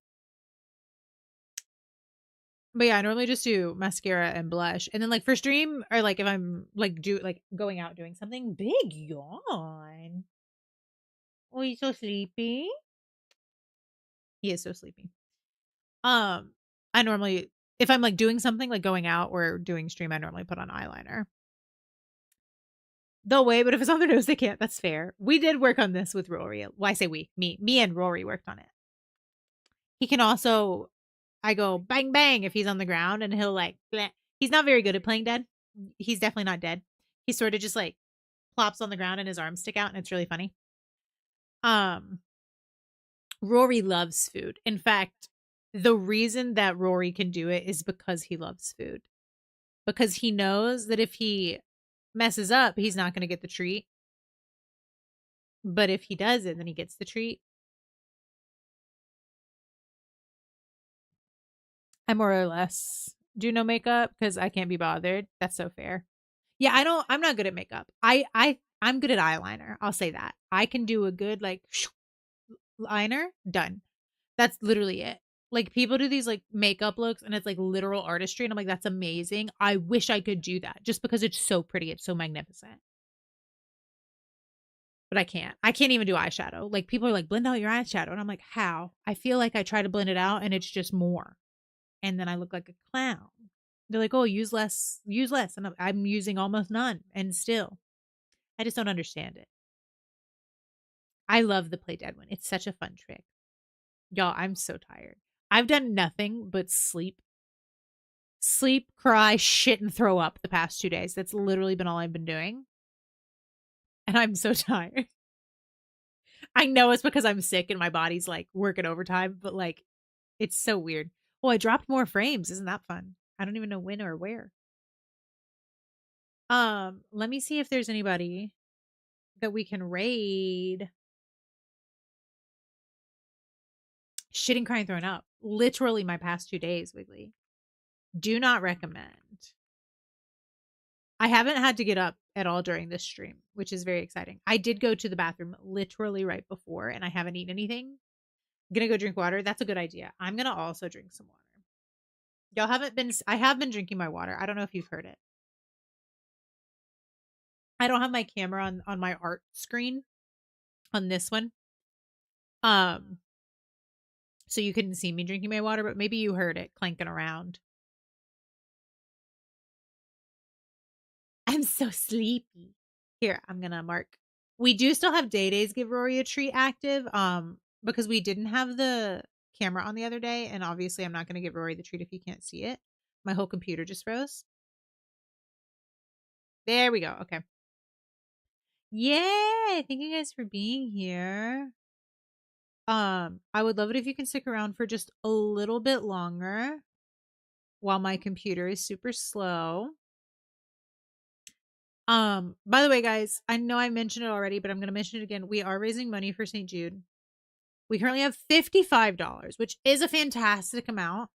But yeah, I normally just do mascara and blush. And then like for stream or like if I'm like going out doing something, big yawn. Oh, he's so sleepy. He is so sleepy. I normally if I'm like doing something like going out or doing stream, I normally put on eyeliner. They'll wait, but if it's on their nose, they can't. That's fair. We did work on this with Rory. Well, I say we, me and Rory worked on it. He can also, I go bang bang if he's on the ground, and he'll like, bleh. He's not very good at playing dead. He's definitely not dead. He sort of just like plops on the ground and his arms stick out, and it's really funny. Um, Rory loves food. In fact, the reason that Rory can do it is because he loves food. Because he knows that if he messes up, he's not going to get the treat. But if he does it, then he gets the treat. I more or less do no makeup because I can't be bothered. That's so fair. Yeah, I'm not good at makeup. I'm good at eyeliner. I'll say that. I can do a good like liner, done. That's literally it. Like people do these like makeup looks and it's like literal artistry and I'm like that's amazing. I wish I could do that just because it's so pretty. It's so magnificent. But I can't. I can't even do eyeshadow. Like people are like blend out your eyeshadow and I'm like how? I feel like I try to blend it out and it's just more. And then I look like a clown. They're like, "Oh, use less, use less." And I'm using almost none and still I just don't understand it. I love the play dead one. It's such a fun trick. Y'all, I'm so tired. I've done nothing but sleep, cry, shit, and throw up the past 2 days. That's literally been all I've been doing. And I'm so tired. I know it's because I'm sick and my body's like working overtime, but like it's so weird. Oh, I dropped more frames. Isn't that fun? I don't even know when or where. Let me see if there's anybody that we can raid. Shitting, crying, throwing up. Literally my past 2 days, Wiggly. Do not recommend. I haven't had to get up at all during this stream, which is very exciting. I did go to the bathroom literally right before and I haven't eaten anything. I'm gonna go drink water. That's a good idea. I'm gonna also drink some water. Y'all haven't been I have been drinking my water. I don't know if you've heard it. I don't have my camera on my art screen on this one. Um so you couldn't see me drinking my water, but maybe you heard it clanking around. I'm so sleepy. Here, I'm gonna mark. We do still have Day Days Give Rory a Treat active, because we didn't have the camera on the other day, and obviously I'm not gonna give Rory the treat if he can't see it. My whole computer just froze. There we go. Okay. Yay! Thank you guys for being here. I would love it if you can stick around for just a little bit longer while my computer is super slow. By the way, guys, I know I mentioned it already, but I'm going to mention it again. We are raising money for St. Jude. We currently have $55, which is a fantastic amount.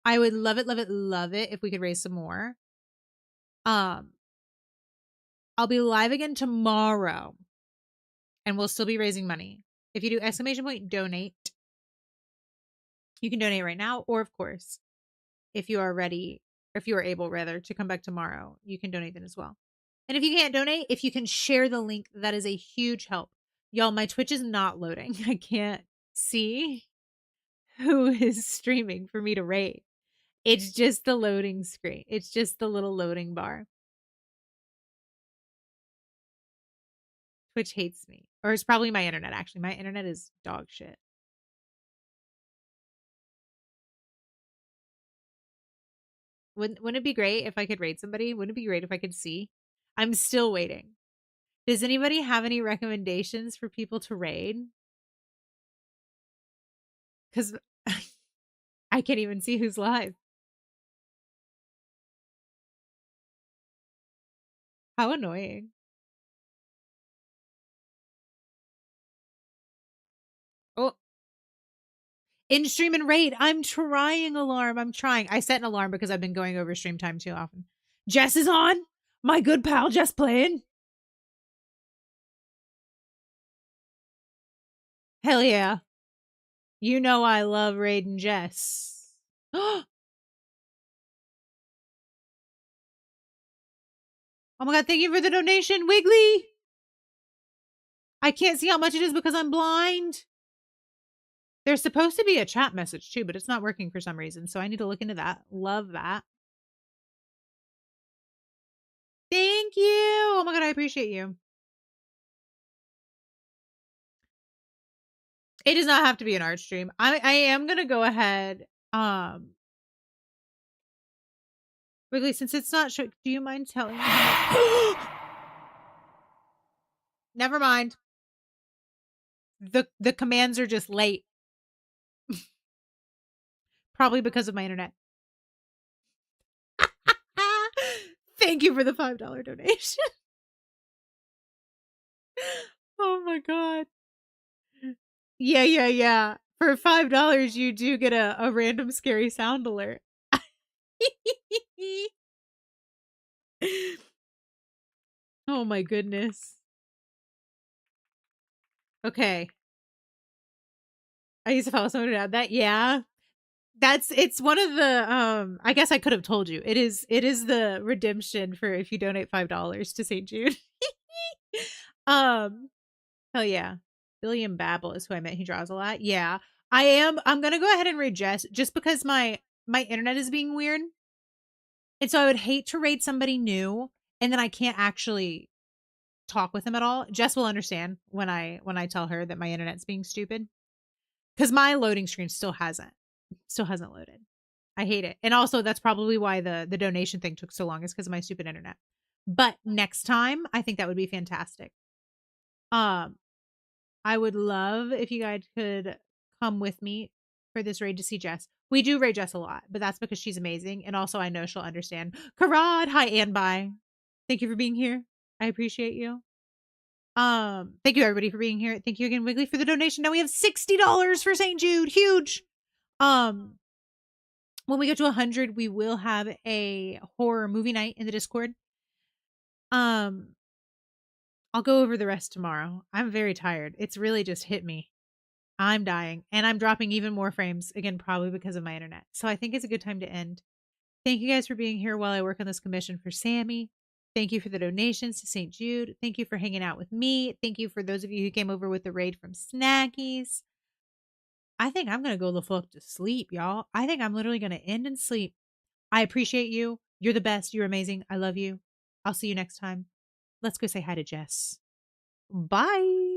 I would love it, love it, love it if we could raise some more. Um, I'll be live again tomorrow and we'll still be raising money. If you do exclamation point donate, you can donate right now, or of course, if you are ready, or if you are able rather to come back tomorrow, you can donate then as well. And if you can't donate, if you can share the link, that is a huge help. Y'all, my Twitch is not loading. I can't see who is streaming for me to rate. It's just the loading screen. It's just the little loading bar. Twitch hates me. Or it's probably my internet, actually. My internet is dog shit. Wouldn't it be great if I could rate somebody? Wouldn't it be great if I could see? I'm still waiting. Does anybody have any recommendations for people to raid? Because I can't even see who's live. How annoying. Oh, in stream and raid. I'm trying, alarm. I'm trying. I set an alarm because I've been going over stream time too often. Jess is on. My good pal Jess playing. Hell yeah. You know I love Raid and Jess. Oh my god, thank you for the donation, Wiggly. I can't see how much it is because I'm blind. There's supposed to be a chat message too, but it's not working for some reason. So I need to look into that. Love that. Thank you. Oh my god, I appreciate you. It does not have to be an art stream. I am gonna go ahead. Wiggly, since it's not do you mind telling me? Never mind. The commands are just late. Probably because of my internet. Thank you for the $5 donation. Oh my god. Yeah. For $5, you do get a random scary sound alert. Oh my goodness. Okay. I used to follow someone who had that. Yeah. It's one of the I guess I could have told you. It is the redemption for if you donate $5 to St. Jude. Hell yeah. William Babel is who I met. He draws a lot. Yeah. I'm gonna go ahead and read Jess just because my internet is being weird. And so I would hate to rate somebody new and then I can't actually talk with them at all. Jess will understand when I tell her that my internet's being stupid. Because my loading screen still hasn't loaded. I hate it. And also that's probably why the donation thing took so long is because of my stupid internet. But next time, I think that would be fantastic. I would love if you guys could come with me for this raid to see Jess. We do raid Jess a lot, but that's because she's amazing. And also I know she'll understand. Karad, hi and bye. Thank you for being here. I appreciate you. Thank you everybody for being here. Thank you again, Wiggly, for the donation. Now we have $60 for St. Jude. Huge. When we get to 100, we will have a horror movie night in the Discord. I'll go over the rest tomorrow. I'm very tired. It's really just hit me. I'm dying and I'm dropping even more frames again, probably because of my internet. So I think it's a good time to end. Thank you guys for being here while I work on this commission for Sammy. Thank you for the donations to St. Jude. Thank you for hanging out with me. Thank you for those of you who came over with the raid from Snackies. I think I'm going to go the fuck to sleep, y'all. I think I'm literally going to end and sleep. I appreciate you. You're the best. You're amazing. I love you. I'll see you next time. Let's go say hi to Jess. Bye.